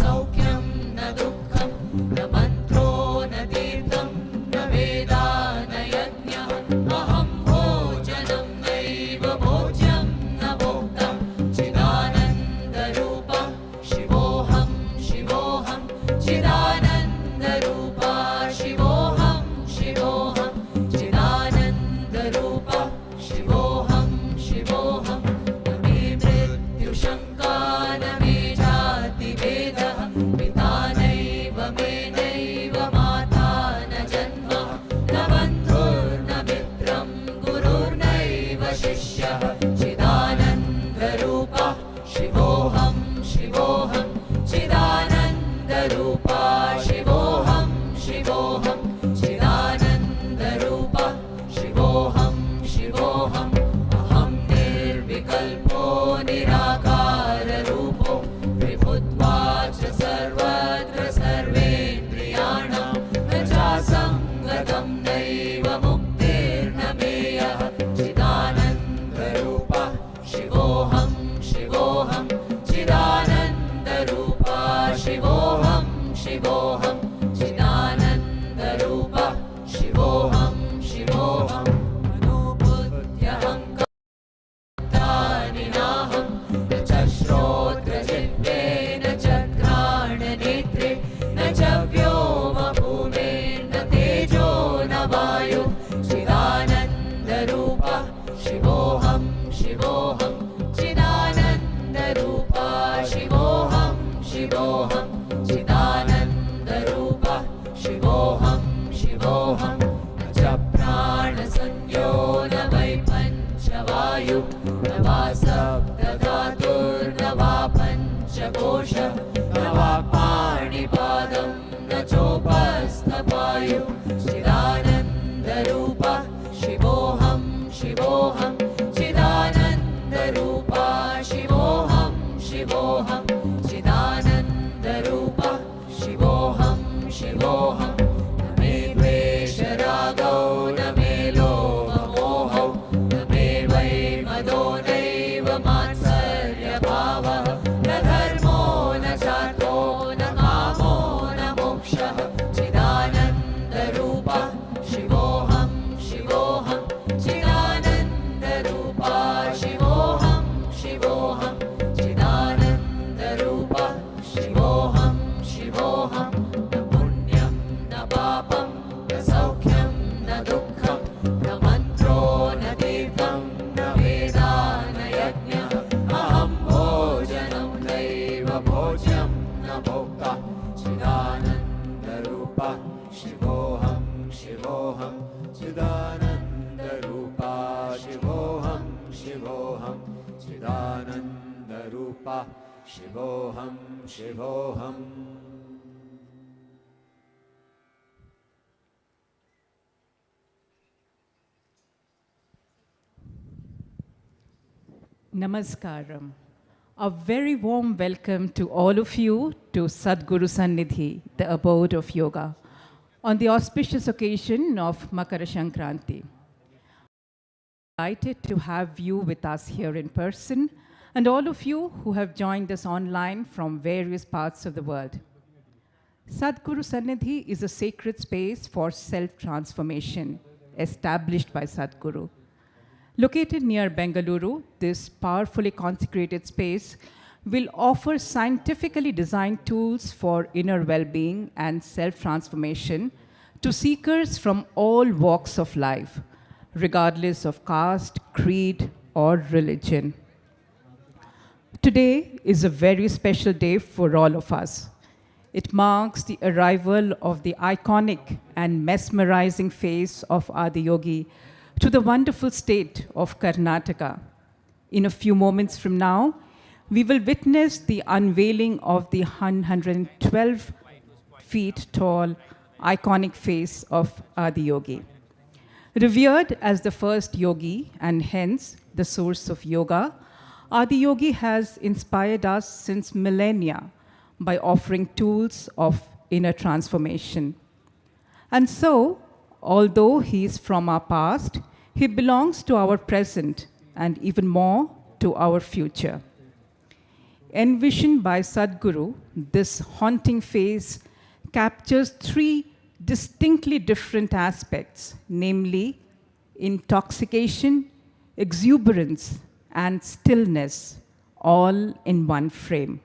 सौख्यं न दुःखं न मन्त्रो न तीर्थं न वेदा न यज्ञः अहं भोजनं नैव भोज्यं न भोक्तं चिदानन्दरूपं शिवोऽहं शिवोऽहं चिदानन्दरूपा शिवोऽहं शिवोऽहं चिदानन्दरूपा शिवोऽहं शिवोऽहं न मे मृत्युशङ्का न मे जातिभेदः पिता नैव मे नैव माता न जन्म न बन्धुर्न मित्रं गुरुर्नैव शिष्यः चिदानन्दरूपा शिवोऽहं शिवोऽहं चिदानन्दरूपा शिवोऽहं शिवोऽहं चिदानन्दरूपा शिवोऽहं शिवोऽहं अहं निर्विकल्पो निराकाररूपो विभुत्वाच्च सर्वत्र सर्वेन्द्रियाणां न चासङ्गतं नैव मुक्तिर्न मेयः चिदानन्दरूपा शिवोऽहं शिवोऽहं चिदानन्दरूपा शिवोऽहं शिवोऽहं चिदानन्दरूपा शिवोऽहं शिवोऽहं मनोबुद्ध्यहङ्कार नाहं न च श्रोत्रजिह्वे न च घ्राणनेत्रे न च व्योमभूमेर्न तेजो न वायु चिदानन्दरूपा शिवोऽहं शिवोऽहं चिदानन्दरूपा शिवोऽहं शिवोऽहं चिदानन्दरूपा शिवोऽहं शिवोऽहं न च प्राणसंज्ञो न वै पञ्चवायु न वा सप्तधातुर्न वा पञ्चकोशः न वा पाणिपादं न चोपस्थपायु चिदानन्दरूपा शिवोऽहं शिवोऽहं चिदानन्दरूपा शिवोऽहं शिवोऽहं चिदानन्दरूपा शिवोऽहं शिवोऽहं न मे द्वेषरागौ न मे लोभमोहौ न मे वै मदो नैव मात्सर्यभावः न धर्मो न चार्थो न कामो न मोक्षः चिदानन्दरूपा शिवोऽहं शिवोऽहं चिदानन्दरूपा शिवोऽहं शिवोऽहं चिदानन्दरूपा शिवोऽहं शिवोऽहं न पुण्यं न पापं न सौख्यं न दुःखं न मन्त्रो न तीर्थं न वेदा न यज्ञः अहं भोजनं नैव भोज्यं न भोक्ता चिदानन्दरूपा शिवोऽहं शिवोऽहं चिदानन्दरूपा शिवोऽहं शिवोऽहं चिदानन्दरूपा शिवोऽहं शिवोऽहम् Namaskaram. A very warm welcome to all of you to Sadguru Sannidhi, the abode of yoga, on the auspicious occasion of Makara Sankranti. Delighted to have you with us here in person, and all of you who have joined us online from various parts of the world. Sadguru Sannidhi is a sacred space for self-transformation established by Sadguru. Located near Bengaluru, this powerfully consecrated space will offer scientifically designed tools for inner well-being and self-transformation to seekers from all walks of life, regardless of caste, creed, or religion. Today is a very special day for all of us. It marks the arrival of the iconic and mesmerizing face of Adiyogi to the wonderful state of Karnataka. In a few moments from now, we will witness the unveiling of the 112 feet tall, iconic face of Adiyogi. Revered as the first yogi and hence the source of yoga, Adiyogi has inspired us since millennia by offering tools of inner transformation. And so, although he is from our past, he belongs to our present and even more to our future. Envisioned by Sadhguru, this haunting face captures three distinctly different aspects, namely intoxication, exuberance, and stillness, all in one frame.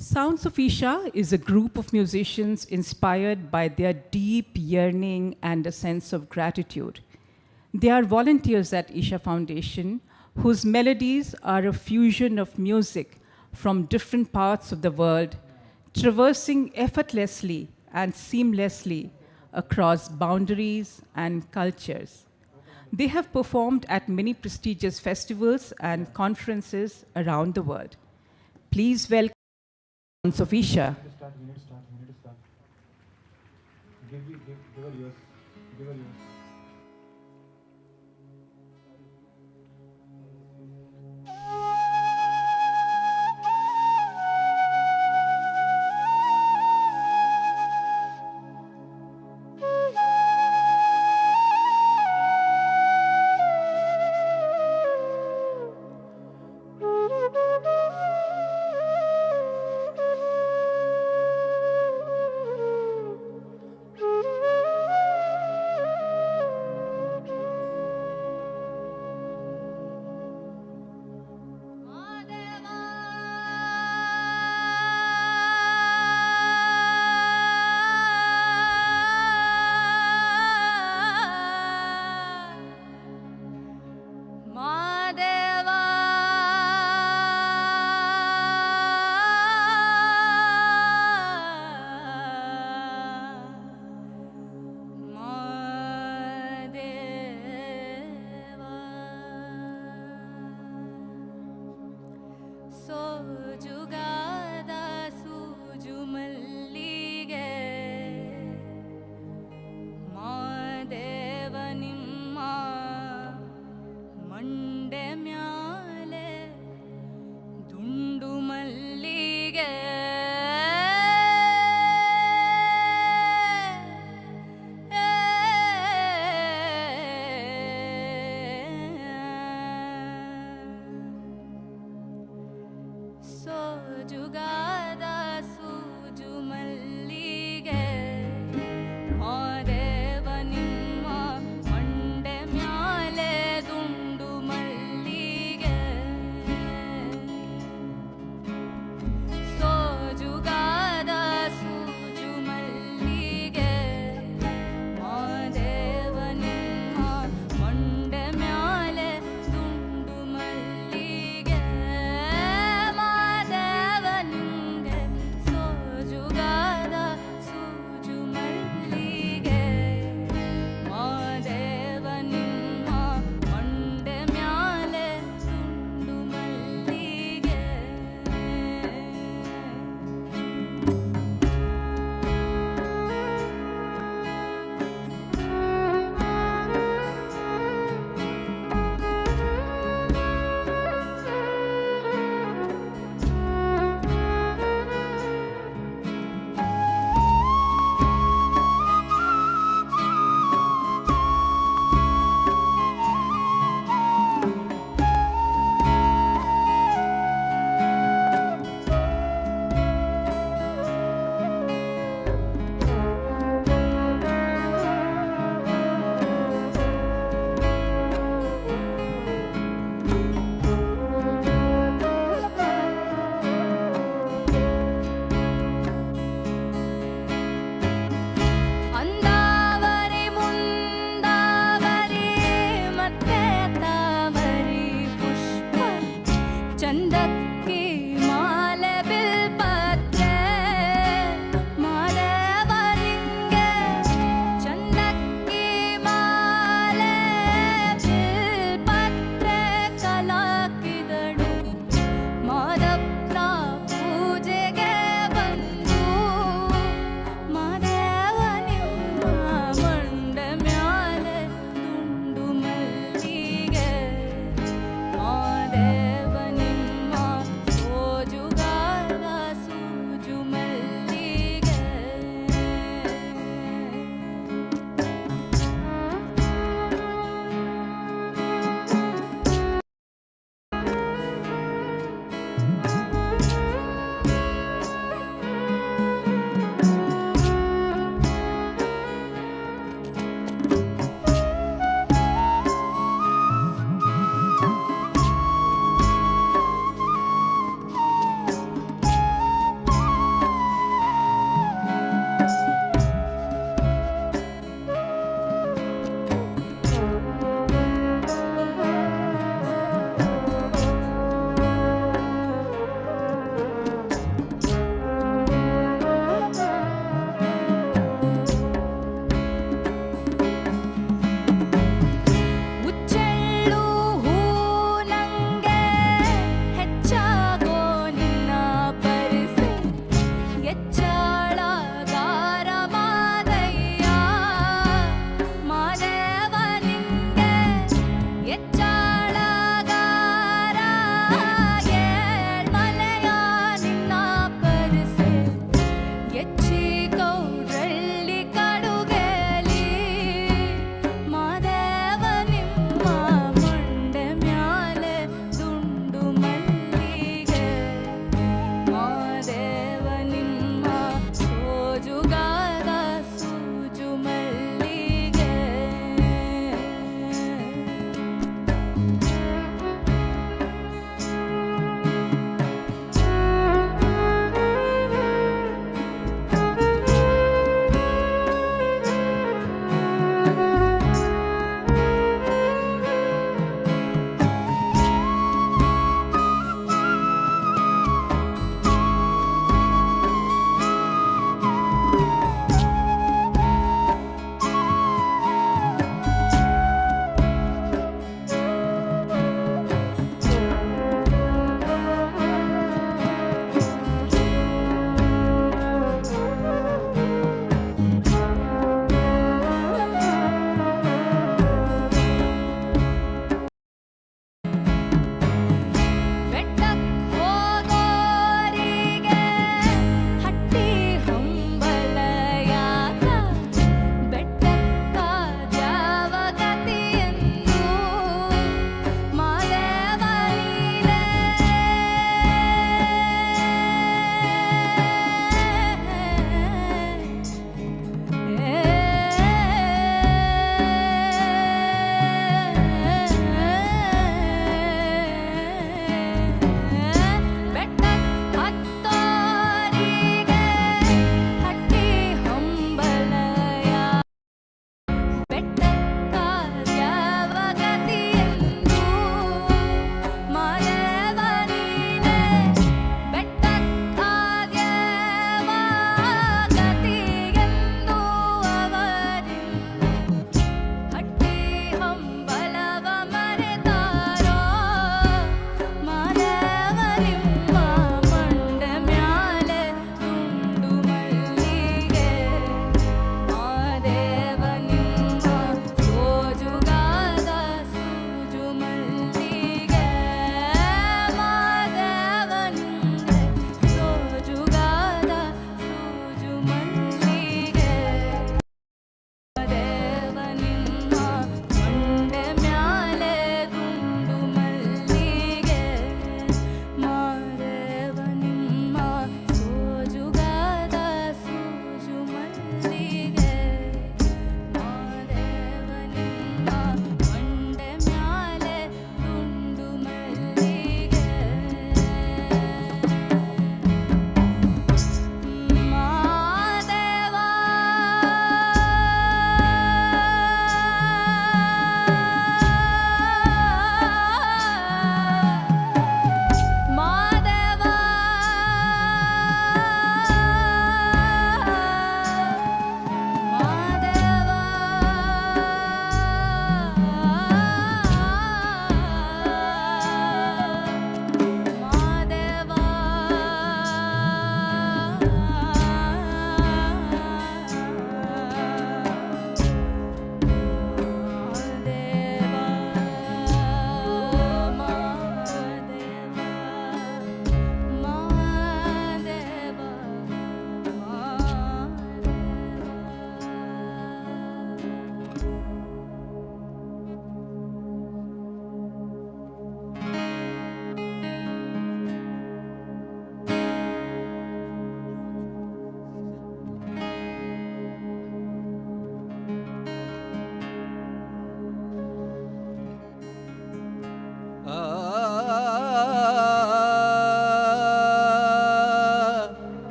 Sounds of Isha is a group of musicians inspired by their deep yearning and a sense of gratitude. They are volunteers at Isha Foundation, whose melodies are a fusion of music from different parts of the world, traversing effortlessly and seamlessly across boundaries and cultures. They have performed at many prestigious festivals and conferences around the world. Please welcome Sounds of Isha. We need to start. Give her yours.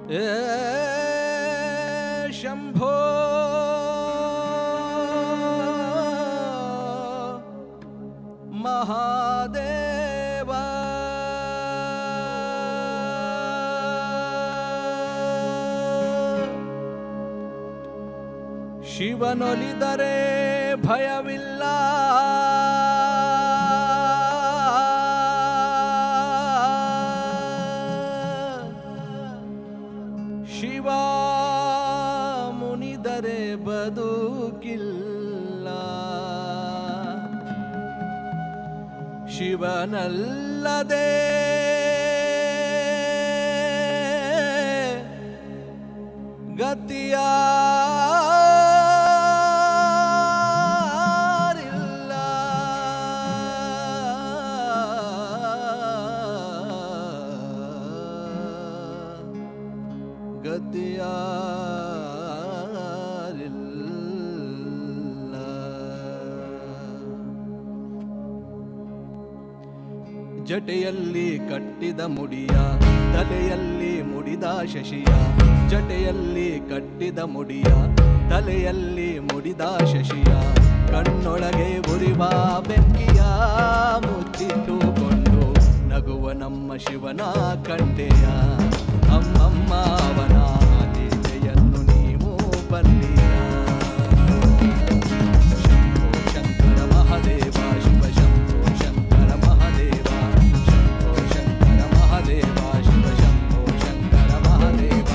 ಏ ಶಂಭೋ ಮಹಾದೇವ ಶಿವನೊಲಿದರೆ ಭಯವಿಲ್ಲ ಶಿವ ಮುನಿದರೆ ಬದುಕಿಲ್ಲ ಶಿವನಲ್ಲದೆ ಗತಿಯಾರಿಲ್ಲ ಗತಿಯಾರಿಲ್ಲ ಜಟೆಯಲ್ಲಿ ಕಟ್ಟಿದ ಮುಡಿಯ ತಲೆಯಲ್ಲಿ ಮುಡಿದ ಶಶಿಯ ಜಟೆಯಲ್ಲಿ ಕಟ್ಟಿದ ಮುಡಿಯ ತಲೆಯಲ್ಲಿ ಮುಡಿದ ಶಶಿಯ ಕಣ್ಣೊಳಗೆ ಉರಿವ ಬೆಂಕಿಯ ಮುಚ್ಚಿಟ್ಟುಕೊಂಡು ನಗುವ ನಮ್ಮ ಶಿವನ ಕಂಡೆಯ ಅಮ್ಮಮ್ಮ ಅವನ ಲೀಲೆಯನ್ನು ನೀವು ಬಲ್ಲಿಯ ಶಂಭೋ ಶಂಕರ ಮಹಾದೇವ ಶಿವ ಶಂಭೋ ಶಂಕರ ಮಹಾದೇವ ಶಂಭೋ ಶಂಕರ ಮಹಾದೇವ ಶಿವ ಶಂಭೋ ಶಂಕರ ಮಹಾದೇವ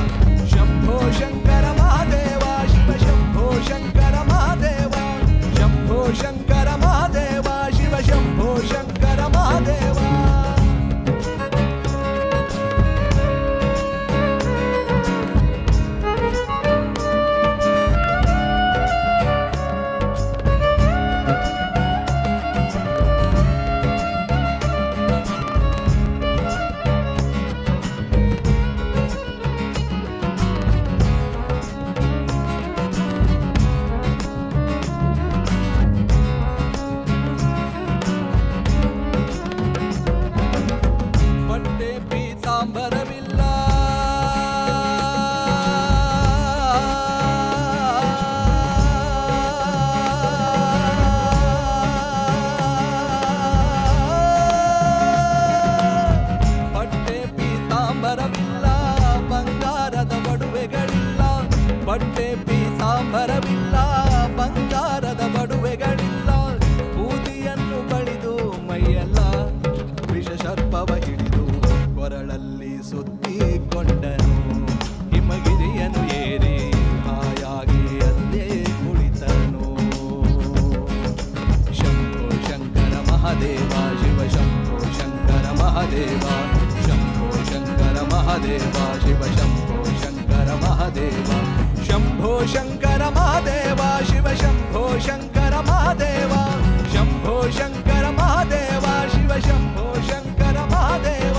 ಶಂಭೋ ಶಂಕರ ಮಹಾದೇವ ಶಿವ ಶಂಭೋ ಶಂಕರ ಮಹಾದೇವ ಶಂಭೋ ಶಂಕರ ಮಹಾದೇವ ಶಿವ ಶಂಭೋ ಶಂಕರ ಮಹಾದೇವ ಬಟ್ಟೆ ಪೀತಾಂಬರವಿಲ್ಲ ಬಟ್ಟೆ ಪೀತಾಂಬರವಿಲ್ಲ ಬಂಗಾರದ ಒಡವೆಗಳಿಲ್ಲ ಬಟ್ಟೆ ಪೀತಾಂಬರವಿಲ್ಲ ಬಂಗಾರದ ಒಡವೆಗಳಿಲ್ಲ ಬೂದಿಯನ್ನು ಬಳಿದು ಮೈಯೆಲ್ಲ ವಿಷ ಸರ್ಪವ ಹಿಡಿದು ಕೊರಳಲ್ಲಿ ಸುತ್ತಿಕೊಂಡನು ಹಿಮಗಿರಿಯನ್ನು ಏರಿ ಹಾಯಾಗಿ ಅಲ್ಲೇ ಕುಳಿತನು ಶಂಭೋ ಶಂಕರ ಮಹಾದೇವ ಶಿವ ಶಂಭೋ ಶಂಕರ ಮಹಾದೇವ ಶಂಭೋ ಶಂಕರ ಮಹಾದೇವ ಶಿವ ಶಂಭೋ ಶಂಕರ ಮಹಾದೇವ ಶಂಭೋ ಶಂಕರ ಮಹಾದೇವ ಶಿವ ಶಂಭೋ ಶಂಕರ ಮಹಾದೇವ ಶಂಭೋ ಶಂಕರ ಮಹಾದೇವ ಶಿವ ಶಂಭೋ ಶಂಕರ ಮಹಾದೇವ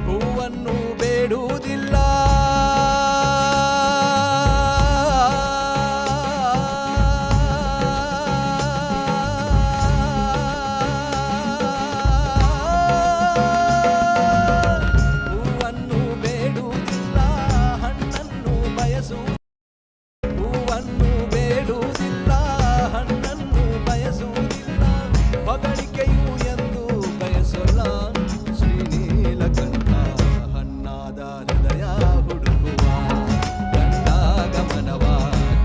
ಹೂವನ್ನು ಬೇಡುವುದಿಲ್ಲ ಹೂವನ್ನು ಬೇಡುವುದಿಲ್ಲ ಹಣ್ಣನ್ನು ಬಯಸು ಹೂವನ್ನು ಬೇಡುವುದಿಲ್ಲ ಹಣ್ಣನ್ನು ಬಯಸುವುದಿಲ್ಲ ಹೊಗಳಿಕೆಯು ಎಂದು ಬಯಸಲ್ಲ ಶ್ರೀನೀಲಕಂಠ ಹಣ್ಣಾದ ಹೃದಯ ಹುಡುಕುವ ಕಂಡಾಗ ಮನವ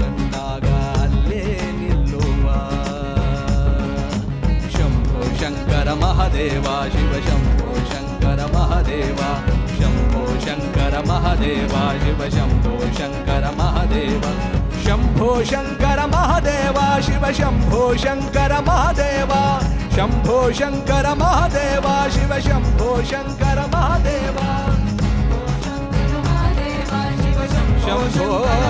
ಕಂಡಾಗ ಅಲ್ಲೇ ನಿಲ್ಲುವ ಶಂಭೋ ಶಂಕರ ಮಹಾದೇವ ಶಿವ ಶಂಭೋ ಶಂಕರ ಮಹಾದೇವ ಶಂಭೋ ಶಂಕರ ಮಹಾದೇವ ಶಿವ ಶಂಭೋ ಶಂಕರ ಮಹಾದೇವ ಶಂಭೋ ಶಂಕರ ಮಹಾದೇವ ಶಿವ ಶಂಭೋ ಶಂಕರ ಮಹಾದೇವ ಶಂಭೋ Shankara Mahadeva Shiva Shambho Shankara Mahadeva Shankara Mahadeva Shambho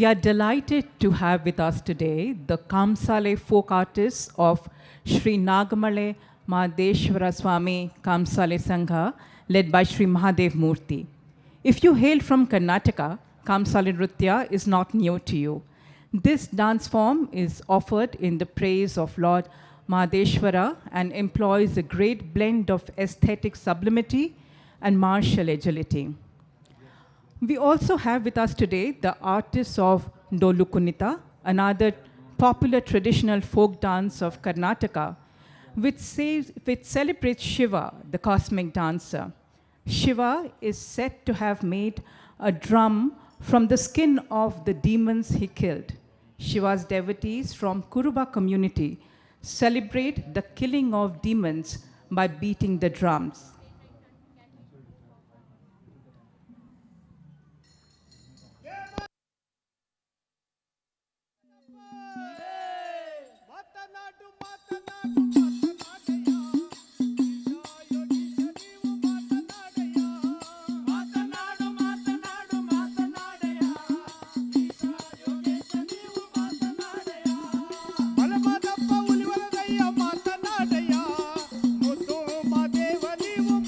We are delighted to have with us today the Kamsale folk artists of Sri Nagamale Mahadeshwara Swami Kamsale Sangha, led by Sri Mahadev Murthy. If you hail from Karnataka, Kamsale Nritya is not new to you. This dance form is offered in the praise of Lord Mahadeshwara and employs a great blend of aesthetic sublimity and martial agility. We also have with us today the artists of Dolu Kunita, another popular traditional folk dance of Karnataka, which celebrates Shiva, the cosmic dancer. Shiva is said to have made a drum from the skin of the demons he killed. Shiva's devotees from Kuruba community celebrate the killing of demons by beating the drums. ಮಾತನಾಡಯ್ಯ ಮುದ್ದು ಮಾದೇವ ನೀವು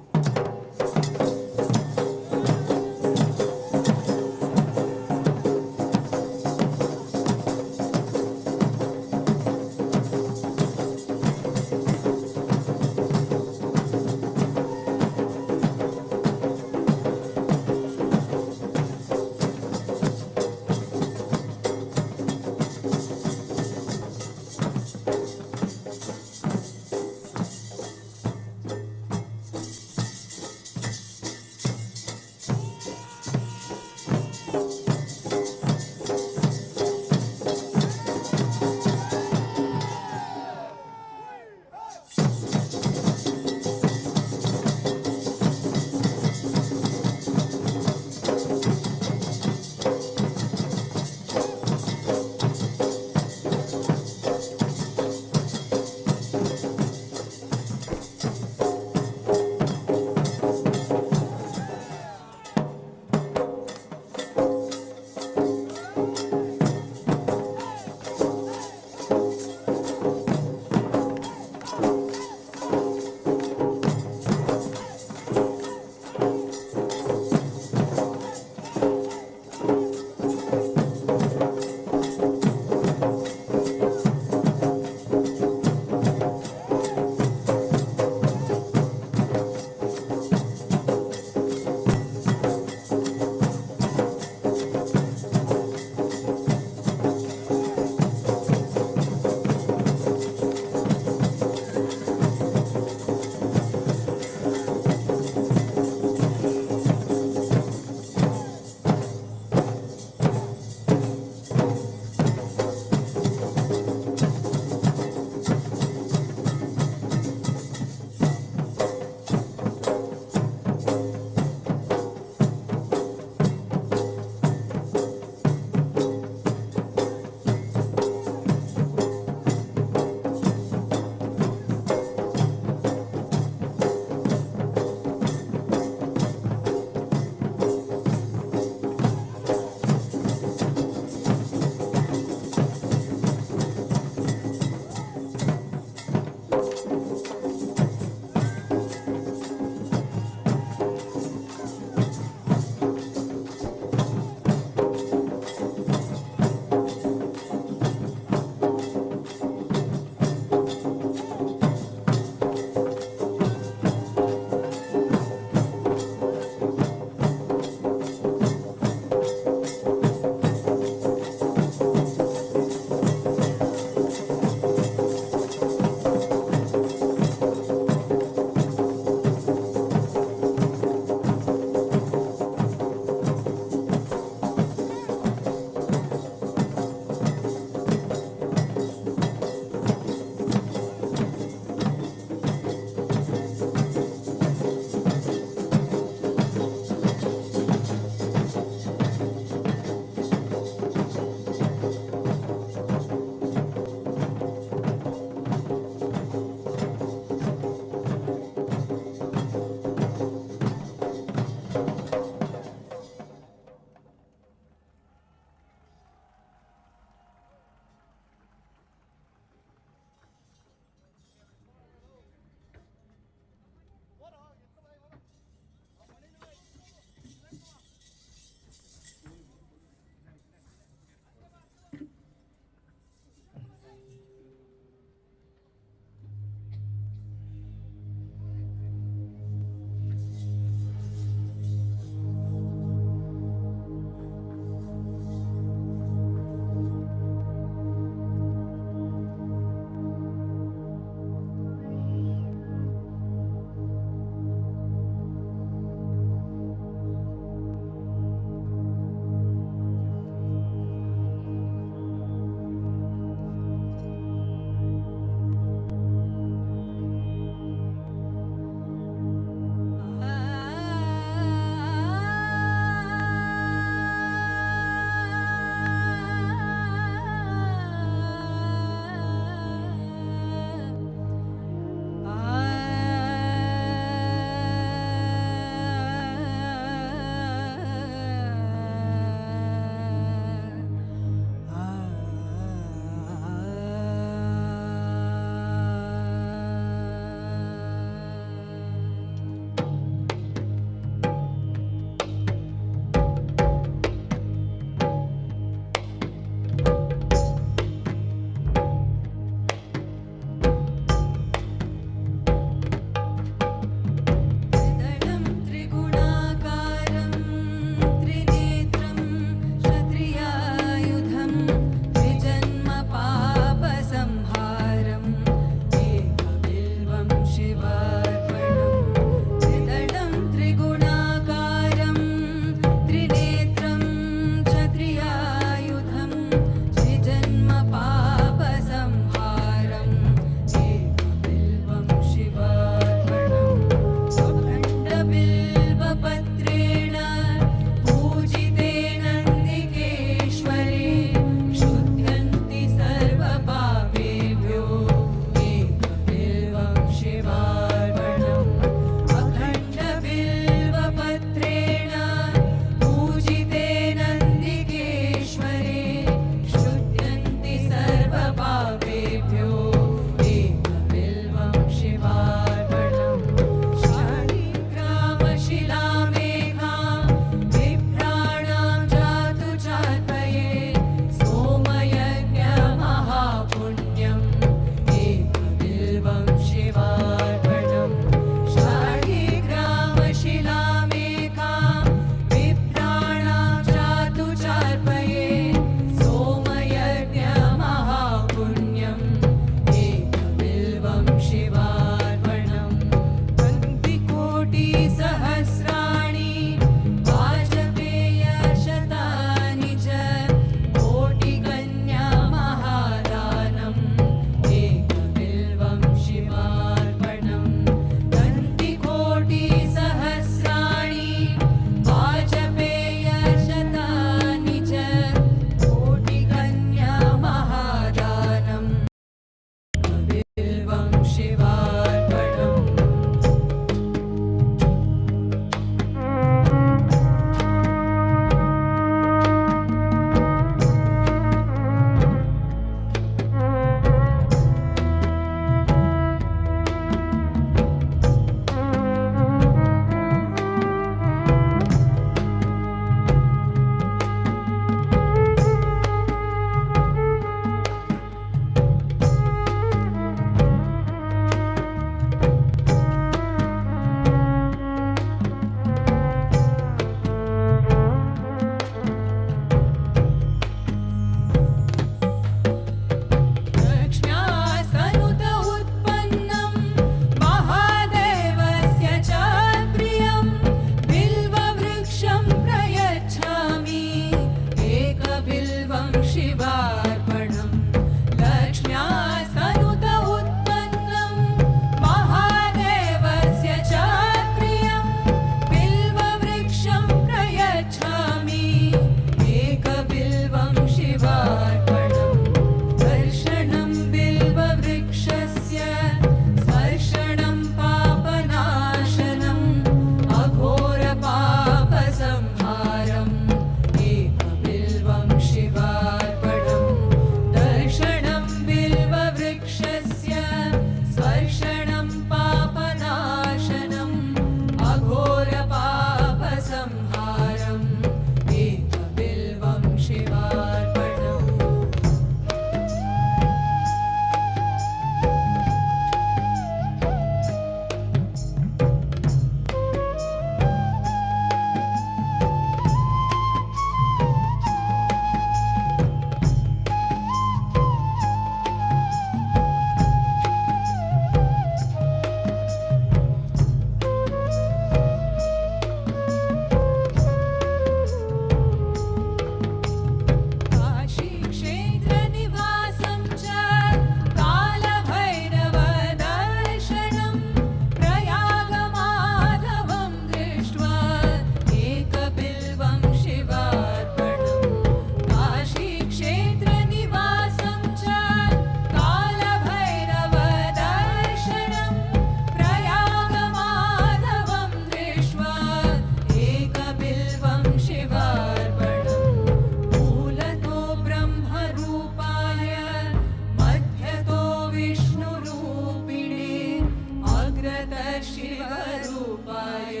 शिवरूपाय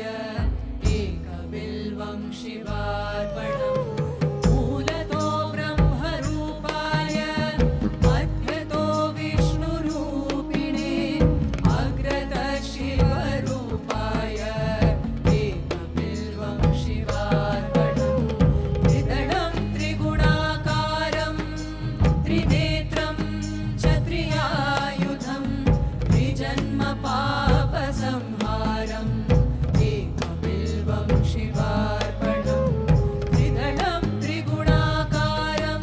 एकबिल्वं शिवार्पणम् मूलतो ब्रह्मरूपाय मध्यतो विष्णुरूपिणे अग्रतः शिवरूपाय एकबिल्वं शिवार्पणम् त्रिदलं त्रिगुणाकारं त्रिनेत्रं च त्रियायुधं त्रिजन्म पापसंहारम् एकबिल्वं शिवार्पणम् त्रिदलं त्रिगुणाकारं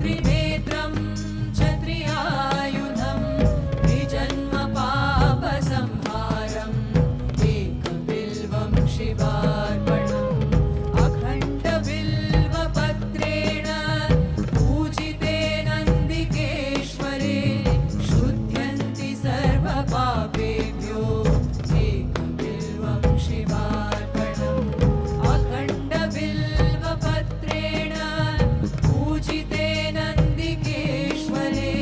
त्रिनेत्रं च त्रियायुधं त्रिजन्म पापसंहारम् एकबिल्वं शिवार्पणम् अखण्डबिल्वपत्रेण पूजिते नन्दिकेश्वरे शुध्यन्ति सर्वपापेभ्यो एकबिल्वं शिवार्पणम् अखण्डबिल्वपत्रेण पूजिते नन्दिकेश्वरे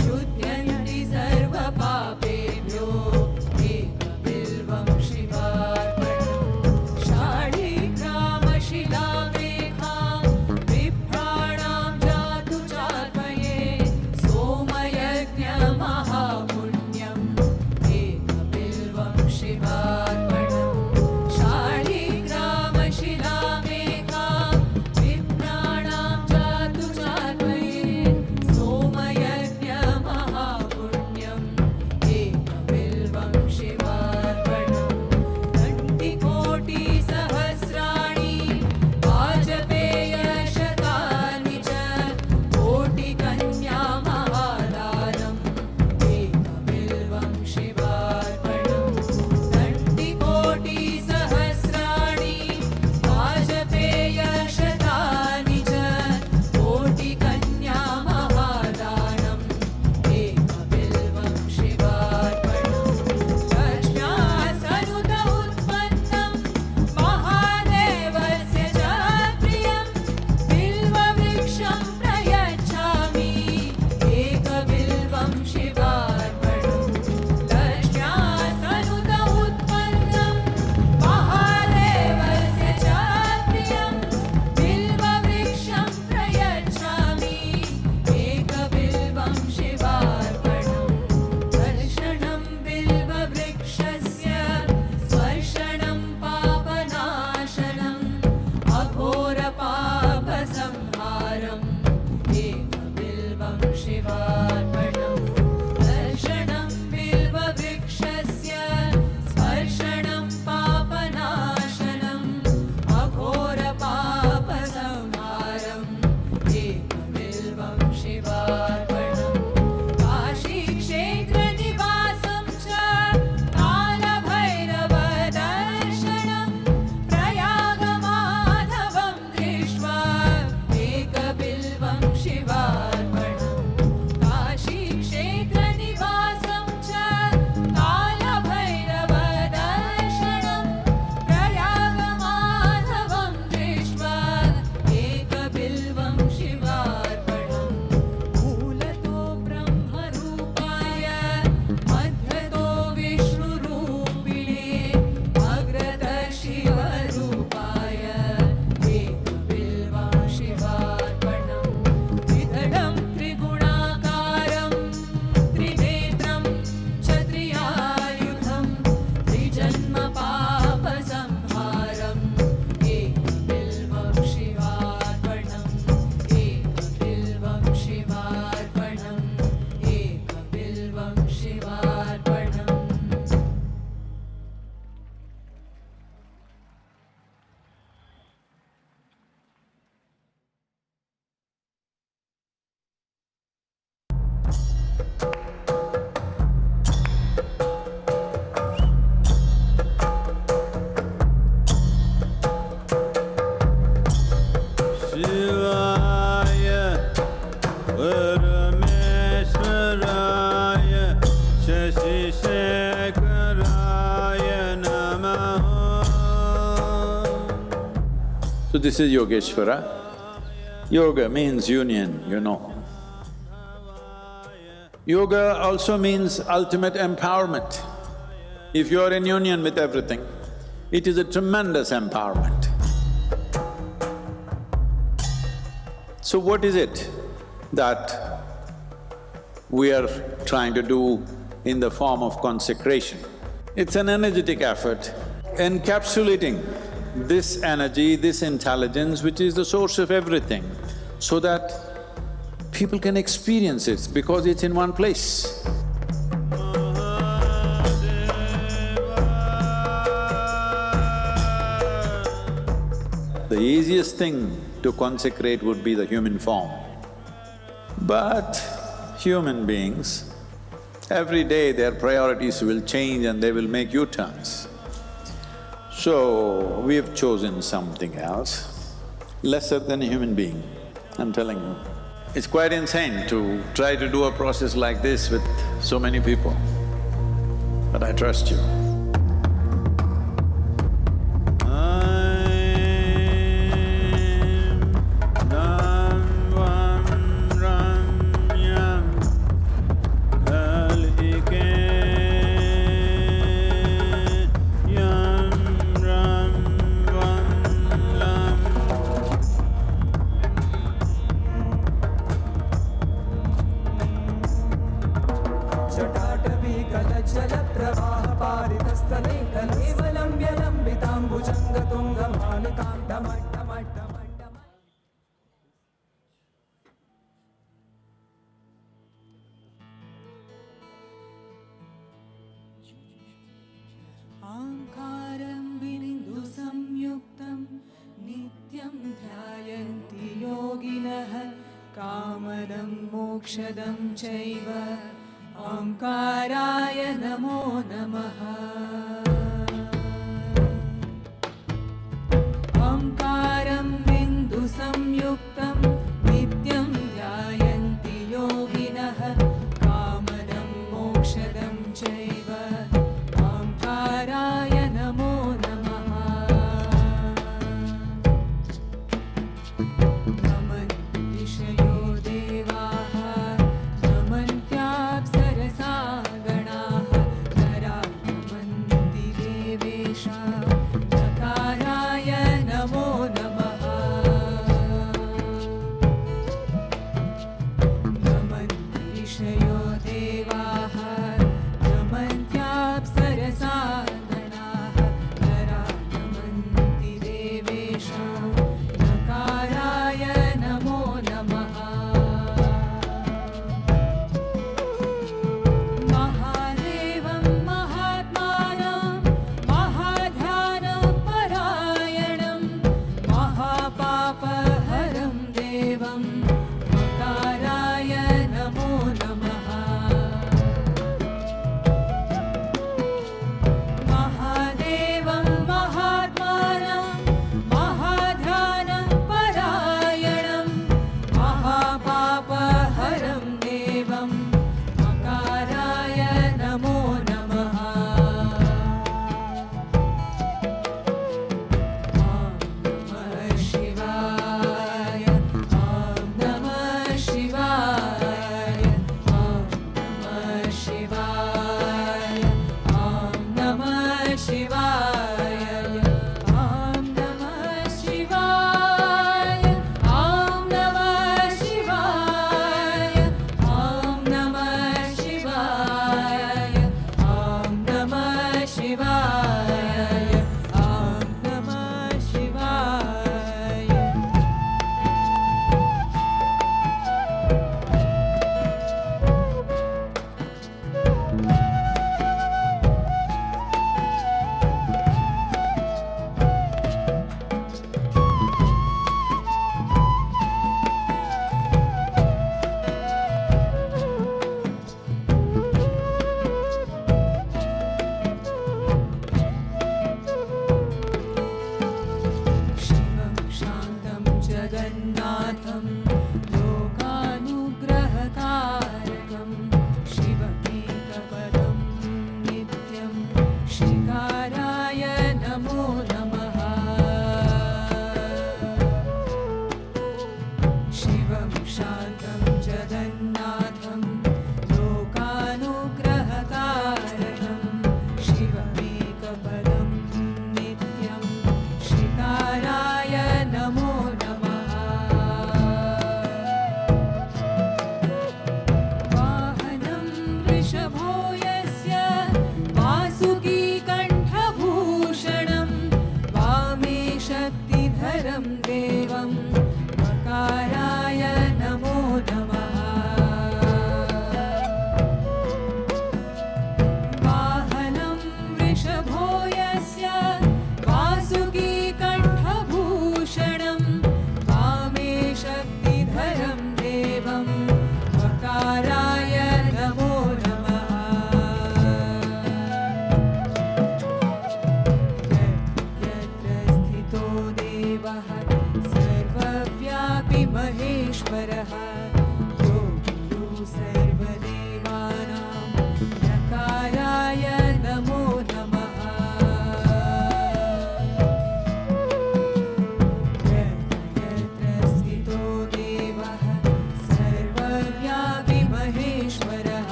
शुध्यन्ति सर्वपापेभ्यो एकबिल्वं शिवार्पणम् शाळिग्रामशिलामेघां बिभ्राणां जातु चात्मये सोमयज्ञमहापुण्यम् एकबिल्वं शिवार्पणम् शाळिग्रामशिलामेघां बिभ्राणां जातु चात्मये सोमयज्ञमहापुण्यम् एकबिल्वं शिवार्पणम् घण्टिकोटिसहस्राणि वाजपेयशतानि च कोटिकन्यामहादानम् एकबिल्वं शिवार्पणम् घण्टिकोटिसहस्राणि वाजपेयशतानि च कोटिकन्यामहादानम् एकबिल्वं शिवार्पणम् लक्ष्म्या सनुत उत्पन्नं महादेवस्य च प्रियं बिल्ववृक्षं प्रयच्छामि एकबिल्वं शिवार्पणम् लक्ष्म्या सनुत उत्पन्नं महादेवस्य च प्रियं बिल्ववृक्षं प्रयच्छामि एकबिल्वं शिवार्पणम् दर्शनं बिल्ववृक्षस्य स्पर्शनं पापनाशनम् अघोरपापसंहारम् एकबिल्वं शिवार्पणम् दर्शनं बिल्ववृक्षस्य स्पर्शनं पापनाशनम् अघोरपापसंहारम् एकबिल्वं शिवार्पणम् काशीक्षेत्रनिवासं च कालभैरवदर्शनं प्रयागमाधवं दृष्ट्वा एकबिल्वं शिवार्पणम् काशीक्षेत्रनिवासं च कालभैरवदर्शनं प्रयागमाधवं दृष्ट्वा एकबिल्वं शिवार्पणम् मूलतो ब्रह्मरूपाय मध्यतो विष्णुरूपिणे अग्रतः शिवरूपाय एकबिल्वं शिवार्पणम् त्रिदलं त्रिगुणाकारं त्रिनेत्रं च त्रियायुधं त्रिजन्म पापसंहारम् एकबिल्वं शिवार्पणम् एकबिल्वं शिवार्पणम् एकबिल्वं शिवार्पणम् शिवाय परमेश्वराय शशिशेखराय नमः. So this is Yogeshwara. Yoga means union, you know. Yoga also means ultimate empowerment. If you are in union with everything, it is a tremendous empowerment. So what is it that we are trying to do in the form of consecration? It's an energetic effort encapsulating this energy, this intelligence which is the source of everything, so that people can experience it because it's in one place. The easiest thing to consecrate would be the human form. But human beings, every day their priorities will change and they will make U-turns. So, we have chosen something else, lesser than a human being, I'm telling you. It's quite insane to try to do a process like this with so many people, but I trust you. आंकारं बिन्दु संयुक्तं नित्यं ध्यायन्ति योगिनः कामदं मोक्षदं चैव ओंकाराय नमो नमः ओंकारं बिन्दु संयुक्तं नित्यं ध्यायन्ति योगिनः कामदं मोक्षदं चैव ओंकाराय नमो नमः नमन्ति ऋषयो देवाः नमन्त्याप्सरसा गणाः नरा नमन्ति देवेश नकाराय नमो नमः नमन्ति ऋषयो देवाः नमन्त्याप्सरसा गणाः नरा नमन्ति देवेश नकाराय नमो नमः महादेवं महात्मानं महाध्यानं परायणं महापापहरं देवं मकाराय नमो नमः महादेवं महात्मानं महाध्यानं परायणं महापापहरं देवं मकाराय नमो नमः ॐ नमः शिवाय ॐ नमः शिवाय ॐ नमः शिवाय ॐ नमः शिवाय ॐ नमः शिवाय ॐ नमः शिवाय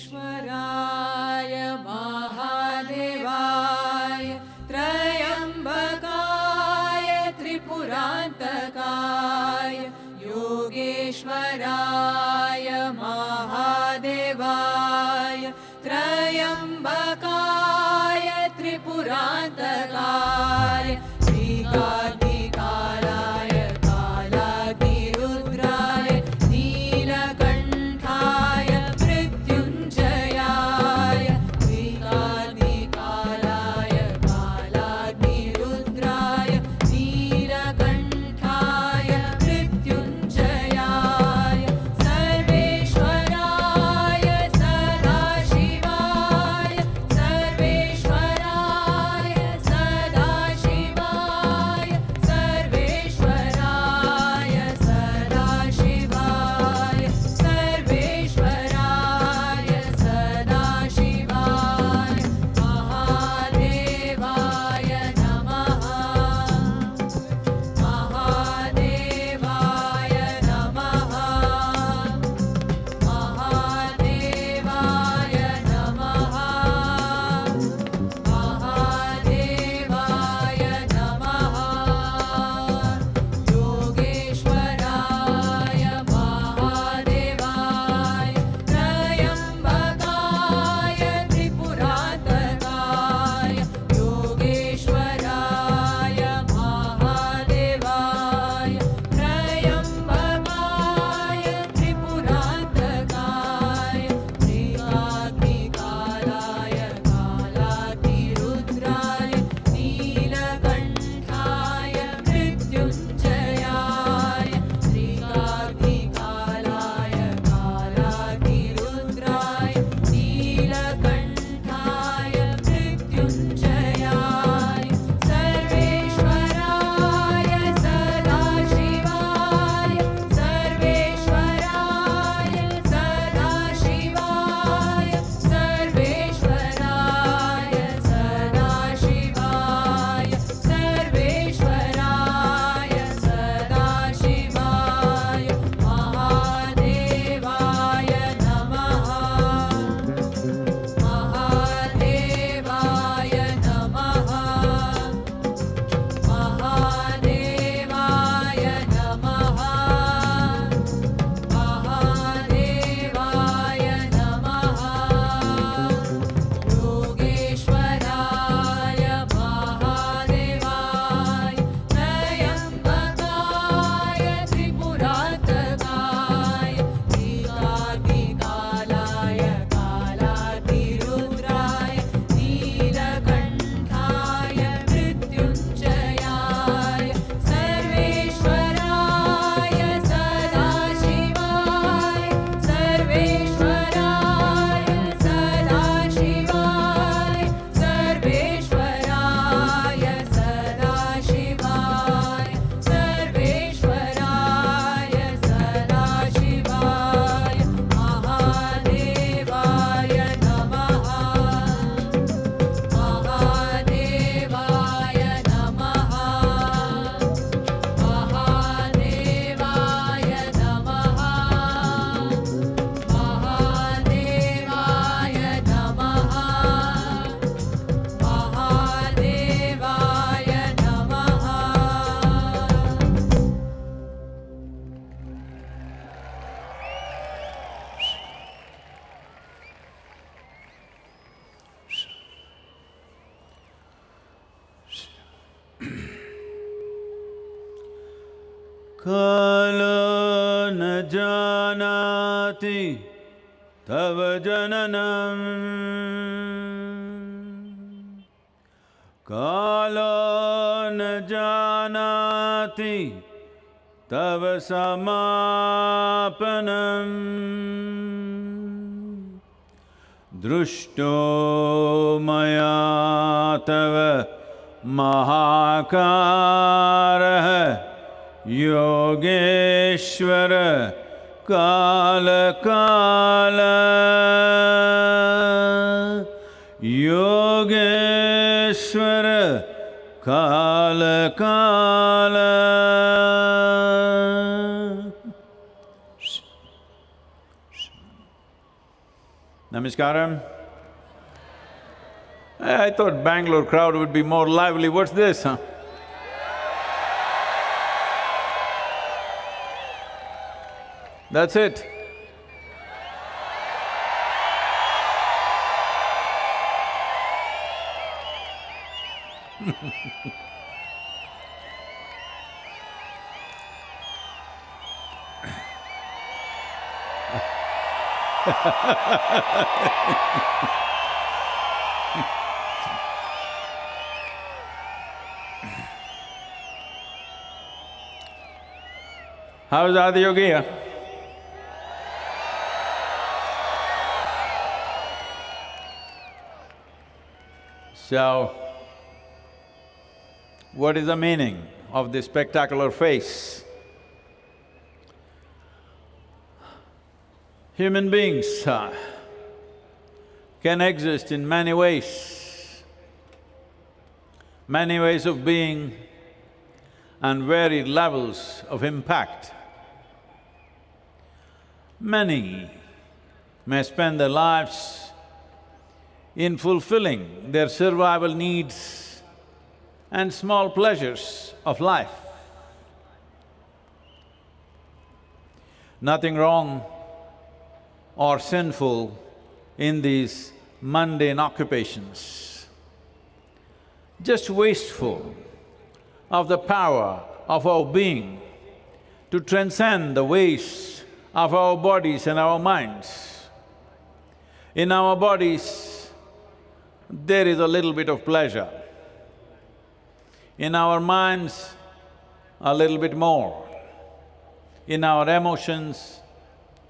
योगेश्वराय महादेवाय त्रयम्बकाय त्रिपुरान्तकाय योगेश्वराय महादेवाय त्रयम्बकाय त्रिपुरान्तकाय श्रीकाग्निकालाय कालाग्निरुद्राय नीलकण्ठाय मृत्युञ्जयाय श्रीकाग्निकालाय कालाग्निरुद्राय नीलकण्ठाय मृत्युञ्जयाय सर्वेश्वराय सदाशिवाय सर्वेश्वराय सदाशिवाय सर्वेश्वराय सदाशिवाय सर्वेश्वराय सदाशिवाय महादेवाय नमः महादेवाय नमः महादेवाय नमः महादेवाय नमः योगेश्वराय महादेवाय त्रयम्बकाय त्रिपुरान्तकाय योगेश्वराय महादेवाय त्रयम्बकाय त्रिपुरान्तकाय श्रीकाग्निकालाय कालाग्निरुद्राय नीलकण्ठाय मृत्युञ्जयाय श्रीकाग्निकालाय कालाग्निरुद्राय नीलकण्ठाय मृत्युञ्जयाय सर्वेश्वराय सदाशिवाय सर्वेश्वराय सदाशिवाय सर्वेश्वराय सदाशिवाय सर्वेश्वराय सदाशिवाय महादेवाय नमः महादेवाय नमः महादेवाय नमः महादेवाय नमः योगेश्वराय महादेवाय त्रयम्बकाय त्रिपुरान्तकाय श्रीकाग्निकालाय कालाग्निरुद्राय नीलकण्ठाय मृत्युञ्जयाय सर्वेश्वराय सदाशिवाय सर्वेश्वराय सदाशिवाय सर्वेश्वराय सदाशिवाय सर्वेश्वराय सदाशिवाय महादेवाय नमः महादेवाय नमः महादेवाय नमः महादेवाय नमः महादेवाय नमः कालो न जानाति तव जननम् कालो न जानाति तव समापनम् दृष्टो मया तव महाकारः योगेश्वर काल योगेश्वर काल Namaskaram. I thought Bangalore crowd would be more lively, what's this, huh? That's it. How's Adiyogi? Huh? So, what is the meaning of this spectacular face? Human beings can exist in many ways of being and varied levels of impact. Many may spend their lives in fulfilling their survival needs and small pleasures of life. Nothing wrong or sinful in these mundane occupations, just wasteful of the power of our being to transcend the waste of our bodies and our minds. In our bodies, there is a little bit of pleasure. In our minds, a little bit more. In our emotions,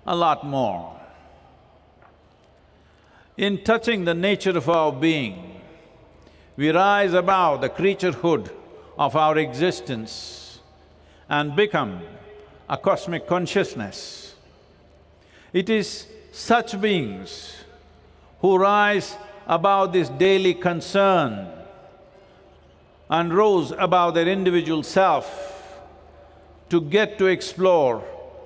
a lot more. In touching the nature of our being, we rise above the creaturehood of our existence and become a cosmic consciousness. It is such beings who rise above this daily concern and rose above their individual self to get to explore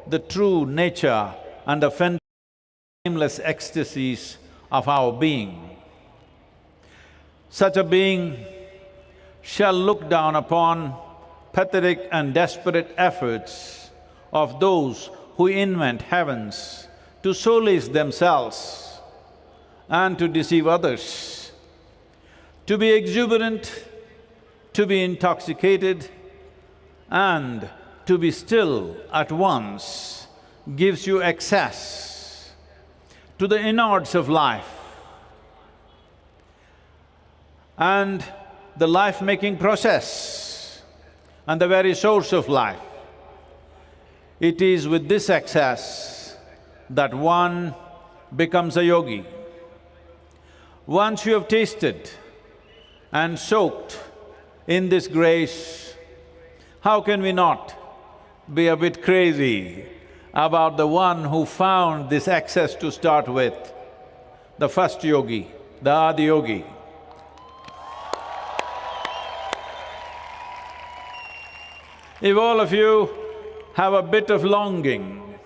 the true nature and the fathomless ecstasies of our being. Such a being shall look down upon pathetic and desperate efforts of those who invent heavens to solace themselves and to deceive others. To be exuberant, to be intoxicated, and to be still at once gives you access to the innards of life and the life-making process and the very source of life. It is with this access that one becomes a yogi. Once you have tasted and soaked in this grace, how can we not be a bit crazy about the one who found this access to start with, the first yogi, the Adiyogi. If all of you have a bit of longing,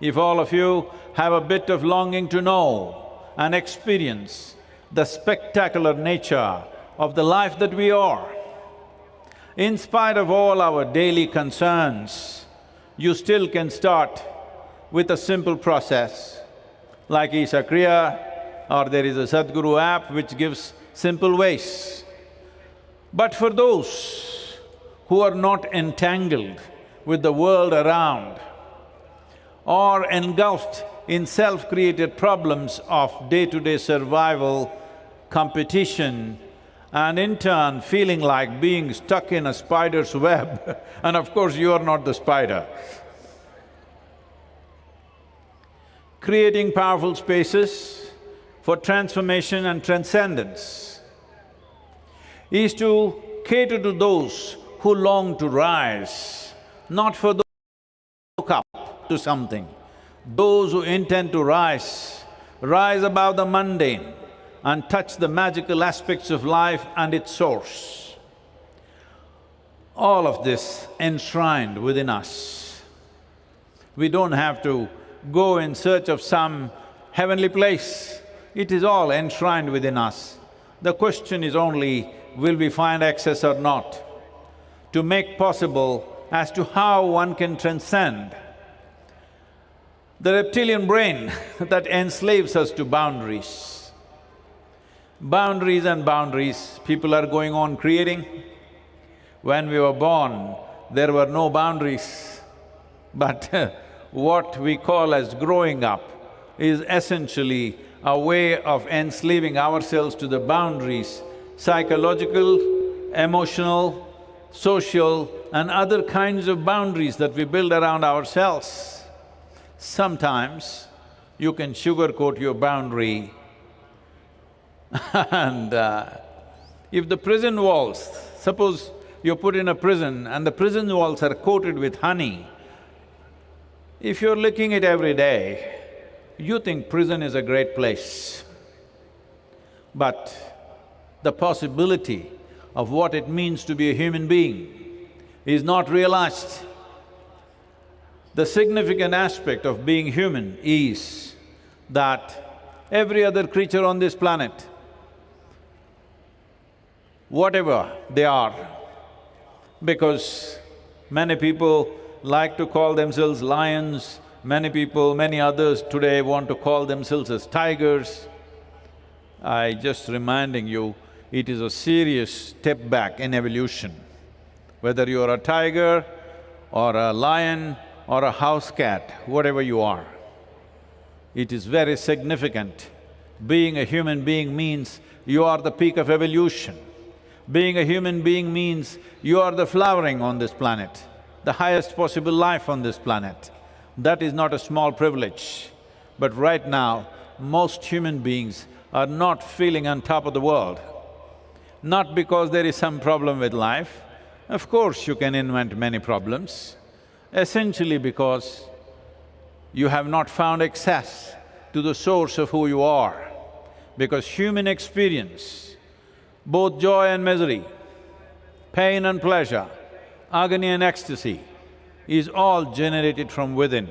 if all of you have a bit of longing to know and experience the spectacular nature of the life that we are, in spite of all our daily concerns, you still can start with a simple process like Isha Kriya, or there is a Sadhguru app which gives simple ways. But for those who are not entangled with the world around or engulfed in self-created problems of day-to-day survival, competition, and in turn feeling like being stuck in a spider's web and of course you are not the spider. Creating powerful spaces for transformation and transcendence is to cater to those who long to rise, not for those who look up to something. Those who intend to rise above the mundane and touch the magical aspects of life and its source. All of this enshrined within us. We don't have to go in search of some heavenly place. It is all enshrined within us. The question is only, will we find access or not? To make possible as to how one can transcend the reptilian brain that enslaves us to boundaries. Boundaries and boundaries, people are going on creating. When we were born, there were no boundaries. But what we call as growing up is essentially a way of enslaving ourselves to the boundaries, psychological, emotional, social and other kinds of boundaries that we build around ourselves. Sometimes you can sugarcoat your boundary and if the prison walls, suppose you're put in a prison and the prison walls are coated with honey, if you're licking it every day, you think prison is a great place. But the possibility of what it means to be a human being is not realized. The significant aspect of being human is that every other creature on this planet, whatever they are, because many people like to call themselves lions, many others today want to call themselves as tigers. I just reminding you, it is a serious step back in evolution. Whether you're a tiger or a lion or a house cat, whatever you are, it is very significant. Being a human being means you are the peak of evolution. Being a human being means you are the flowering on this planet, the highest possible life on this planet. That is not a small privilege. But right now, most human beings are not feeling on top of the world. Not because there is some problem with life, of course you can invent many problems, essentially because you have not found access to the source of who you are. Because human experience, both joy and misery, pain and pleasure, agony and ecstasy, is all generated from within.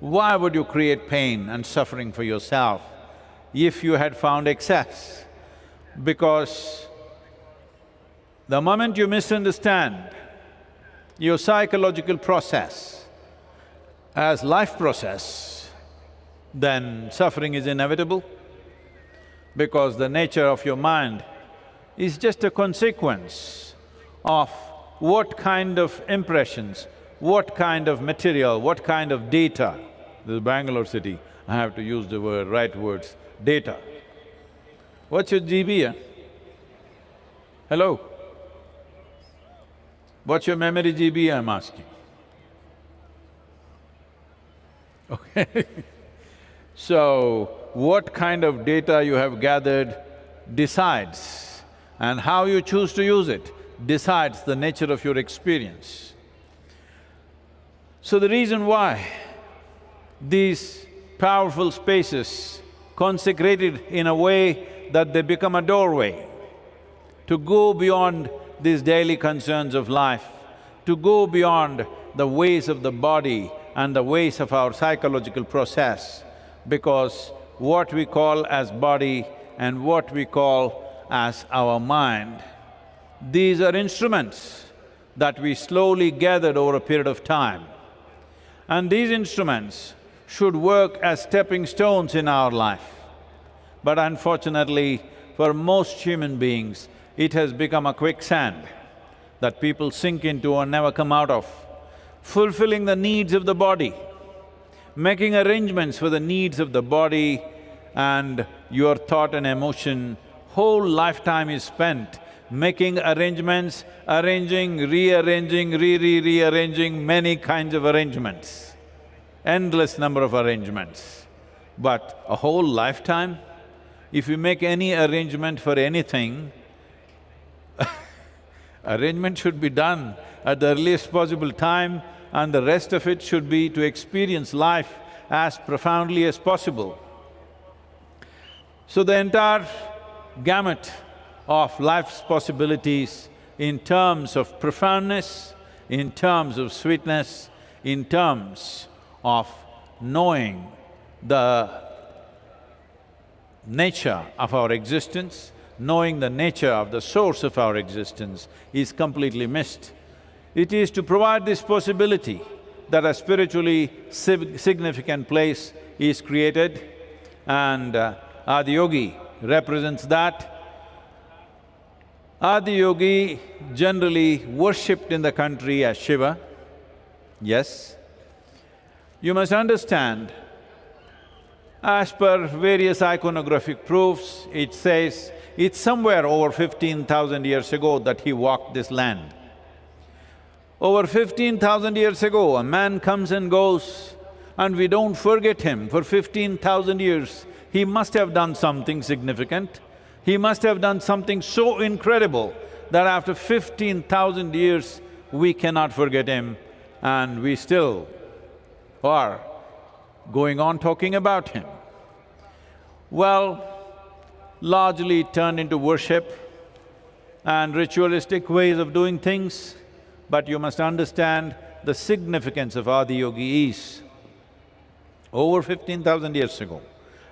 Why would you create pain and suffering for yourself if you had found access? Because the moment you misunderstand your psychological process as life process, then suffering is inevitable, because the nature of your mind is just a consequence of what kind of impressions, what kind of material, what kind of data. This is Bangalore city, I have to use the right words, data. What's your GB, eh? Hello? What's your memory GB, I'm asking? Okay. So, what kind of data you have gathered decides, and how you choose to use it decides the nature of your experience. So the reason why these powerful spaces consecrated in a way that they become a doorway to go beyond these daily concerns of life, to go beyond the ways of the body and the ways of our psychological process, because what we call as body and what we call as our mind, these are instruments that we slowly gathered over a period of time. And these instruments should work as stepping stones in our life. But unfortunately, for most human beings, it has become a quicksand that people sink into and never come out of. Fulfilling the needs of the body, making arrangements for the needs of the body and your thought and emotion, whole lifetime is spent making arrangements, arranging, rearranging, rearranging many kinds of arrangements, endless number of arrangements. But a whole lifetime, if you make any arrangement for anything, arrangement should be done at the earliest possible time, and the rest of it should be to experience life as profoundly as possible. So the entire gamut of life's possibilities in terms of profoundness, in terms of sweetness, in terms of knowing the nature of our existence, knowing the nature of the source of our existence is completely missed. It is to provide this possibility that a spiritually significant place is created, and Adiyogi represents that. Adiyogi generally worshipped in the country as Shiva, yes. You must understand, as per various iconographic proofs, it says it's somewhere over 15,000 years ago that he walked this land. Over 15,000 years ago, a man comes and goes and we don't forget him for 15,000 years. He must have done something significant. He must have done something so incredible that after 15,000 years, we cannot forget him, and we still are going on talking about him. Well, largely it turned into worship and ritualistic ways of doing things, but you must understand the significance of Adiyogi is over 15,000 years ago,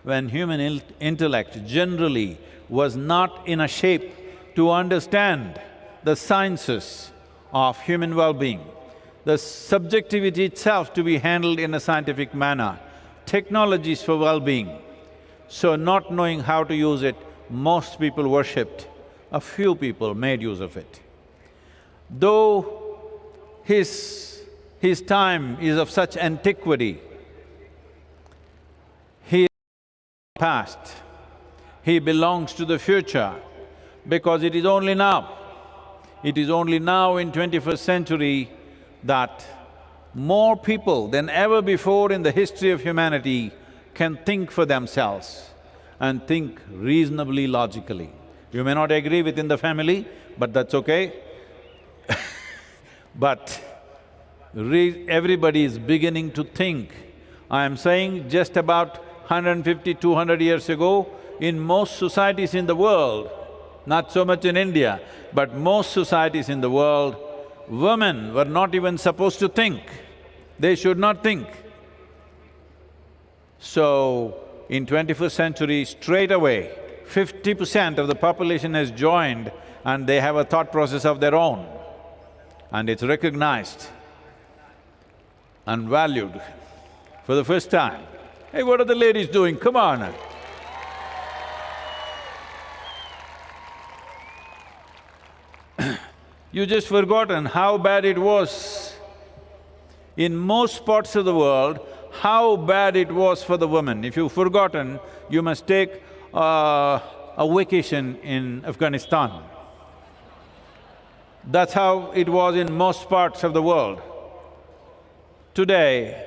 when human intellect generally was not in a shape to understand the sciences of human well-being, the subjectivity itself to be handled in a scientific manner, technologies for well-being. So not knowing how to use it, most people worshipped, a few people made use of it. Though his time is of such antiquity, he is past. He belongs to the future, because it is only now in 21st century that more people than ever before in the history of humanity can think for themselves and think reasonably logically. You may not agree within the family, but that's okay. But everybody is beginning to think. I am saying just about 150, 200 years ago, in most societies in the world, not so much in India, but most societies in the world, women were not even supposed to think. They should not think. So, in 21st century, straight away, 50% of the population has joined and they have a thought process of their own, and it's recognized and valued for the first time. Hey, what are the ladies doing? Come on! You just forgotten how bad it was. In most parts of the world, how bad it was for the women. If you've forgotten, you must take a vacation in Afghanistan. That's how it was in most parts of the world. Today,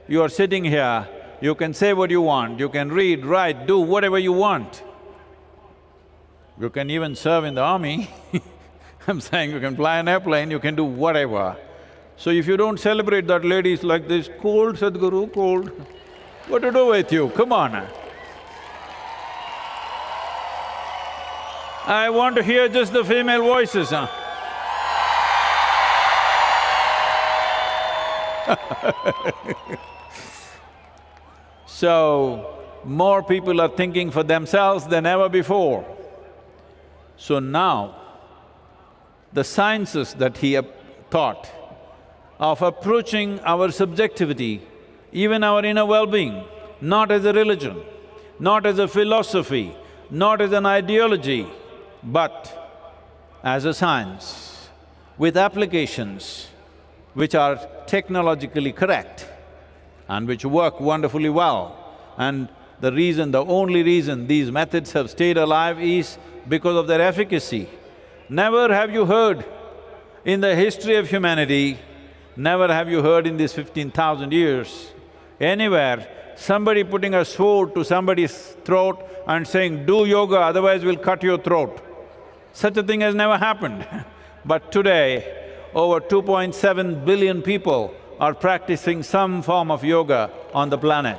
you are sitting here, you can say what you want, you can read, write, do whatever you want. You can even serve in the army. I'm saying you can fly an airplane, you can do whatever. So if you don't celebrate that ladies like this, cold Sadhguru, cold, what to do with you? Come on. I want to hear just the female voices, huh? So, more people are thinking for themselves than ever before. So now, the sciences that he taught of approaching our subjectivity, even our inner well-being, not as a religion, not as a philosophy, not as an ideology, but as a science with applications which are technologically correct and which work wonderfully well. And the only reason these methods have stayed alive is because of their efficacy. Never have you heard in the history of humanity, never have you heard in these 15,000 years, anywhere, somebody putting a sword to somebody's throat and saying, do yoga, otherwise we'll cut your throat. Such a thing has never happened. But today, over 2.7 billion people are practicing some form of yoga on the planet.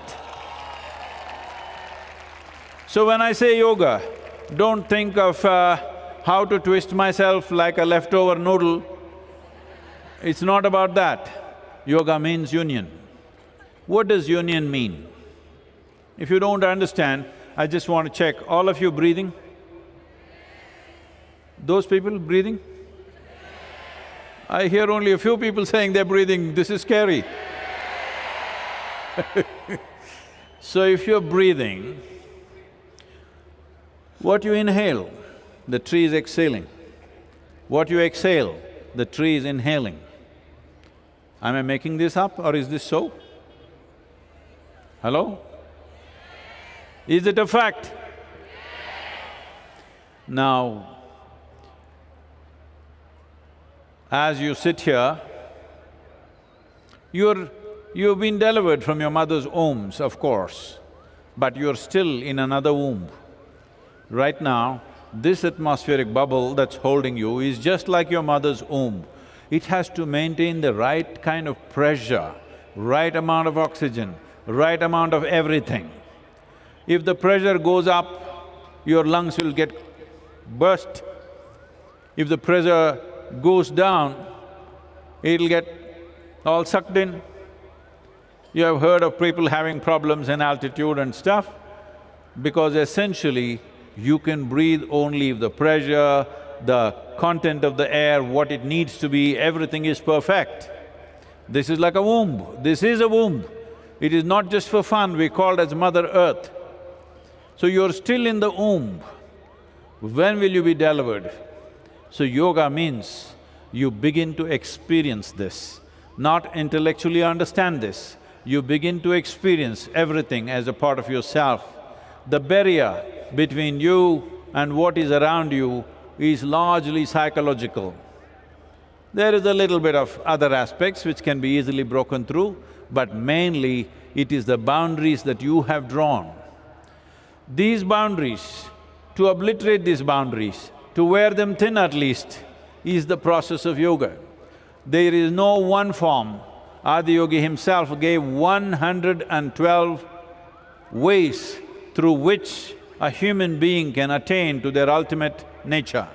So when I say yoga, don't think of how to twist myself like a leftover noodle. It's not about that. Yoga means union. What does union mean? If you don't understand, I just want to check, all of you breathing? Those people breathing? I hear only a few people saying they're breathing, this is scary. So if you're breathing, what you inhale, the tree is exhaling. What you exhale, the tree is inhaling. Am I making this up or is this so? Hello? Is it a fact? Now, as you sit here, you've been delivered from your mother's wombs, of course, but you're still in another womb. Right now, this atmospheric bubble that's holding you is just like your mother's womb. It has to maintain the right kind of pressure, right amount of oxygen, right amount of everything. If the pressure goes up, your lungs will get burst. If the pressure goes down, it'll get all sucked in. You have heard of people having problems in altitude and stuff, because essentially you can breathe only if the pressure, the content of the air, what it needs to be, everything is perfect. This is like a womb, this is a womb. It is not just for fun, we call it as Mother Earth. So you're still in the womb. When will you be delivered? So yoga means you begin to experience this, not intellectually understand this. You begin to experience everything as a part of yourself. The barrier between you and what is around you is largely psychological. There is a little bit of other aspects which can be easily broken through, but mainly it is the boundaries that you have drawn. These boundaries, to obliterate these boundaries, to wear them thin at least, is the process of yoga. There is no one form. Adiyogi himself gave 112 ways through which a human being can attain to their ultimate nature.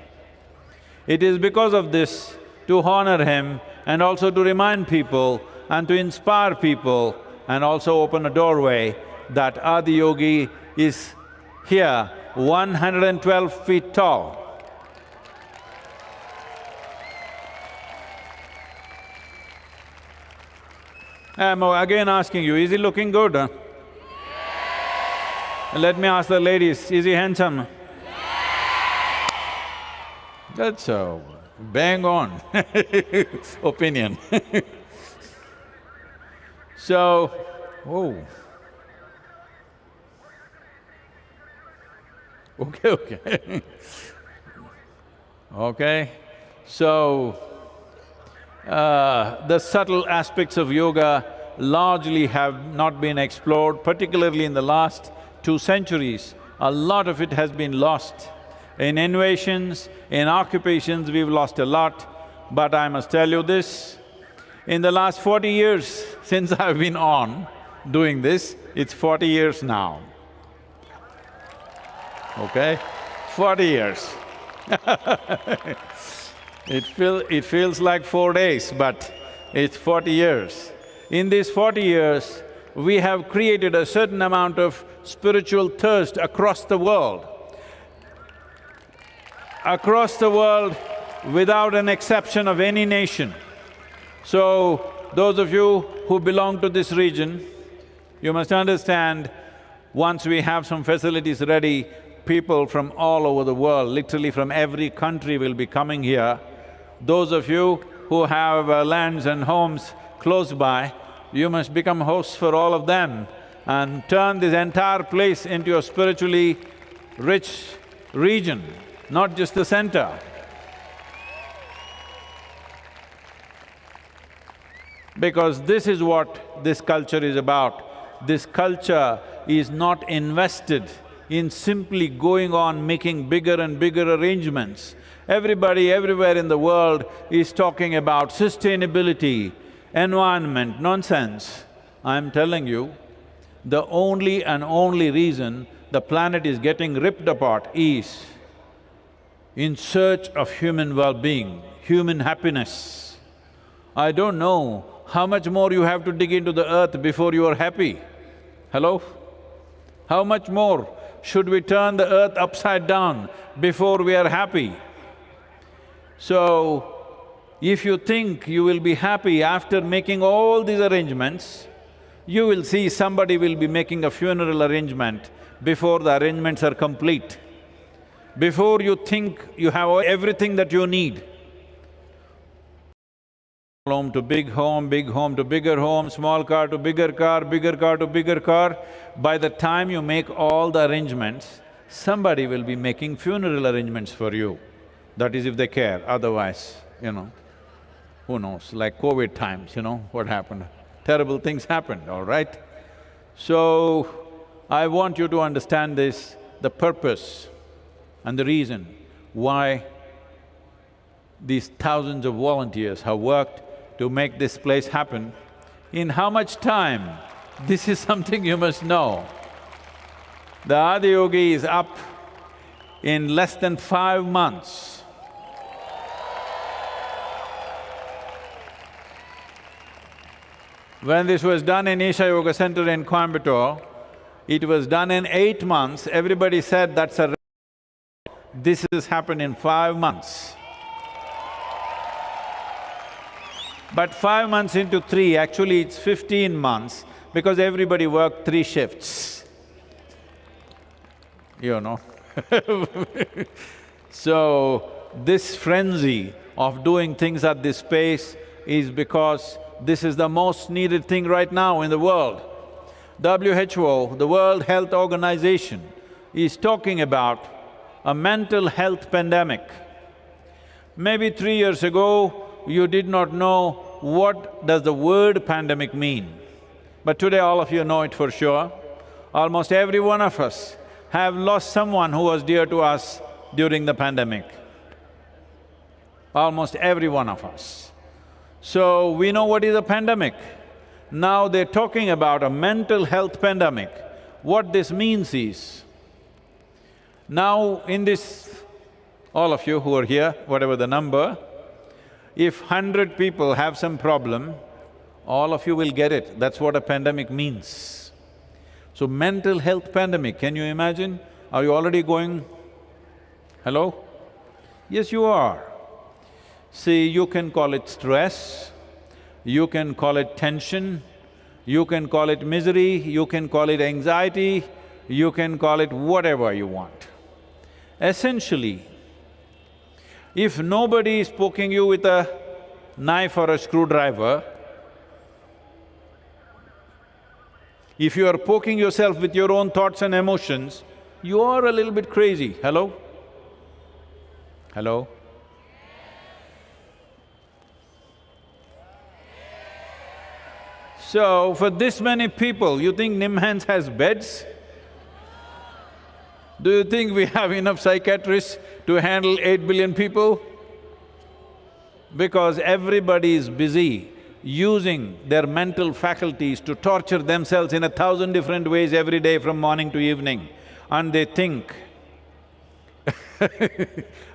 It is because of this, to honor him and also to remind people and to inspire people and also open a doorway, that Adiyogi is here, 112 feet tall. I'm again asking you, is he looking good, huh? Let me ask the ladies, is he handsome? That's a bang on opinion. So, oh. Okay. Okay, so, the subtle aspects of yoga largely have not been explored, particularly in the last 2 centuries. A lot of it has been lost. In innovations, in occupations, we've lost a lot. But I must tell you this, in the last 40 years since I've been on doing this, it's 40 years now. Okay? 40 years. It feels like 4 days, but it's 40 years. In these 40 years, we have created a certain amount of spiritual thirst across the world. Across the world, without an exception of any nation. So, those of you who belong to this region, you must understand, once we have some facilities ready, people from all over the world, literally from every country will be coming here. Those of you who have lands and homes close by, you must become hosts for all of them and turn this entire place into a spiritually rich region, not just the center. Because this is what this culture is about. This culture is not invested in simply going on making bigger and bigger arrangements. Everybody everywhere in the world is talking about sustainability, environment, nonsense. I'm telling you, the only and only reason the planet is getting ripped apart is in search of human well-being, human happiness. I don't know how much more you have to dig into the earth before you are happy. Hello? How much more should we turn the earth upside down before we are happy? So, if you think you will be happy after making all these arrangements, you will see somebody will be making a funeral arrangement before the arrangements are complete. Before you think you have everything that you need. Home to big home to bigger home, small car to bigger car to bigger car. By the time you make all the arrangements, somebody will be making funeral arrangements for you. That is if they care, otherwise, who knows, like COVID times, what happened? Terrible things happened, all right? So, I want you to understand this, the purpose and the reason why these thousands of volunteers have worked to make this place happen. In how much time? This is something you must know. The Adiyogi is up in less than 5 months. When this was done in Isha Yoga Center in Coimbatore, it was done in 8 months. Everybody said that's a… This has happened in 5 months. But 5 months into 3, actually it's 15 months because everybody worked 3 shifts, So, this frenzy of doing things at this pace is because this is the most needed thing right now in the world. WHO, the World Health Organization, is talking about a mental health pandemic. Maybe 3 years ago, you did not know what does the word pandemic mean. But today all of you know it for sure. Almost every one of us have lost someone who was dear to us during the pandemic. Almost every one of us. So, we know what is a pandemic. Now they're talking about a mental health pandemic. What this means is, now in this, all of you who are here, whatever the number, if 100 people have some problem, all of you will get it. That's what a pandemic means. So, mental health pandemic, can you imagine? Are you already going… Hello? Yes, you are. See, you can call it stress, you can call it tension, you can call it misery, you can call it anxiety, you can call it whatever you want. Essentially, if nobody is poking you with a knife or a screwdriver, if you are poking yourself with your own thoughts and emotions, you are a little bit crazy. Hello? Hello? So, for this many people, you think NIMHANS has beds? Do you think we have enough psychiatrists to handle 8 billion people? Because everybody is busy using their mental faculties to torture themselves in 1,000 different ways every day from morning to evening. And they think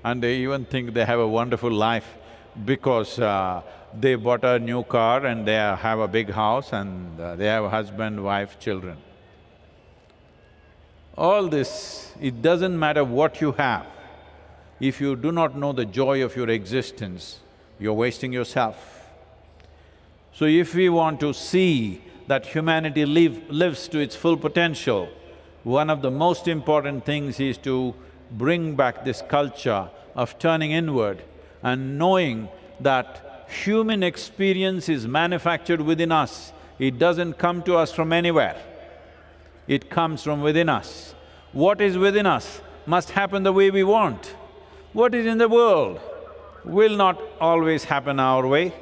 and they even think they have a wonderful life because they bought a new car and they have a big house and they have a husband, wife, children. All this, it doesn't matter what you have. If you do not know the joy of your existence, you're wasting yourself. So if we want to see that humanity lives to its full potential, one of the most important things is to bring back this culture of turning inward and knowing that human experience is manufactured within us. It doesn't come to us from anywhere. It comes from within us. What is within us must happen the way we want. What is in the world will not always happen our way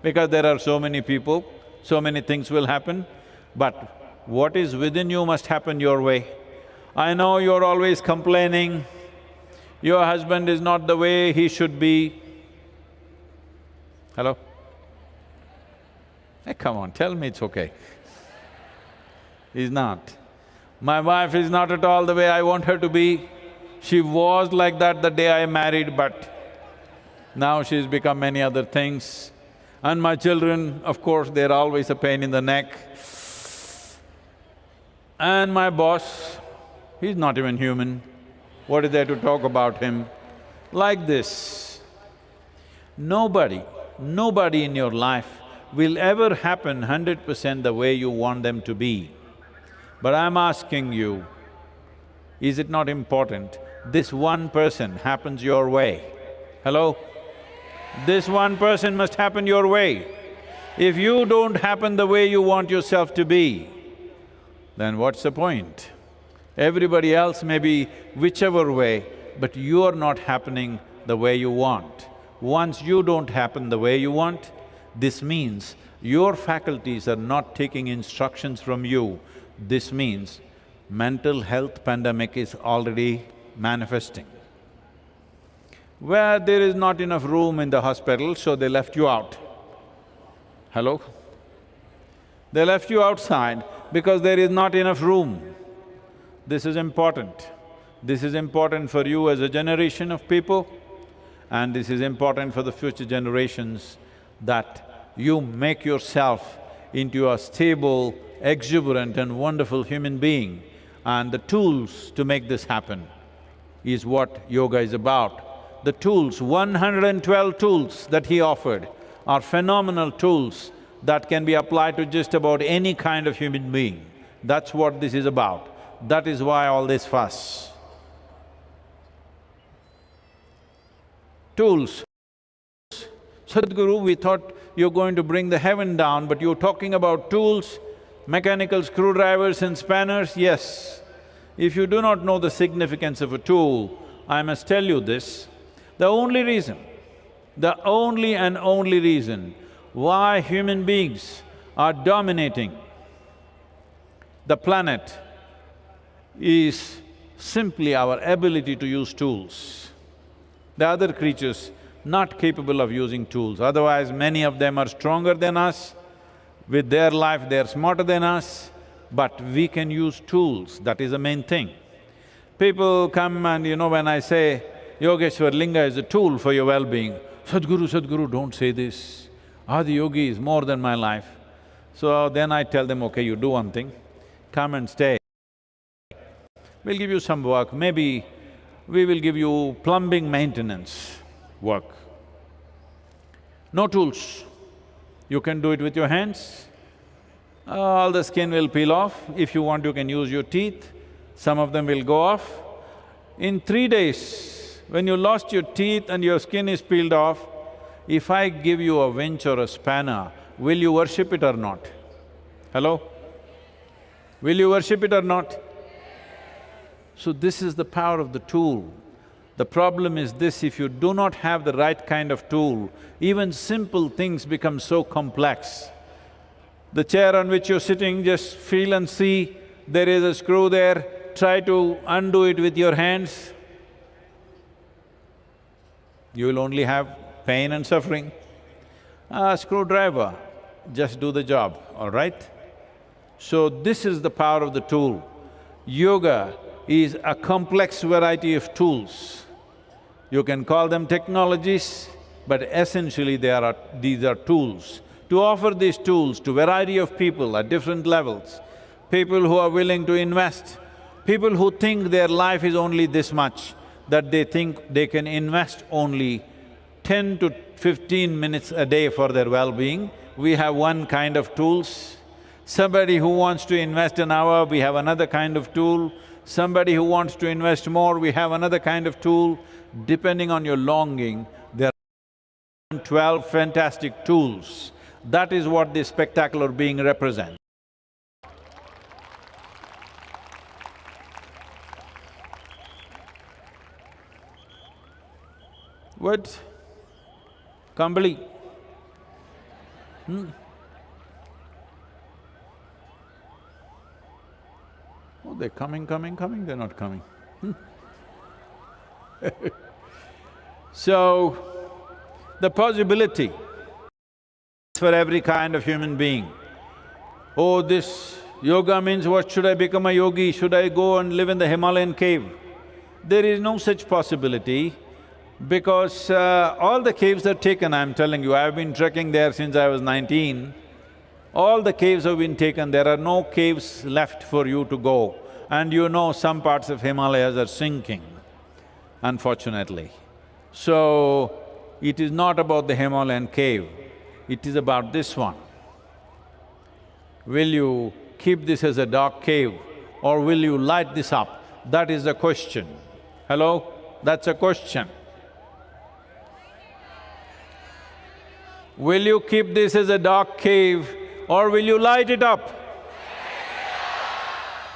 because there are so many people, so many things will happen. But what is within you must happen your way. I know you're always complaining, your husband is not the way he should be. Hello? Hey, come on, tell me it's okay. He's not. My wife is not at all the way I want her to be. She was like that the day I married, but now she's become many other things. And my children, of course, they're always a pain in the neck. And my boss, He's not even human. What is there to talk about him? Like this. Nobody in your life will ever happen 100% the way you want them to be. But I'm asking you, is it not important this one person happens your way? Hello? This one person must happen your way. If you don't happen the way you want yourself to be, then what's the point? Everybody else may be whichever way, but you're not happening the way you want. Once you don't happen the way you want, this means your faculties are not taking instructions from you. This means mental health pandemic is already manifesting. Where there is not enough room in the hospital, so they left you out. Hello? They left you outside because there is not enough room. This is important. This is important for you as a generation of people, and this is important for the future generations, that you make yourself into a stable, exuberant and wonderful human being. And the tools to make this happen is what yoga is about. The tools, 112 tools that he offered are phenomenal tools that can be applied to just about any kind of human being. That's what this is about. That is why all this fuss. Tools. Sadhguru, we thought you're going to bring the heaven down, but you're talking about tools, mechanical screwdrivers and spanners. Yes, if you do not know the significance of a tool, I must tell you this. The only reason why human beings are dominating the planet is simply our ability to use tools. The other creatures not capable of using tools, otherwise many of them are stronger than us, with their life they're smarter than us, but we can use tools, that is the main thing. People come and when I say, Yogeshwar Linga is a tool for your well-being, Sadhguru, don't say this. Adi Yogi is more than my life. So then I tell them, okay, you do one thing, come and stay. We'll give you some work, maybe we will give you plumbing maintenance work. No tools, you can do it with your hands. All the skin will peel off. If you want, you can use your teeth, some of them will go off. In 3 days, when you lost your teeth and your skin is peeled off, if I give you a winch or a spanner, will you worship it or not? Hello? Will you worship it or not? So this is the power of the tool. The problem is this, if you do not have the right kind of tool, even simple things become so complex. The chair on which you're sitting, just feel and see, there is a screw there, try to undo it with your hands. You will only have pain and suffering. A screwdriver, just do the job, all right? So this is the power of the tool. Yoga is a complex variety of tools. You can call them technologies, but essentially these are tools. To offer these tools to variety of people at different levels, people who are willing to invest, people who think their life is only this much, that they think they can invest only 10 to 15 minutes a day for their well-being, we have one kind of tools. Somebody who wants to invest an hour, we have another kind of tool. Somebody who wants to invest more, we have another kind of tool. Depending on your longing, there are 12 fantastic tools. That is what this spectacular being represents. What? Kambali? Oh, they're coming, they're not coming. So, the possibility for every kind of human being. Oh, this yoga means what, should I become a yogi? Should I go and live in the Himalayan cave? There is no such possibility because all the caves are taken, I'm telling you. I've been trekking there since I was 19. All the caves have been taken, there are no caves left for you to go. and you know some parts of Himalayas are sinking, unfortunately. So, it is not about the Himalayan cave, it is about this one. Will you keep this as a dark cave or will you light this up? That is the question. Hello? That's a question. Will you keep this as a dark cave or will you light it up?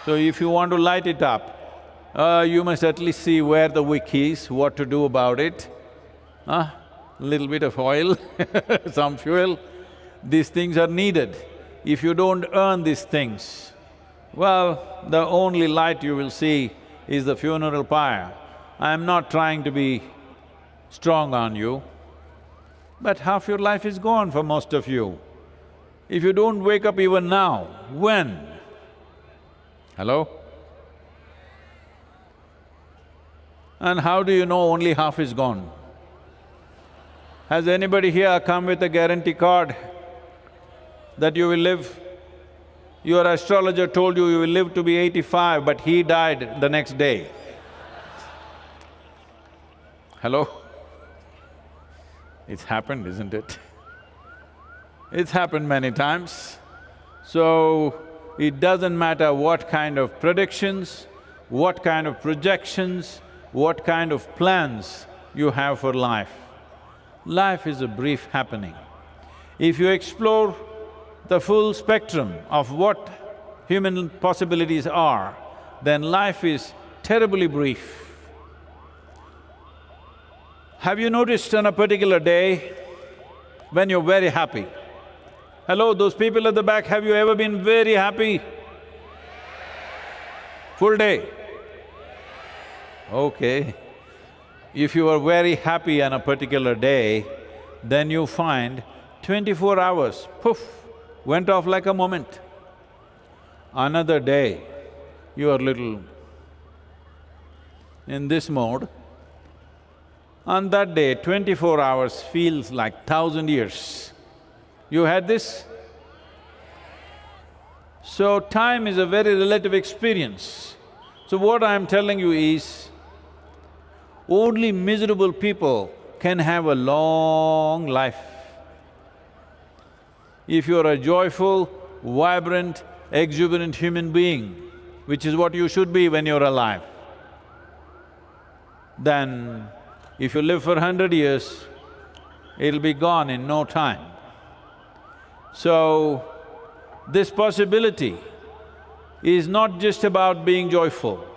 So if you want to light it up, you must at least see where the wick is, what to do about it. Little bit of oil, some fuel, these things are needed. If you don't earn these things, well, the only light you will see is the funeral pyre. I'm not trying to be strong on you, but half your life is gone for most of you. If you don't wake up even now, when? Hello? And how do you know only half is gone? Has anybody here come with a guarantee card that you will live? Your astrologer told you will live to be 85, but he died the next day. Hello? It's happened, isn't it? It's happened many times. So, it doesn't matter what kind of predictions, what kind of projections, what kind of plans you have for life. Life is a brief happening. If you explore the full spectrum of what human possibilities are, then life is terribly brief. Have you noticed on a particular day when you're very happy? Hello, those people at the back, have you ever been very happy? Full day? Okay. If you are very happy on a particular day, then you find 24 hours, poof, went off like a moment. Another day, you are little in this mode. On that day, 24 hours feels like 1,000 years. You had this? So, time is a very relative experience. So what I'm telling you is, only miserable people can have a long life. If you're a joyful, vibrant, exuberant human being, which is what you should be when you're alive, then if you live for 100 years, it'll be gone in no time. So, this possibility is not just about being joyful.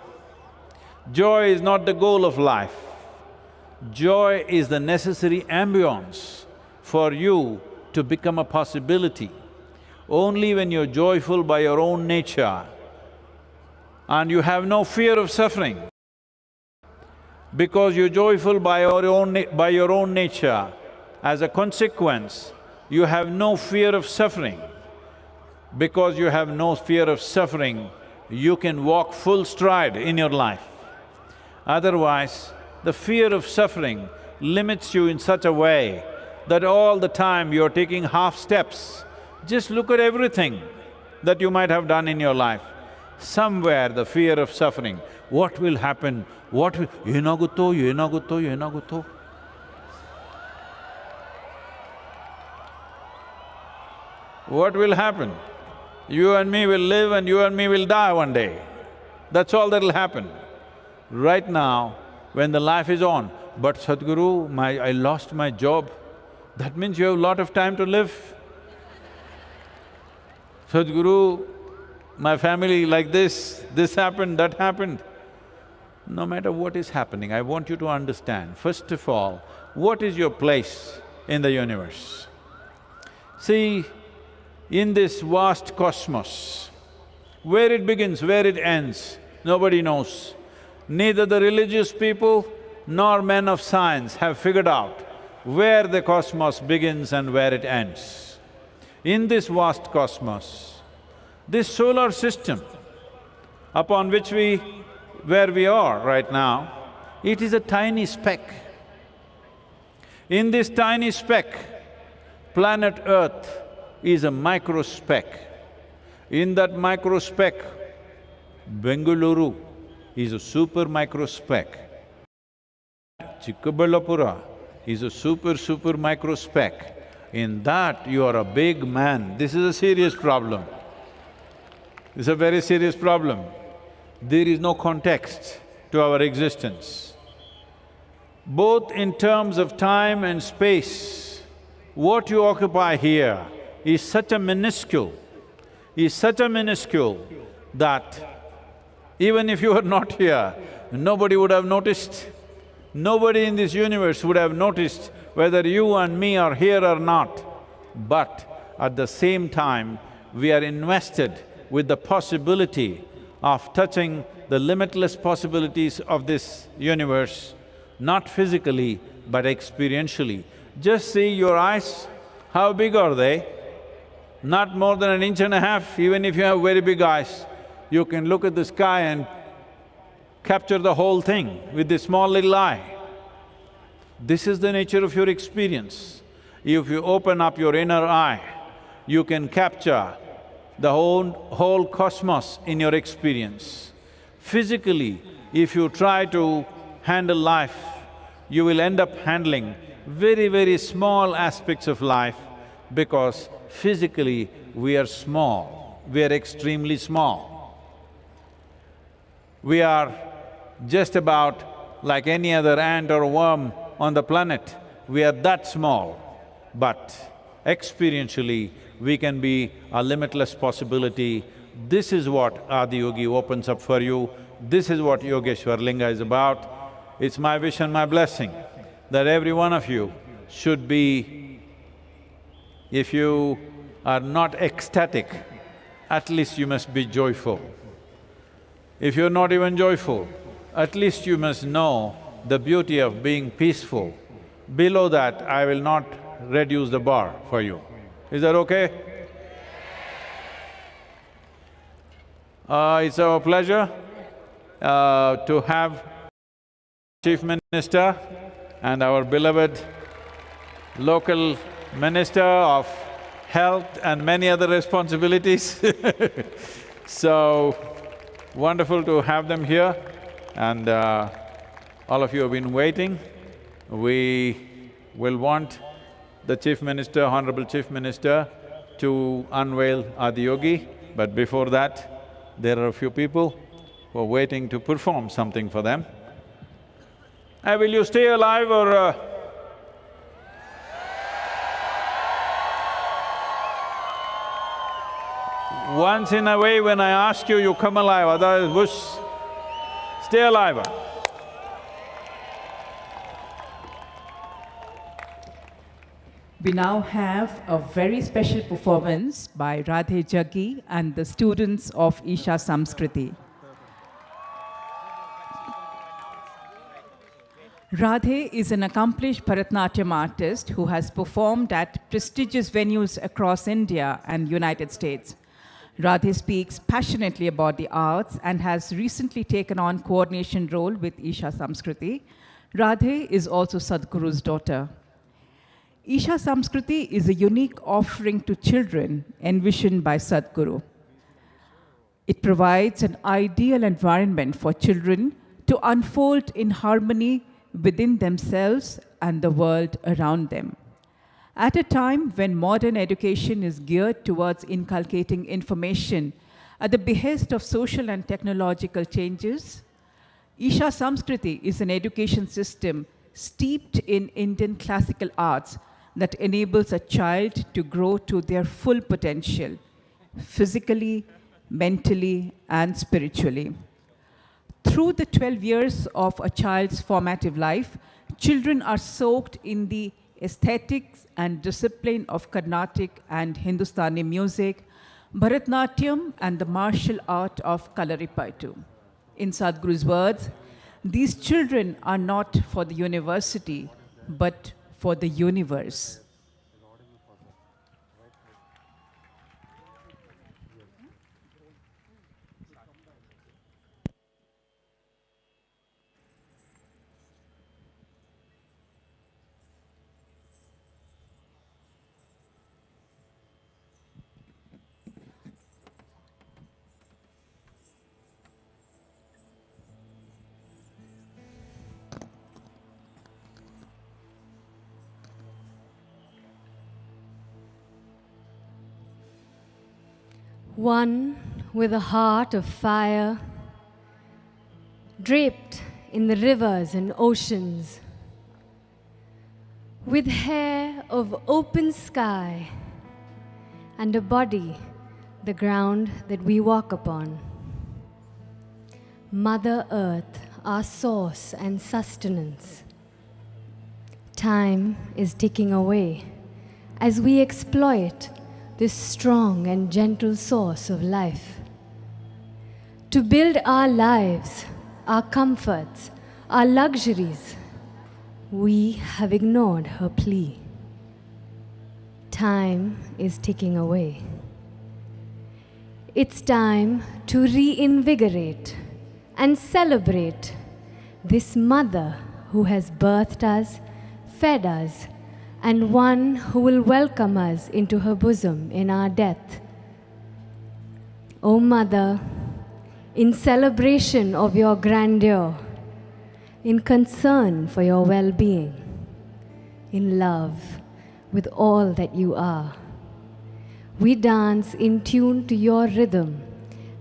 Joy is not the goal of life. Joy is the necessary ambience for you to become a possibility. Only when you're joyful by your own nature and you have no fear of suffering, because you're joyful by your own nature, as a consequence, you have no fear of suffering. Because you have no fear of suffering, you can walk full stride in your life. Otherwise, the fear of suffering limits you in such a way that all the time you're taking half steps. Just look at everything that you might have done in your life. Somewhere the fear of suffering, what will happen, what will… ಏನಾಗುತ್ತೋ. What will happen? You and me will live and you and me will die one day. That's all that'll happen. Right now, when the life is on, but Sadhguru, I lost my job, that means you have a lot of time to live. Sadhguru, my family like this happened, that happened. No matter what is happening, I want you to understand, first of all, what is your place in the universe? See, in this vast cosmos, where it begins, where it ends, nobody knows. Neither the religious people nor men of science have figured out where the cosmos begins and where it ends. In this vast cosmos, this solar system upon which where we are right now, it is a tiny speck. In this tiny speck, planet Earth is a micro speck. In that micro speck, Bengaluru is a super microspec. Chikkaballapura is a super microspec. In that, you are a big man. This is a serious problem. This is a very serious problem. There is no context to our existence. Both in terms of time and space, what you occupy here is such a minuscule, that even if you were not here, nobody would have noticed. Nobody in this universe would have noticed whether you and me are here or not. But at the same time, we are invested with the possibility of touching the limitless possibilities of this universe, not physically, but experientially. Just see your eyes, how big are they? Not more than an inch and a half. Even if you have very big eyes, you can look at the sky and capture the whole thing with this small little eye. This is the nature of your experience. If you open up your inner eye, you can capture the whole cosmos in your experience. Physically, if you try to handle life, you will end up handling very small aspects of life because physically we are small, we are extremely small. We are just about like any other ant or worm on the planet, we are that small. But experientially, we can be a limitless possibility. This is what Adiyogi opens up for you. This is what Yogeshwar Linga is about. It's my wish and my blessing that every one of you should be, if you are not ecstatic, at least you must be joyful. If you're not even joyful, at least you must know the beauty of being peaceful. Below that, I will not reduce the bar for you. Is that okay? It's our pleasure to have Chief Minister and our beloved local Minister of Health and many other responsibilities So, wonderful to have them here and all of you have been waiting. We will want the Chief Minister, Honorable Chief Minister, to unveil Adiyogi, but before that, there are a few people who are waiting to perform something for them. Will you stay alive or Once in a way when I ask you, you come alive, otherwise whoosh, stay alive. We now have a very special performance by Radhe Jaggi and the students of Isha Samskriti. Radhe is an accomplished Bharatanatyam artist who has performed at prestigious venues across India and United States. Radhe speaks passionately about the arts and has recently taken on coordination role with Isha Samskriti. Radhe is also Sadhguru's daughter. Isha Samskriti is a unique offering to children envisioned by Sadhguru. It provides an ideal environment for children to unfold in harmony within themselves and the world around them. At a time when modern education is geared towards inculcating information at the behest of social and technological changes, Isha Samskriti is an education system steeped in Indian classical arts that enables a child to grow to their full potential, physically, mentally, and spiritually. Through the 12 years of a child's formative life, children are soaked in the aesthetics and discipline of Carnatic and Hindustani music, Bharatanatyam, and the martial art of Kalaripayattu. In Sadhguru's words, these children are not for the university, but for the universe. One with a heart of fire, draped in the rivers and oceans, with hair of open sky and a body the ground that we walk upon. Mother Earth, our source and sustenance. Time is ticking away as we exploit this strong and gentle source of life. To build our lives, our comforts, our luxuries, we have ignored her plea. Time is ticking away. It's time to reinvigorate and celebrate this mother who has birthed us, fed us, and one who will welcome us into her bosom in our death. O Mother, in celebration of your grandeur, in concern for your well-being, in love with all that you are, we dance in tune to your rhythm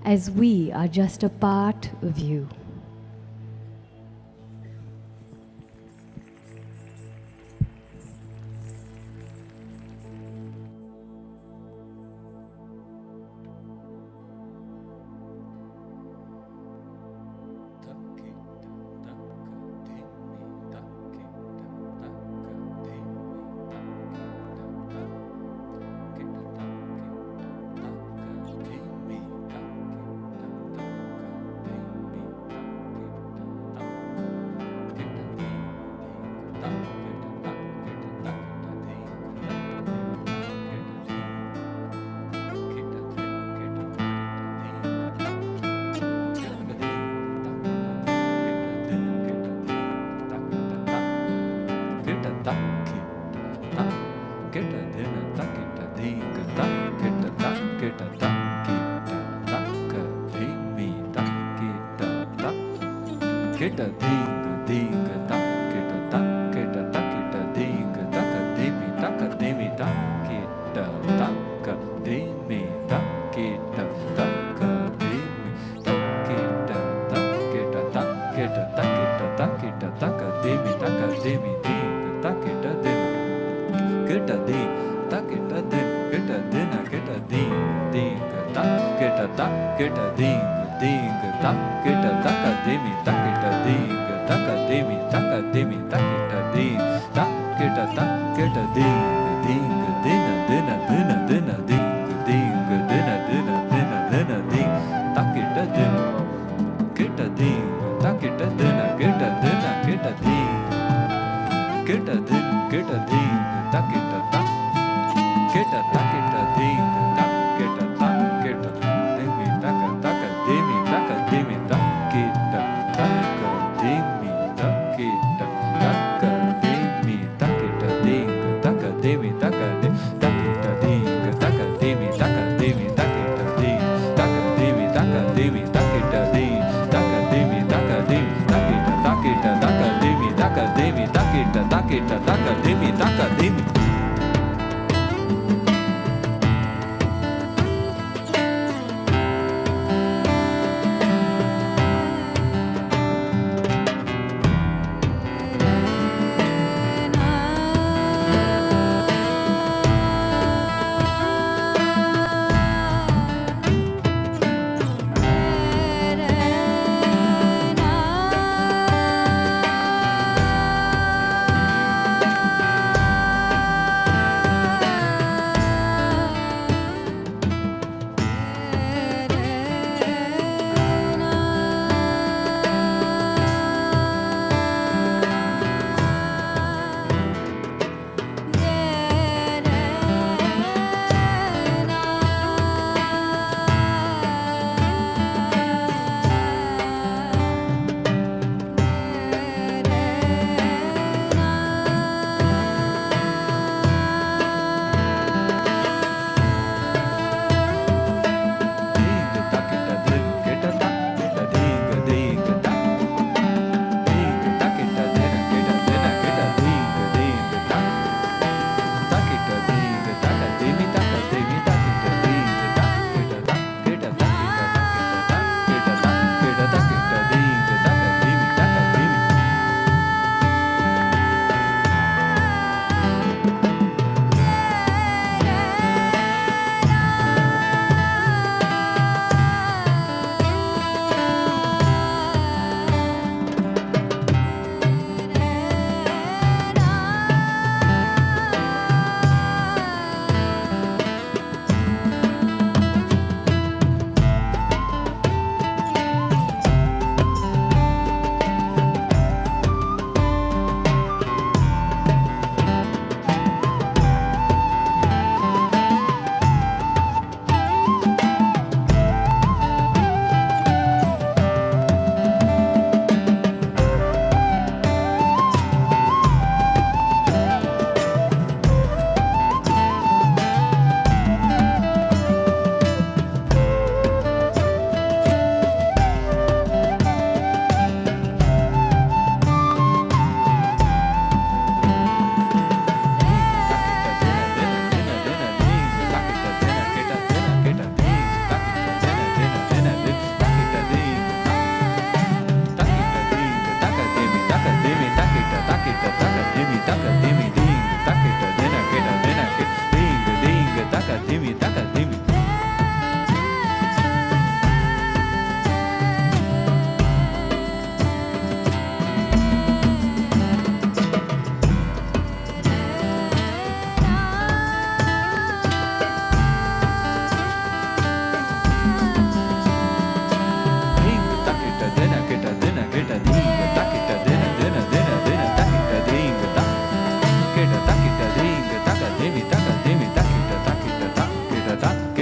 as we are just a part of you.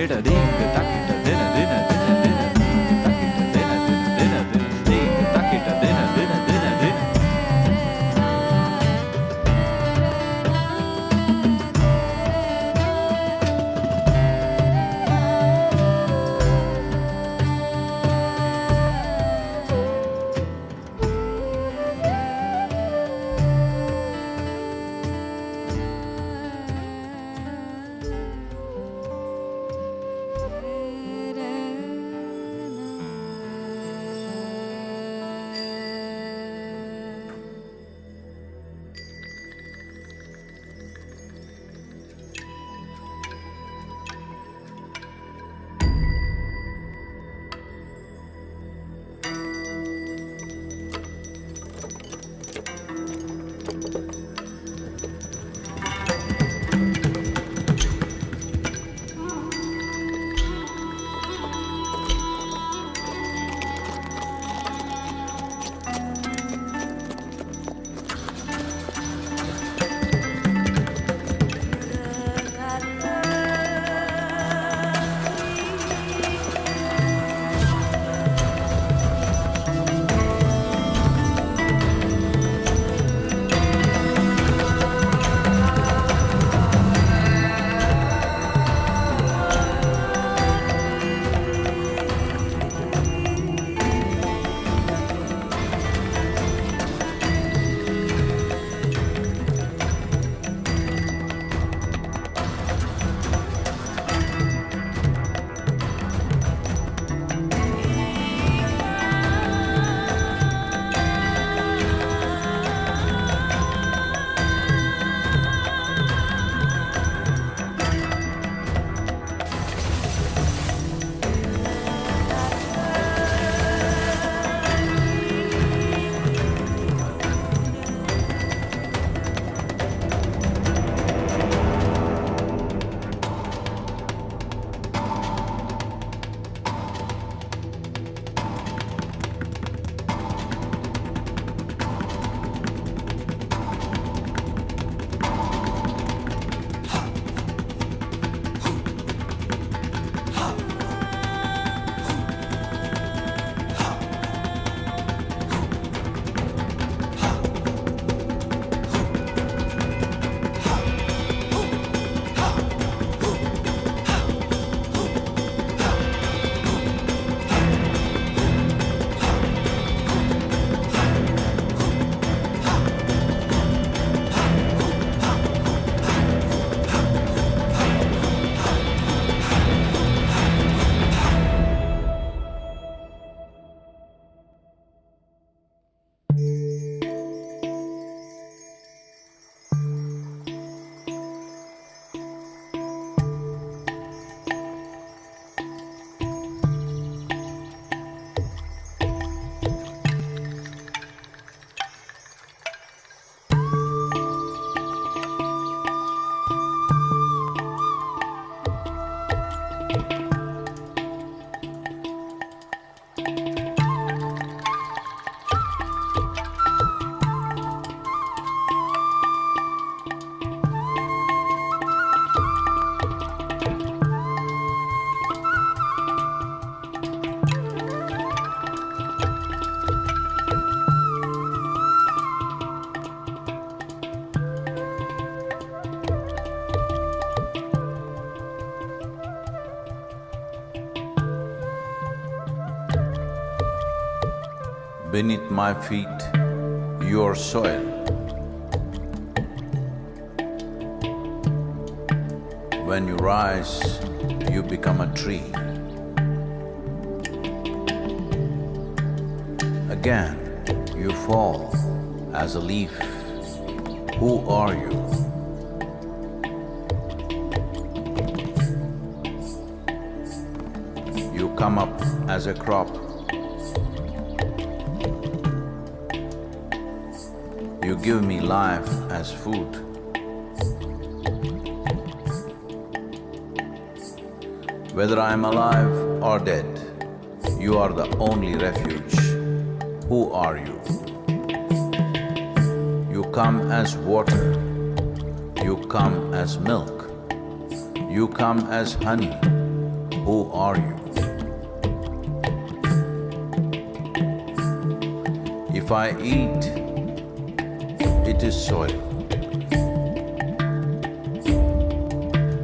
dida ding takita dina dina dina dina takita dina dina dina ding takita dina dina dina dina. Beneath my feet, your soil. When you rise, you become a tree. Again, you fall as a leaf. Who are you? You come up as a crop. You give me life as food. Whether I am alive or dead, you are the only refuge. Who are you? You come as water. You come as milk. You come as honey. Who are you? If I eat, it is soil.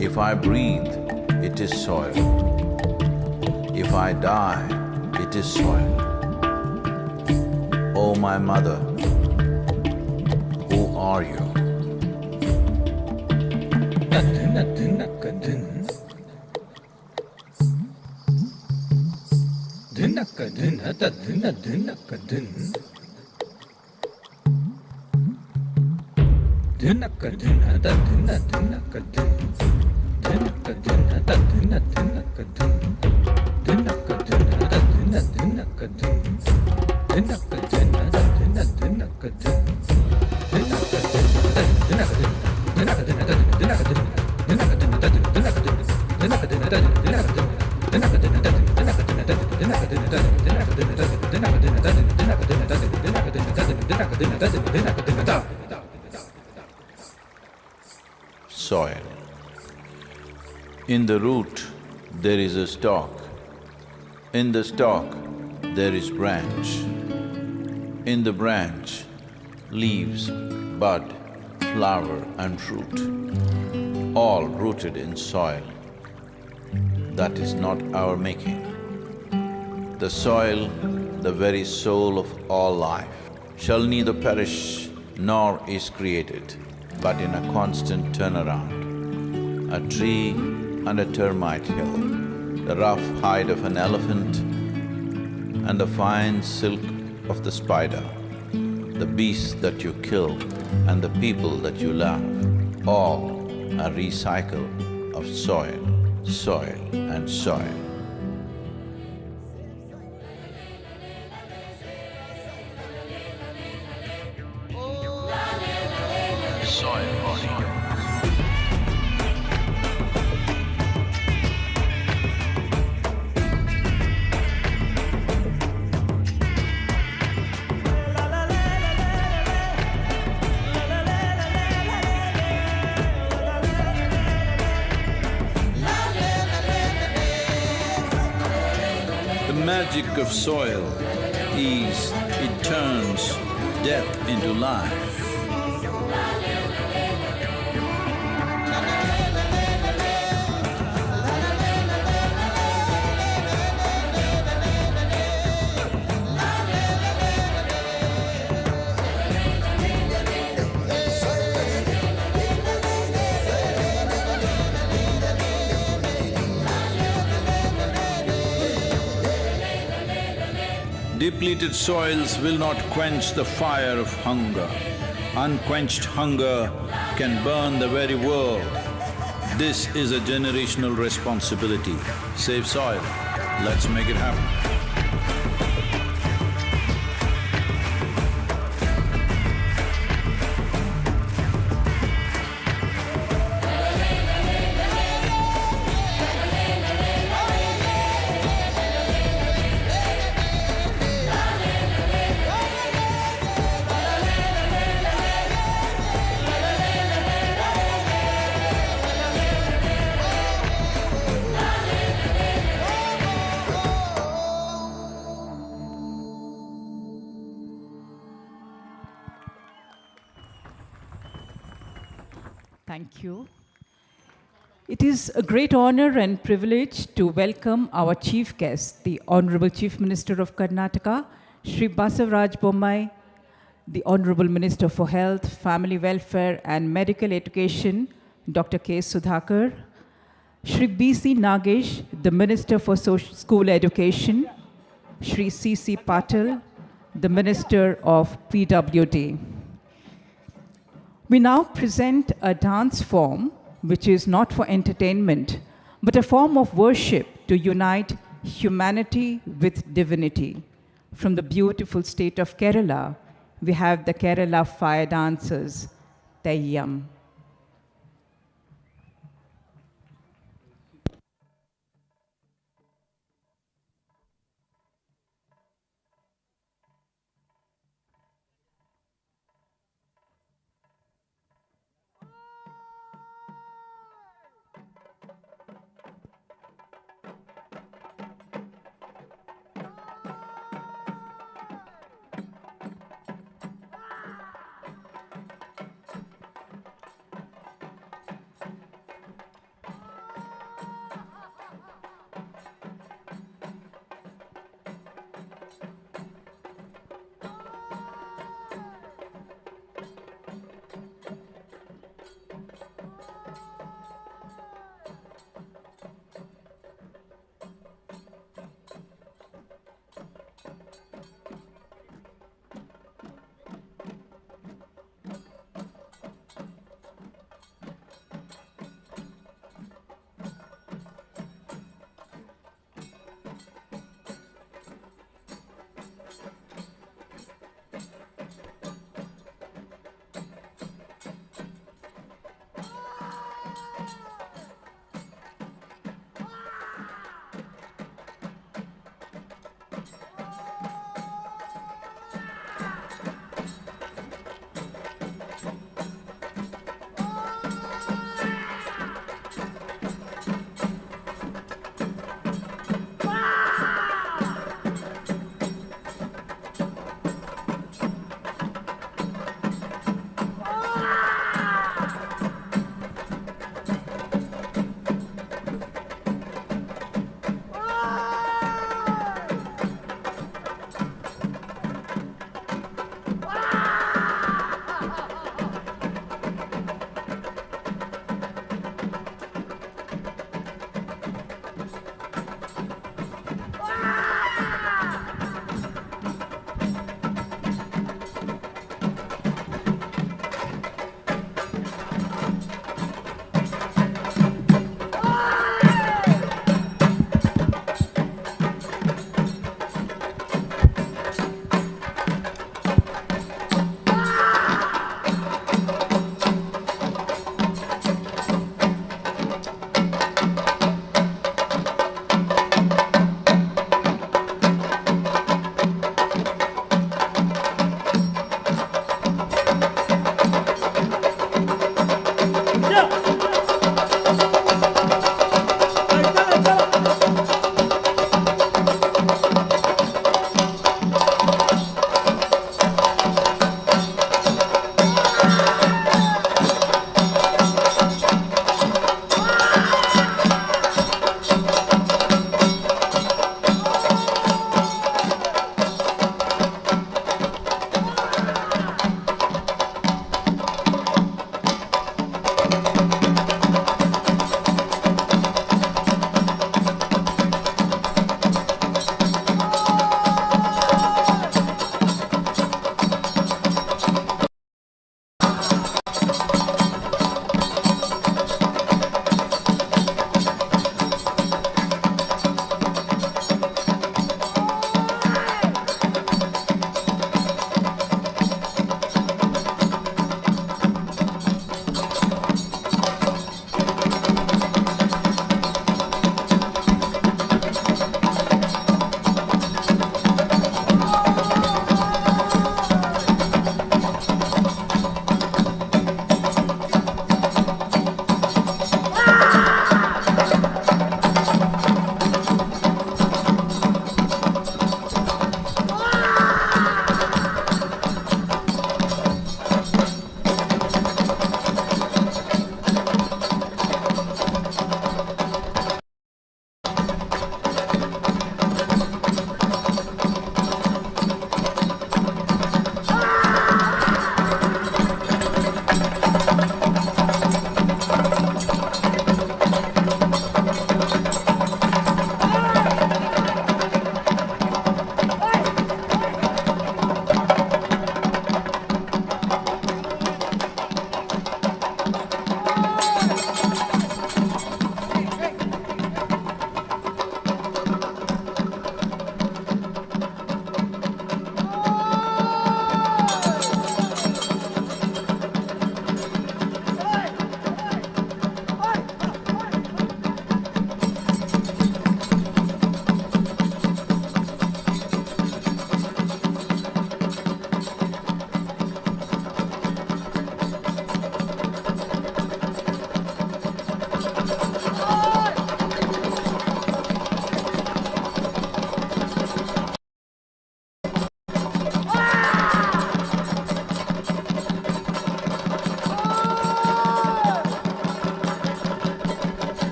If I breathe, it is soil. If I die, it is soil. Oh, my mother, who are you? Soil. In the root, there is a stalk. In the stalk, there is branch. In the branch, leaves, bud, flower and fruit, all rooted in soil. That is not our making. The soil, the very soul of all life, shall neither perish nor is created, but in a constant turnaround. A tree and a termite hill, the rough hide of an elephant and the fine silk of the spider, the beasts that you kill and the people that you love, all a recycle of soil, soil and soil. Soil. The magic of soil is it turns death into life. Depleted soils will not quench the fire of hunger. Unquenched hunger can burn the very world. This is a generational responsibility. Save soil. Let's make it happen. Thank you. It is a great honor and privilege to welcome our chief guest, the Honorable Chief Minister of Karnataka, Shri Basavaraj Bommai, the Honorable Minister for Health, Family Welfare and Medical Education, Dr. K. Sudhakar, Shri B.C. Nagesh, the Minister for School Education, Shri C.C. Patil, the Minister of PWD. We now present a dance form which is not for entertainment, but a form of worship to unite humanity with divinity. From the beautiful state of Kerala, we have the Kerala fire dancers, Teyyam.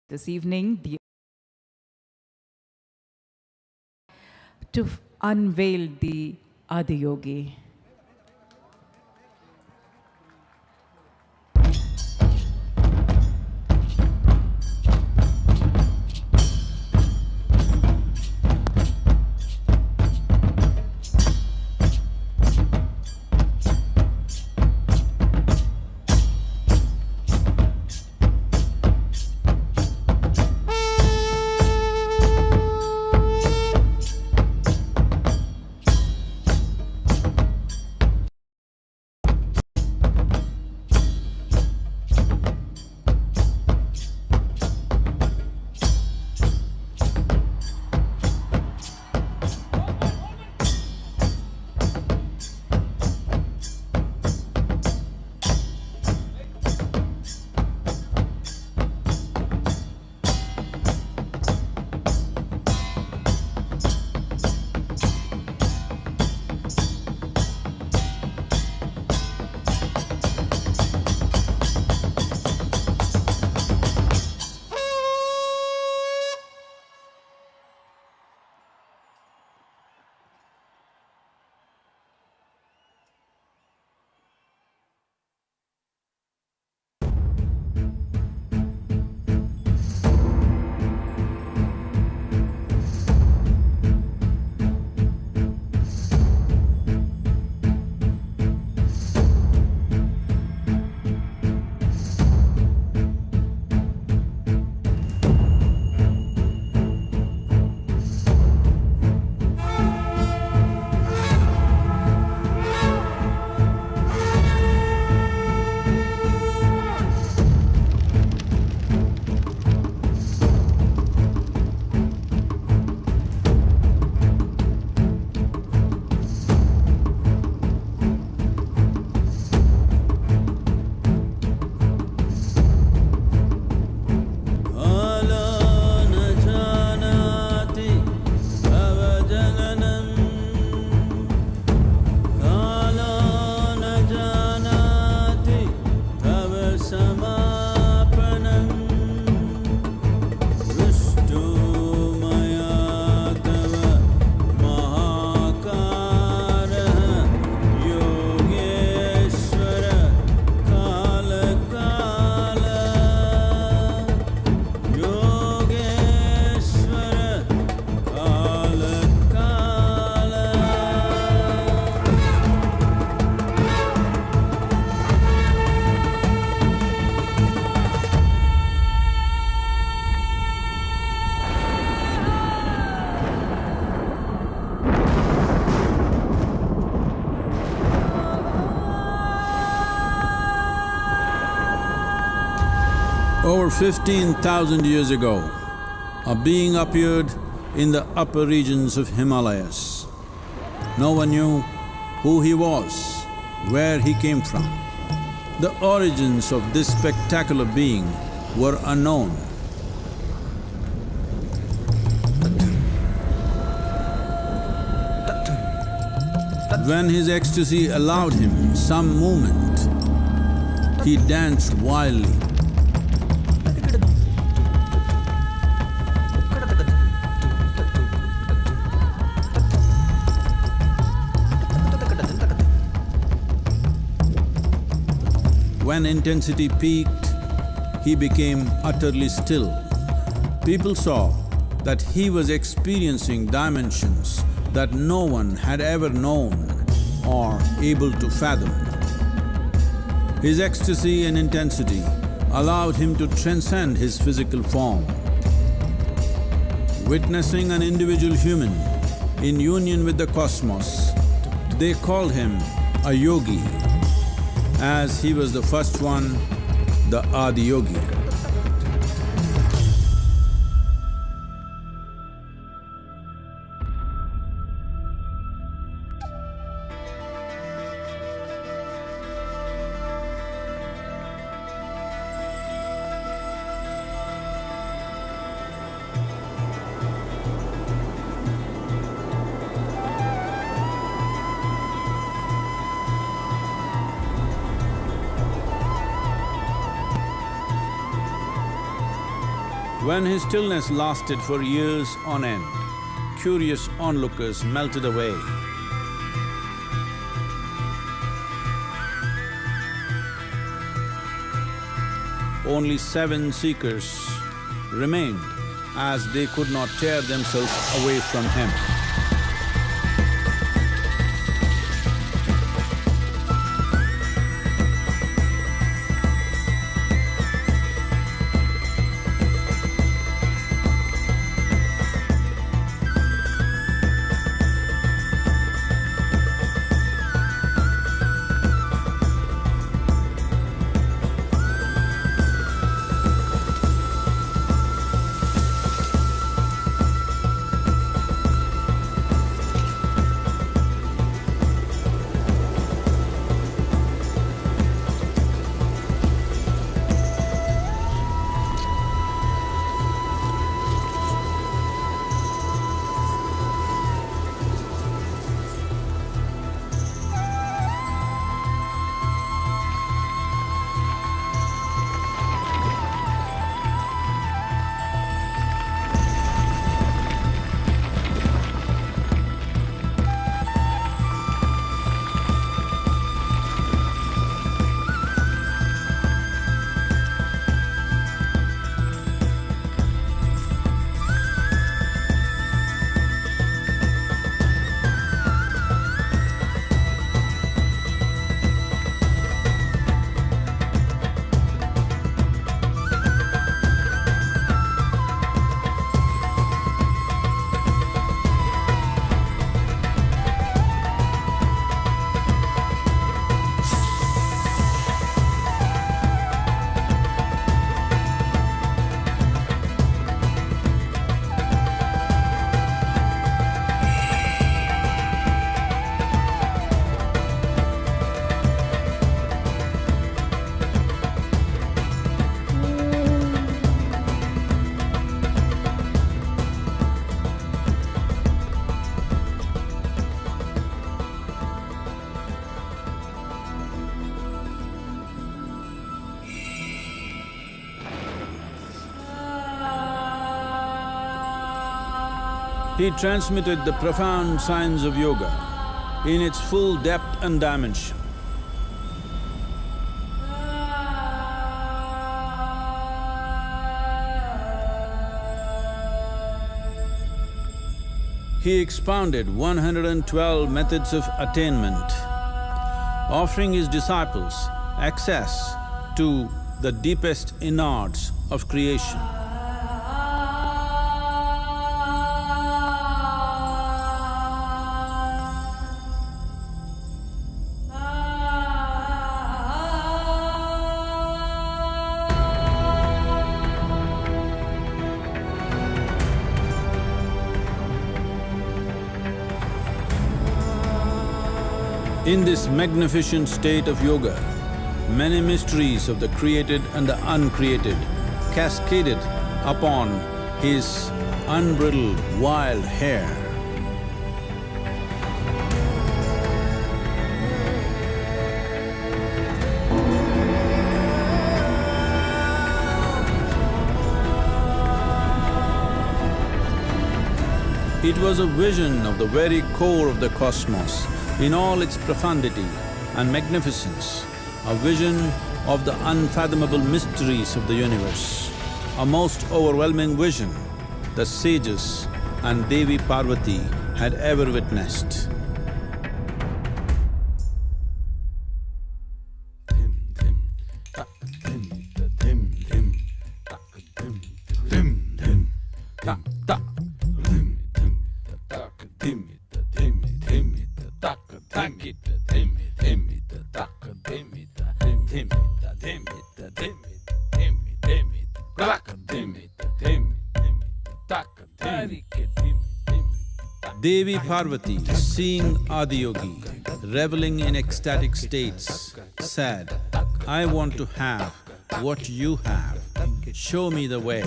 this evening to unveil the Adiyogi. Over 15,000 years ago, a being appeared in the upper regions of Himalayas. No one knew who he was, where he came from. The origins of this spectacular being were unknown. When his ecstasy allowed him some movement, he danced wildly. When intensity peaked, he became utterly still. People saw that he was experiencing dimensions that no one had ever known or able to fathom. His ecstasy and intensity allowed him to transcend his physical form. Witnessing an individual human in union with the cosmos, they called him a yogi, as he was the first one, the Adiyogi. When his stillness lasted for years on end, curious onlookers melted away. Only 7 seekers remained, as they could not tear themselves away from him. He transmitted the profound science of yoga in its full depth and dimension. He expounded 112 methods of attainment, offering his disciples access to the deepest innards of creation. In this magnificent state of yoga, many mysteries of the created and the uncreated cascaded upon his unbridled wild hair. It was a vision of the very core of the cosmos in all its profundity and magnificence, a vision of the unfathomable mysteries of the universe, a most overwhelming vision the sages and Devi Parvati had ever witnessed. Devi Parvati, seeing Adiyogi reveling in ecstatic states, said, "I want to have what you have. Show me the way."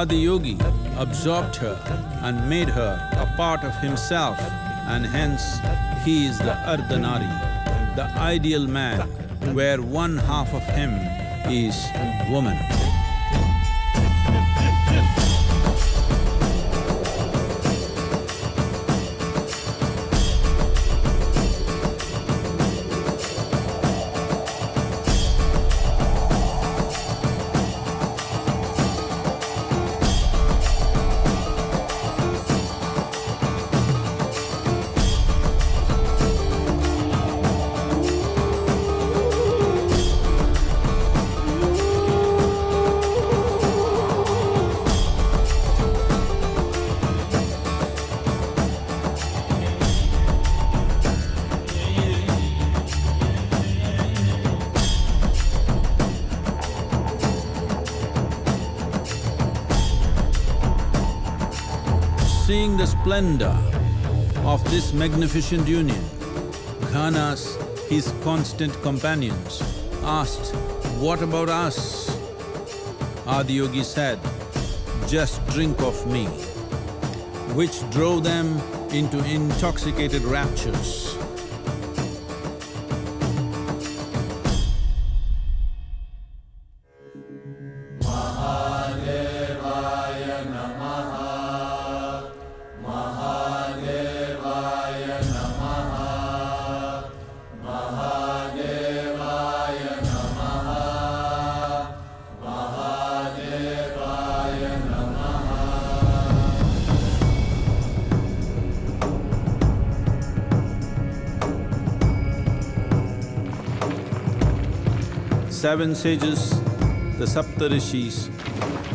Adiyogi absorbed her and made her a part of himself, and hence he is the Ardhanari, the ideal man, where one half of him is woman. Seeing the splendor of this magnificent union, Ghanas, his constant companions, asked, "What about us?" Adiyogi said, "Just drink of me," which drove them into intoxicated raptures. Seven sages, the Saptarishis,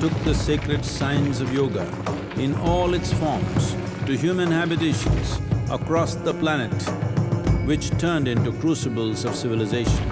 took the sacred science of yoga in all its forms to human habitations across the planet, which turned into crucibles of civilization.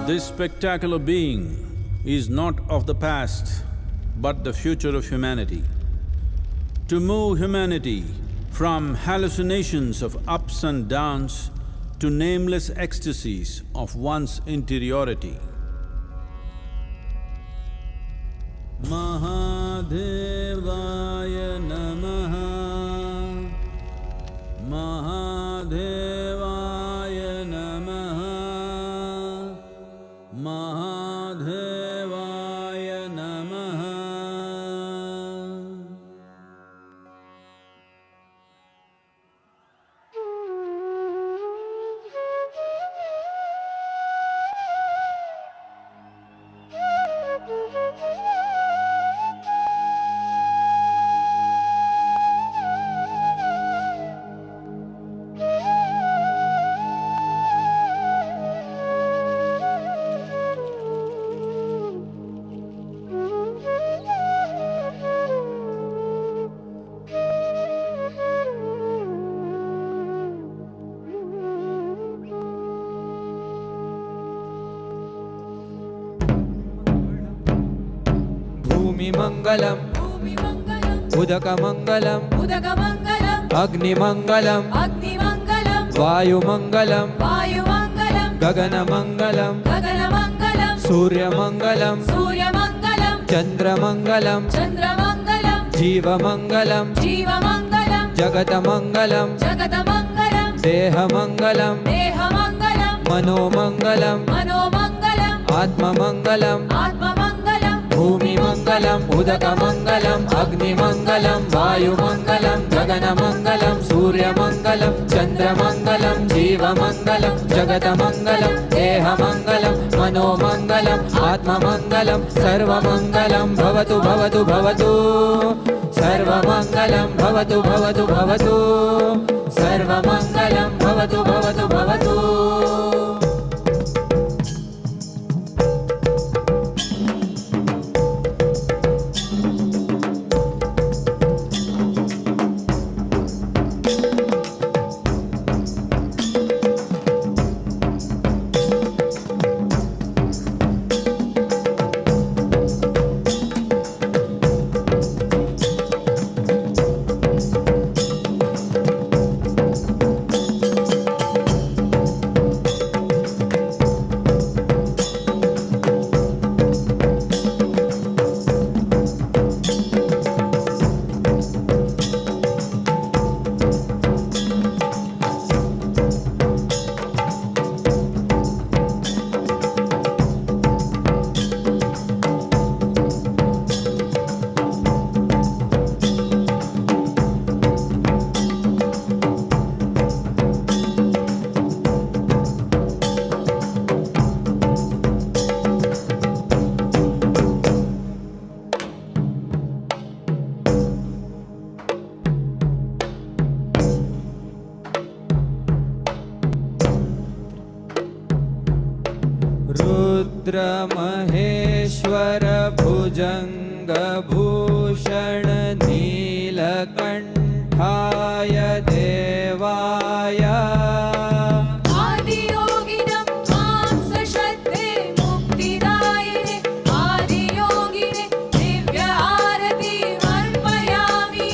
This spectacular being is not of the past, but the future of humanity. To move humanity from hallucinations of ups and downs to nameless ecstasies of one's interiority. Mahadevaya Namaha, Mahadevaya Namaha, Mahadevaya Namaha. भूमिमङ्गलम् उदकमङ्गलम् अग्निमङ्गलम् वायुमङ्गलम् गगनमङ्गलम् सूर्यमङ्गलम् चन्द्रमङ्गलम् जीवमङ्गलम् जगतमङ्गलम् देहमङ्गलम् मनोमङ्गलम् आत्ममङ्गलम् भूमिमङ्गलम् उदकमङ्गलम् अग्निमङ्गलम् वायुमङ्गलम् गगनमङ्गलम् सूर्यमङ्गलम् चन्द्रमङ्गलम् जीवमङ्गलम् जगतमङ्गलम् देहमङ्गलम् मनोमङ्गलम् आत्ममङ्गलम् सर्वमङ्गलं भवतु भवतु भवतु सर्वमङ्गलं भवतु भवतु भवतु सर्वमङ्गलं भवतु भवतु भवतु। रुद्रमहेश्वर भुजङ्गभूषण नीलकण्ठाय देवाय आदियोगिनं मां सशस्त्रे मुक्तिदायिने आदियोगिने दिव्य आरती अर्पयामि।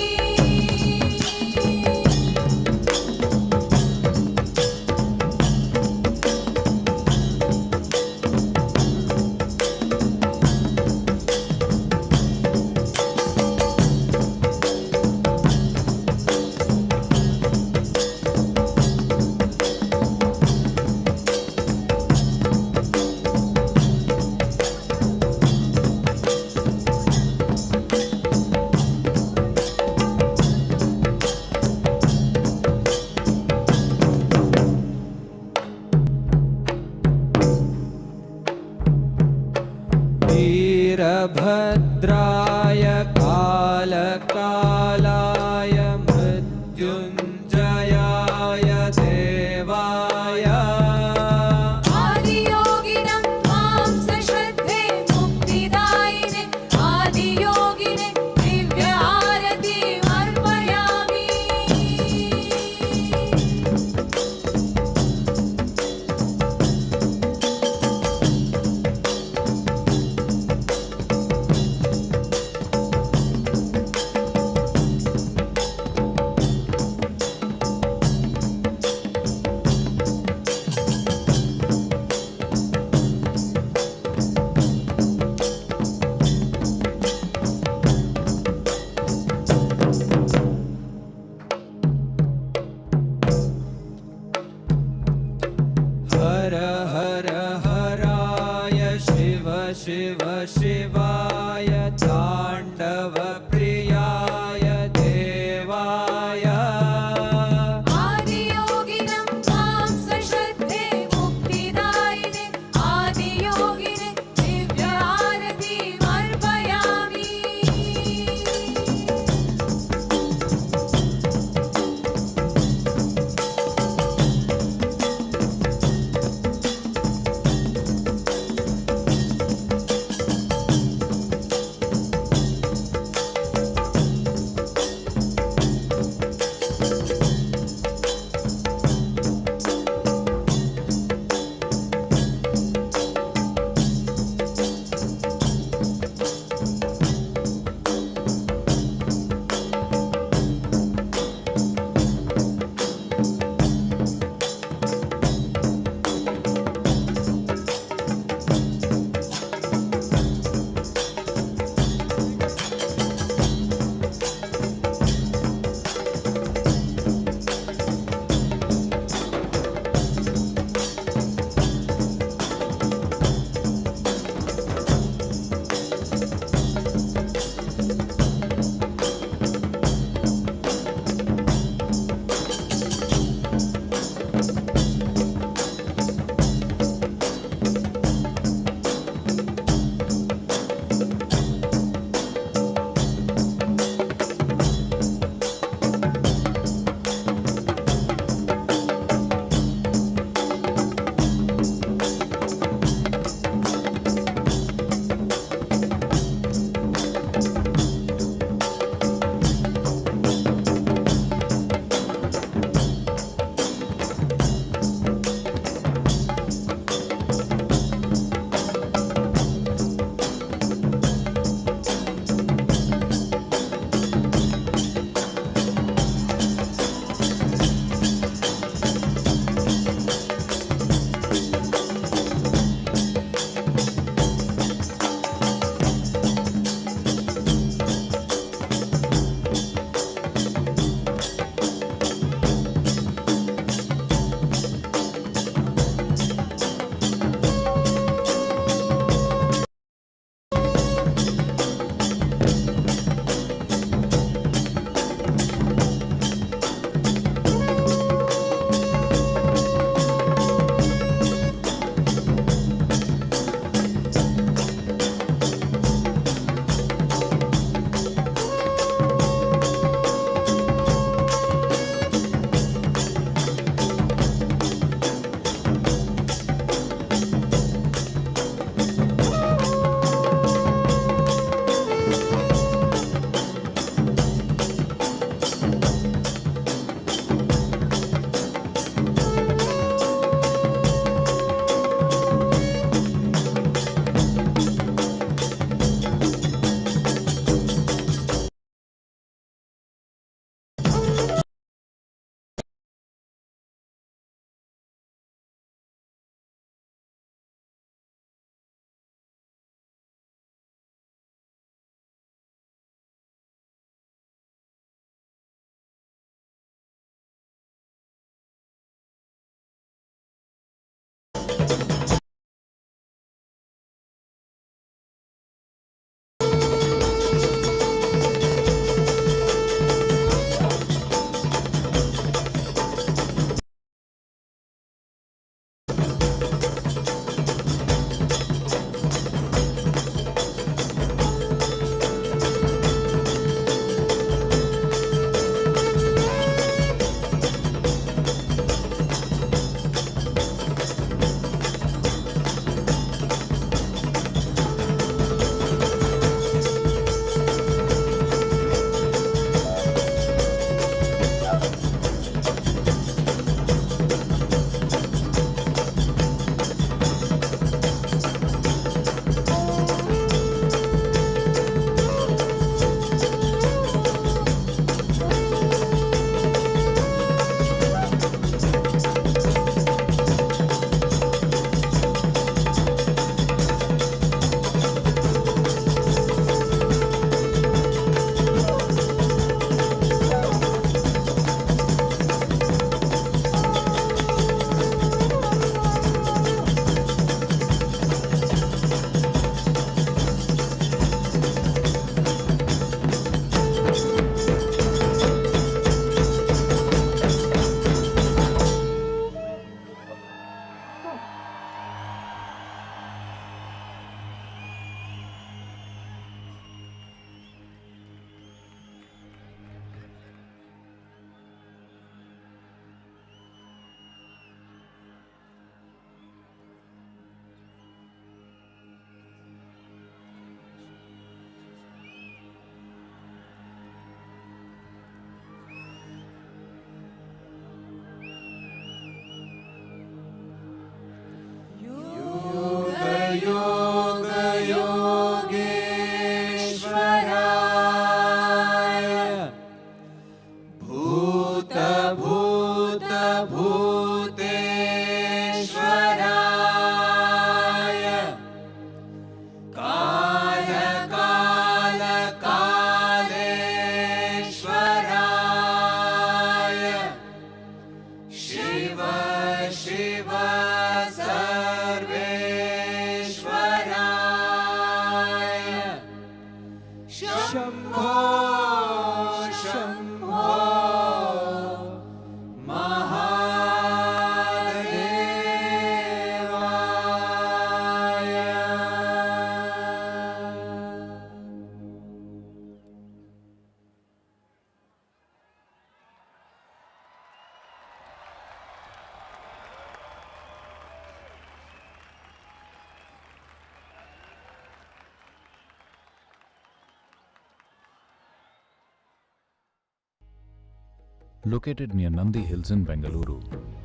Located near Nandi Hills in Bengaluru,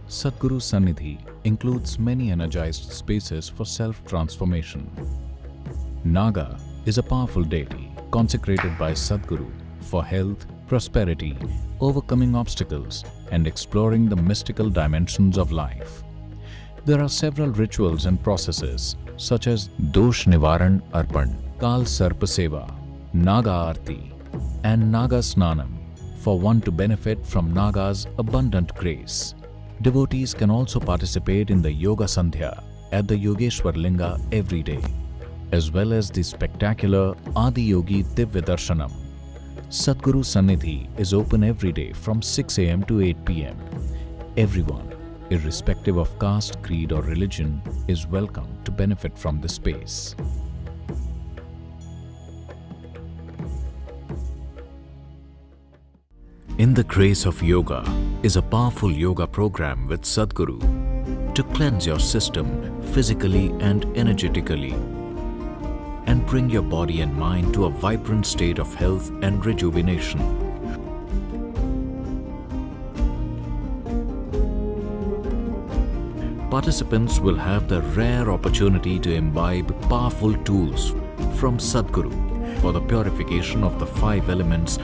Sadhguru Sannidhi includes many energized spaces for self-transformation. Naga is a powerful deity consecrated by Sadhguru for health, prosperity, overcoming obstacles, and exploring the mystical dimensions of life. There are several rituals and processes such as Dosh Nivaran Arpan, Kal Sarpa Seva, Naga Aarti, and Naga Snanam for one to benefit from Naga's abundant grace. Devotees can also participate in the Yoga Sandhya at the Yogeshwar Linga every day, as well as the spectacular Adi Yogi Divya Darshanam. Sadhguru Sannidhi is open every day from 6 a.m. to 8 p.m. Everyone, irrespective of caste, creed or religion, is welcome to benefit from the space. In the Grace of Yoga is a powerful yoga program with Sadhguru to cleanse your system physically and energetically and bring your body and mind to a vibrant state of health and rejuvenation. Participants will have the rare opportunity to imbibe powerful tools from Sadhguru for the purification of the 5 elements.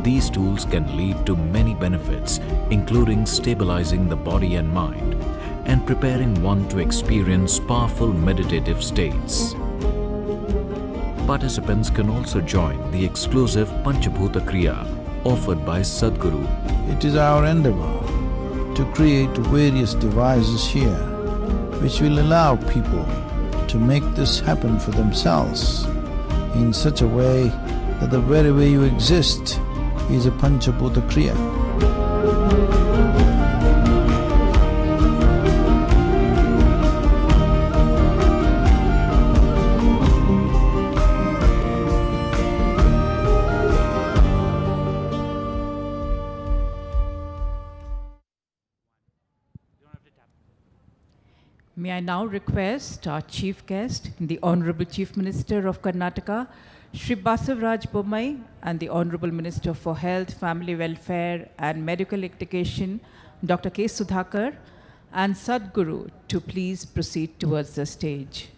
These tools can lead to many benefits, including stabilizing the body and mind and preparing one to experience powerful meditative states. Participants can also join the exclusive Panchabhuta Kriya offered by Sadhguru. It is our endeavor to create various devices here which will allow people to make this happen for themselves in such a way that the very way you exist is a Panchabhuta Kriya. May I now request our chief guest, the Honorable Chief Minister of Karnataka, Shri Basavaraj Bommai, and the Honorable Minister for Health, Family Welfare and Medical Education, Dr. K. Sudhakar, and Sadhguru to please proceed towards the stage.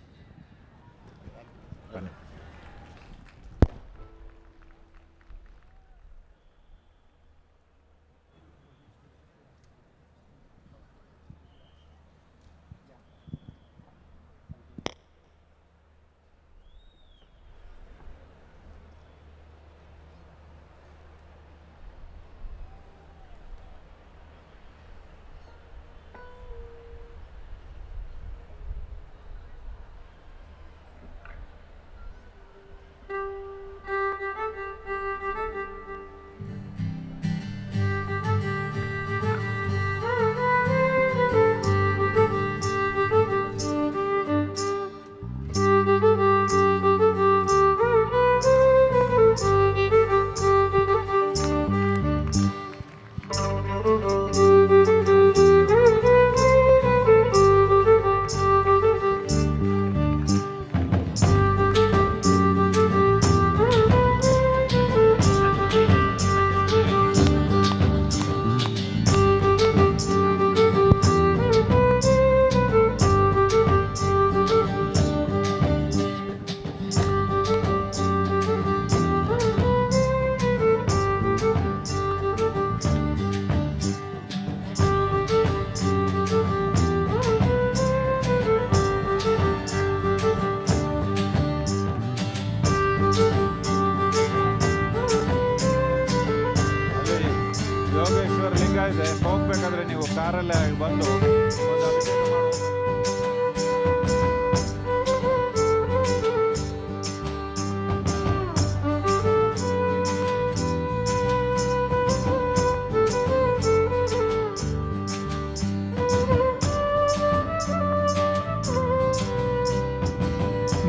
Yogeshwara ಲಿಂಗ ಇದೆ, ಹೋಗ್ಬೇಕಾದ್ರೆ ನೀವು ಕಾರಲ್ಲೇ ಬಂದು ಒಂದು ಅಭಿಷೇಕ ಮಾಡುವ.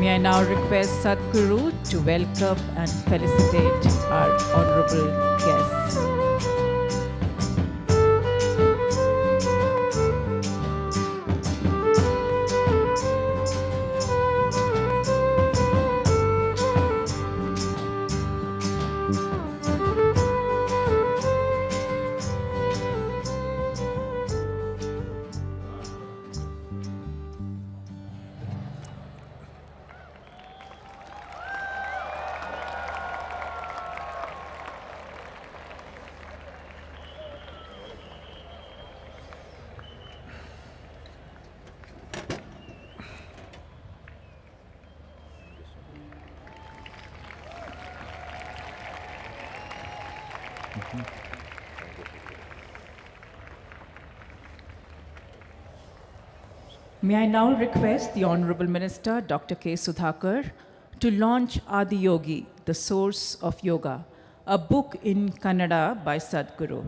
May I now request Sadhguru to welcome and felicitate our honorable guests. May I now request the Honorable Minister, Dr. K. Sudhakar, to launch Adiyogi, The Source of Yoga, a book in Kannada by Sadhguru.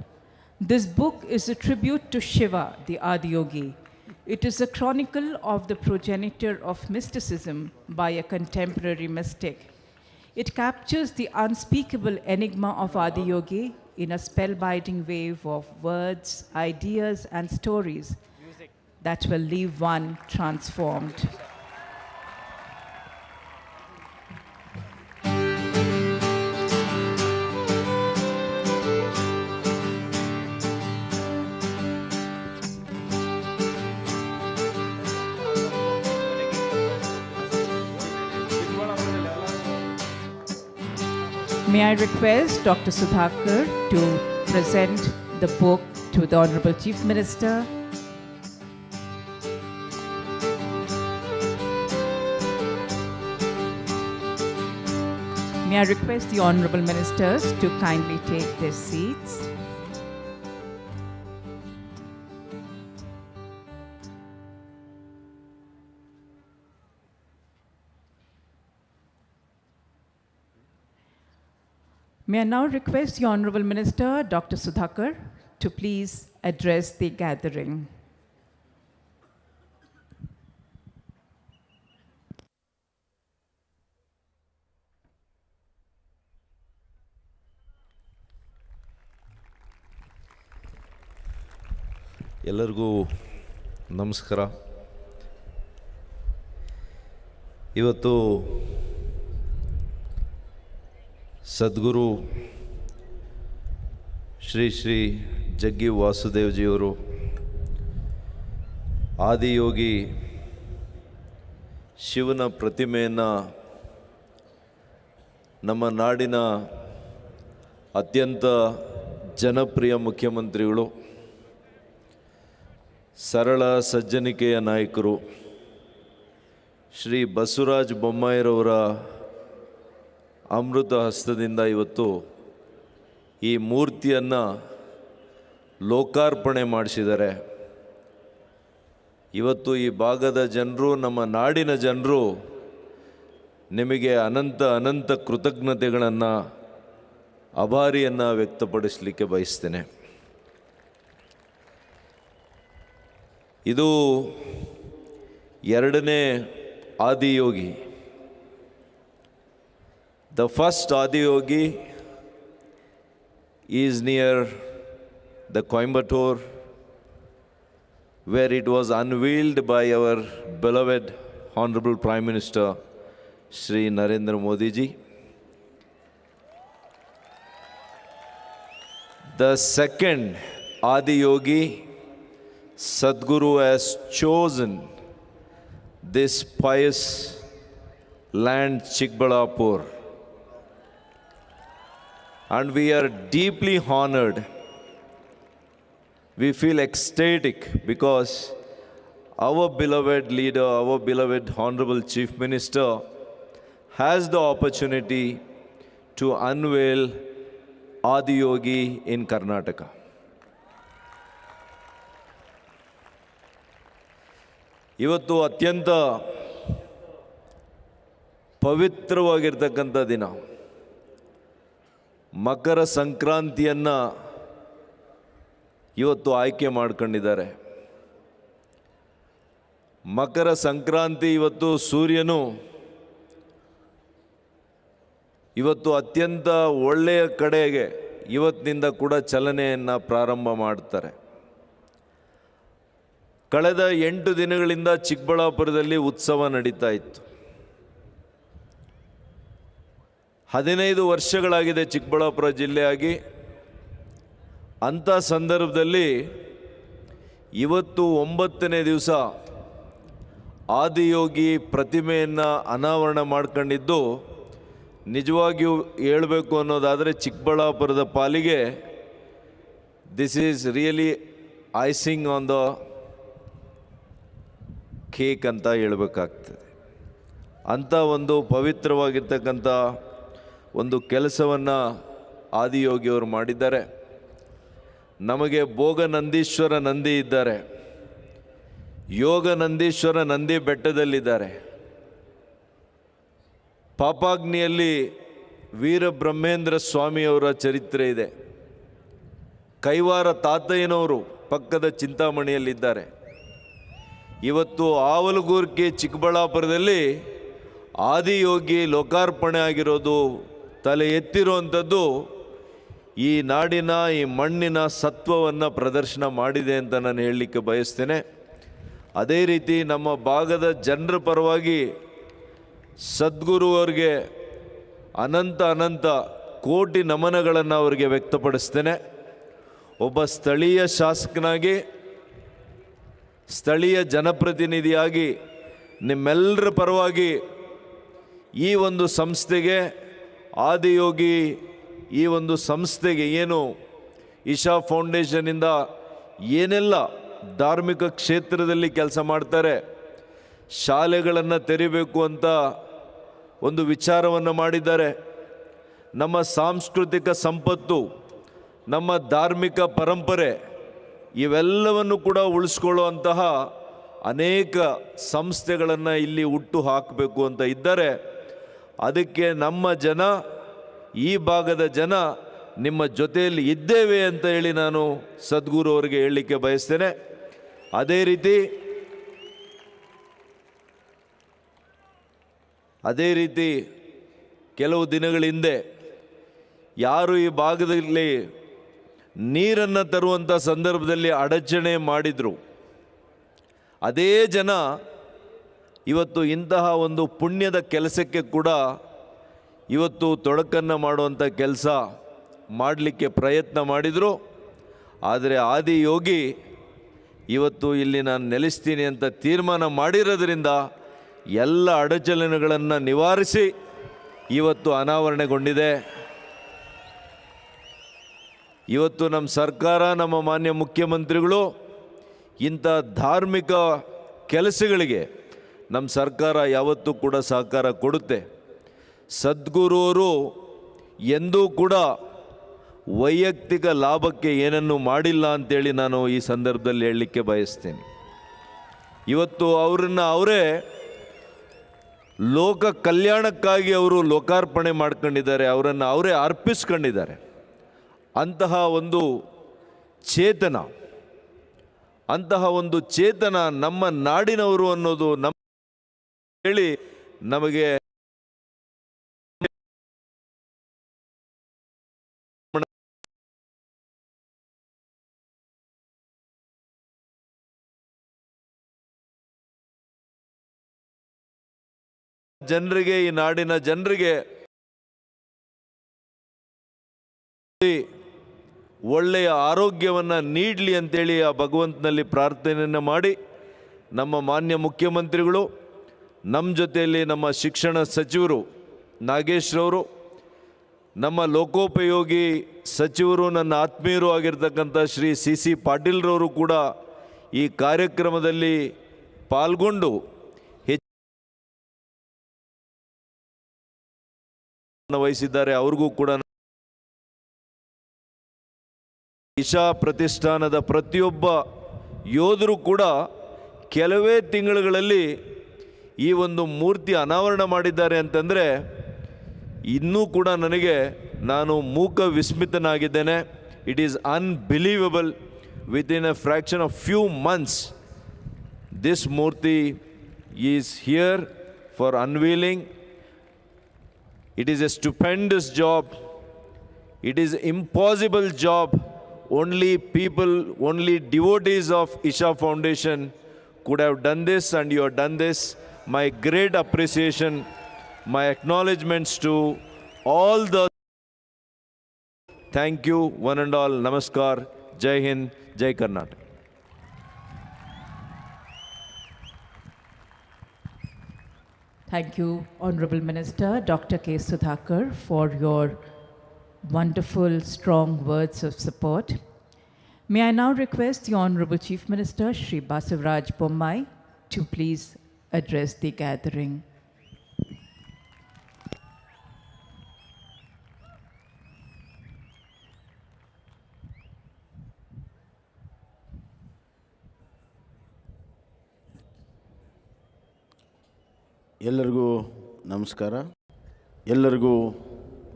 This book is a tribute to Shiva, the Adiyogi. It is a chronicle of the progenitor of mysticism by a contemporary mystic. It captures the unspeakable enigma of Adiyogi in a spellbinding wave of words, ideas, and stories that will leave one transformed. May I request Dr. Sudhakar to present the book to the Honorable Chief Minister. May I request the Honorable Ministers to kindly take their seats. May I now request the Honorable Minister, Dr. Sudhakar, to please address the gathering. ಎಲ್ಲರಿಗೂ ನಮಸ್ಕಾರ. ಇವತ್ತು ಸದ್ಗುರು ಶ್ರೀ ಶ್ರೀ ಜಗ್ಗಿ ವಾಸುದೇವಜಿಯವರು ಆದಿಯೋಗಿ ಶಿವನ ಪ್ರತಿಮೆಯನ್ನು ನಮ್ಮ ನಾಡಿನ ಅತ್ಯಂತ ಜನಪ್ರಿಯ ಮುಖ್ಯಮಂತ್ರಿಗಳು, ಸರಳ ಸಜ್ಜನಿಕೆಯ ನಾಯಕರು ಶ್ರೀ ಬಸವರಾಜ ಬೊಮ್ಮಾಯಿರವರ ಅಮೃತ ಹಸ್ತದಿಂದ ಇವತ್ತು ಈ ಮೂರ್ತಿಯನ್ನು ಲೋಕಾರ್ಪಣೆ ಮಾಡಿಸಿದ್ದಾರೆ. ಇವತ್ತು ಈ ಭಾಗದ ಜನರು, ನಮ್ಮ ನಾಡಿನ ಜನರು ನಿಮಗೆ ಅನಂತ ಅನಂತ ಕೃತಜ್ಞತೆಗಳನ್ನು, ಆಭಾರಿಯನ್ನು ವ್ಯಕ್ತಪಡಿಸಲಿಕ್ಕೆ ಬಯಸ್ತೇನೆ. ಇದು ಎರಡನೇ Adiyogi. The first Adiyogi is near the Coimbatore, where it was unveiled by our beloved Honorable Prime Minister Shri Narendra Modi ji. The second Adiyogi, Sadguru has chosen this pious land, Chikbalapur, and we are deeply honored. We feel ecstatic because our beloved leader, our beloved Honorable Chief Minister has the opportunity to unveil Adiyogi in Karnataka. ಇವತ್ತು ಅತ್ಯಂತ ಪವಿತ್ರವಾಗಿರ್ತಕ್ಕಂಥ ದಿನ. ಮಕರ ಸಂಕ್ರಾಂತಿಯನ್ನು ಇವತ್ತು ಆಯ್ಕೆ ಮಾಡ್ಕೊಂಡಿದ್ದಾರೆ. ಮಕರ ಸಂಕ್ರಾಂತಿ ಇವತ್ತು ಸೂರ್ಯನು ಇವತ್ತು ಅತ್ಯಂತ ಒಳ್ಳೆಯ ಕಡೆಗೆ ಇವತ್ತಿನಿಂದ ಕೂಡ ಚಲನೆಯನ್ನು ಪ್ರಾರಂಭ ಮಾಡ್ತಾರೆ. ಕಳೆದ 8 ದಿನಗಳಿಂದ ಚಿಕ್ಕಬಳ್ಳಾಪುರದಲ್ಲಿ ಉತ್ಸವ ನಡೀತಾ ಇತ್ತು. 15 ವರ್ಷಗಳಾಗಿದೆ ಚಿಕ್ಕಬಳ್ಳಾಪುರ ಜಿಲ್ಲೆಯಾಗಿ. ಅಂಥ ಸಂದರ್ಭದಲ್ಲಿ ಇವತ್ತು 9ನೇ ದಿವಸ ಆದಿಯೋಗಿ ಪ್ರತಿಮೆಯನ್ನು ಅನಾವರಣ ಮಾಡ್ಕೊಂಡಿದ್ದು, ನಿಜವಾಗಿಯೂ ಹೇಳಬೇಕು ಅನ್ನೋದಾದರೆ ಚಿಕ್ಕಬಳ್ಳಾಪುರದ ಪಾಲಿಗೆ this is really icing on the cake ಅಂತ ಹೇಳಬೇಕಾಗ್ತದೆ. ಅಂಥ ಒಂದು ಪವಿತ್ರವಾಗಿರ್ತಕ್ಕಂಥ ಒಂದು ಕೆಲಸವನ್ನು ಆದಿಯೋಗಿಯವರು ಮಾಡಿದ್ದಾರೆ. ನಮಗೆ ಭೋಗ ನಂದೀಶ್ವರ ನಂದಿ ಇದ್ದಾರೆ, ಯೋಗ ನಂದೀಶ್ವರ ನಂದಿ ಬೆಟ್ಟದಲ್ಲಿದ್ದಾರೆ. ಪಾಪಾಗ್ನಿಯಲ್ಲಿ ವೀರಬ್ರಹ್ಮೇಂದ್ರ ಸ್ವಾಮಿಯವರ ಚರಿತ್ರೆ ಇದೆ. ಕೈವಾರ ತಾತಯ್ಯನವರು ಪಕ್ಕದ ಚಿಂತಾಮಣಿಯಲ್ಲಿದ್ದಾರೆ. ಇವತ್ತು ಆವಲಗೂರ್ಕಿ ಚಿಕ್ಕಬಳ್ಳಾಪುರದಲ್ಲಿ ಆದಿಯೋಗಿ ಲೋಕಾರ್ಪಣೆ ಆಗಿರೋದು, ತಲೆ ಎತ್ತಿರುವಂಥದ್ದು ಈ ನಾಡಿನ, ಈ ಮಣ್ಣಿನ ಸತ್ವವನ್ನು ಪ್ರದರ್ಶನ ಮಾಡಿದೆ ಅಂತ ನಾನು ಹೇಳಲಿಕ್ಕೆ ಬಯಸ್ತೇನೆ. ಅದೇ ರೀತಿ ನಮ್ಮ ಭಾಗದ ಜನರ ಪರವಾಗಿ ಸದ್ಗುರು ಅವರಿಗೆ ಅನಂತ ಅನಂತ ಕೋಟಿ ನಮನಗಳನ್ನು ಅವರಿಗೆ ವ್ಯಕ್ತಪಡಿಸ್ತೇನೆ. ಒಬ್ಬ ಸ್ಥಳೀಯ ಶಾಸಕನಾಗಿ, ಸ್ಥಳೀಯ ಜನಪ್ರತಿನಿಧಿಯಾಗಿ ನಿಮ್ಮೆಲ್ಲರ ಪರವಾಗಿ ಈ ಒಂದು ಸಂಸ್ಥೆಗೆ, ಆದಿಯೋಗಿ ಈ ಒಂದು ಸಂಸ್ಥೆಗೆ ಏನು ಇಶಾ ಫೌಂಡೇಶನ್ನಿಂದ ಏನೆಲ್ಲ ಧಾರ್ಮಿಕ ಕ್ಷೇತ್ರದಲ್ಲಿ ಕೆಲಸ ಮಾಡ್ತಾರೆ, ಶಾಲೆಗಳನ್ನು ತೆರಿಬೇಕು ಅಂತ ಒಂದು ವಿಚಾರವನ್ನು ಮಾಡಿದ್ದಾರೆ. ನಮ್ಮ ಸಾಂಸ್ಕೃತಿಕ ಸಂಪತ್ತು, ನಮ್ಮ ಧಾರ್ಮಿಕ ಪರಂಪರೆ ಇವೆಲ್ಲವನ್ನು ಕೂಡ ಉಳಿಸ್ಕೊಳ್ಳುವಂತಹ ಅನೇಕ ಸಂಸ್ಥೆಗಳನ್ನು ಇಲ್ಲಿ ಹುಟ್ಟು ಹಾಕಬೇಕು ಅಂತ ಇದ್ದಾರೆ. ಅದಕ್ಕೆ ನಮ್ಮ ಜನ ಈ ಭಾಗದ ಜನ ನಿಮ್ಮ ಜೊತೆಯಲ್ಲಿ ಇದ್ದೇವೆ ಅಂತ ಹೇಳಿ ನಾನು ಸದ್ಗುರು ಅವರಿಗೆ ಹೇಳಲಿಕ್ಕೆ ಬಯಸ್ತೇನೆ. ಅದೇ ರೀತಿ ಕೆಲವು ದಿನಗಳ ಹಿಂದೆ ಯಾರು ಈ ಭಾಗದಲ್ಲಿ ನೀರನ್ನು ತರುವಂಥ ಸಂದರ್ಭದಲ್ಲಿ ಅಡಚಣೆ ಮಾಡಿದರು, ಅದೇ ಜನ ಇವತ್ತು ಇಂತಹ ಒಂದು ಪುಣ್ಯದ ಕೆಲಸಕ್ಕೆ ಕೂಡ ಇವತ್ತು ತೊಡಕನ್ನು ಮಾಡುವಂಥ ಕೆಲಸ ಮಾಡಲಿಕ್ಕೆ ಪ್ರಯತ್ನ ಮಾಡಿದರು. ಆದರೆ ಆದಿಯೋಗಿ ಇವತ್ತು ಇಲ್ಲಿ ನಾನು ನೆಲೆಸ್ತೀನಿ ಅಂತ ತೀರ್ಮಾನ ಮಾಡಿರೋದ್ರಿಂದ ಎಲ್ಲ ಅಡಚಣೆಗಳನ್ನು ನಿವಾರಿಸಿ ಇವತ್ತು ಅನಾವರಣಗೊಂಡಿದೆ. ಇವತ್ತು ನಮ್ಮ ಸರ್ಕಾರ, ನಮ್ಮ ಮಾನ್ಯ ಮುಖ್ಯಮಂತ್ರಿಗಳು ಇಂಥ ಧಾರ್ಮಿಕ ಕೆಲಸಗಳಿಗೆ ನಮ್ಮ ಸರ್ಕಾರ ಯಾವತ್ತೂ ಕೂಡ ಸಹಕಾರ ಕೊಡುತ್ತೆ. ಸದ್ಗುರುವರು ಎಂದೂ ಕೂಡ ವೈಯಕ್ತಿಕ ಲಾಭಕ್ಕೆ ಏನನ್ನೂ ಮಾಡಿಲ್ಲ ಅಂತೇಳಿ ನಾನು ಈ ಸಂದರ್ಭದಲ್ಲಿ ಹೇಳಲಿಕ್ಕೆ ಬಯಸ್ತೇನೆ. ಇವತ್ತು ಅವರೇ ಲೋಕ ಕಲ್ಯಾಣಕ್ಕಾಗಿ ಅವರು ಲೋಕಾರ್ಪಣೆ ಮಾಡ್ಕೊಂಡಿದ್ದಾರೆ, ಅವರೇ ಅರ್ಪಿಸ್ಕೊಂಡಿದ್ದಾರೆ. ಅಂತಹ ಒಂದು ಚೇತನ ನಮ್ಮ ನಾಡಿನವರು ಅನ್ನೋದು ನಮ್ಮ ಹೇಳಿ ನಮಗೆ ಜನರಿಗೆ, ಈ ನಾಡಿನ ಜನರಿಗೆ ಒಳ್ಳೆಯ ಆರೋಗ್ಯವನ್ನು ನೀಡಲಿ ಅಂತೇಳಿ ಆ ಭಗವಂತನಲ್ಲಿ ಪ್ರಾರ್ಥನೆಯನ್ನು ಮಾಡಿ, ನಮ್ಮ ಮಾನ್ಯ ಮುಖ್ಯಮಂತ್ರಿಗಳು, ನಮ್ಮ ಜೊತೆಯಲ್ಲಿ ನಮ್ಮ ಶಿಕ್ಷಣ ಸಚಿವರು ನಾಗೇಶ್ರವರು, ನಮ್ಮ ಲೋಕೋಪಯೋಗಿ ಸಚಿವರು, ನನ್ನ ಆತ್ಮೀಯರು ಆಗಿರ್ತಕ್ಕಂಥ ಶ್ರೀ ಸಿ ಪಾಟೀಲ್ರವರು ಕೂಡ ಈ ಕಾರ್ಯಕ್ರಮದಲ್ಲಿ ಪಾಲ್ಗೊಂಡು ವಹಿಸಿದ್ದಾರೆ. ಅವ್ರಿಗೂ ಕೂಡ ಇಶಾ ಪ್ರತಿಷ್ಠಾನದ ಪ್ರತಿಯೊಬ್ಬ ಯೋಧರು ಕೂಡ ಕೆಲವೇ ತಿಂಗಳುಗಳಲ್ಲಿ ಈ ಒಂದು ಮೂರ್ತಿ ಅನಾವರಣ ಮಾಡಿದ್ದಾರೆ ಅಂತಂದರೆ ಇನ್ನೂ ಕೂಡ ನಾನು ಮೂಕ ವಿಸ್ಮಿತನಾಗಿದ್ದೇನೆ. It is unbelievable. Within a fraction of few months this murti is here for unveiling. It is a stupendous job. It is impossible job. Only devotees of Isha Foundation could have done this, and you have done this. My great appreciation, my acknowledgements to all the. Thank you, one and all. Namaskar. Jai Hind. Jai Karnataka. Thank you, Honorable Minister Dr. K. Sudhakar, for your wonderful, strong words of support. May I now request the Honorable Chief Minister, Shri Basavaraj Bommai, to please address the gathering. ಎಲ್ಲರಿಗೂ ನಮಸ್ಕಾರ. ಎಲ್ಲರಿಗೂ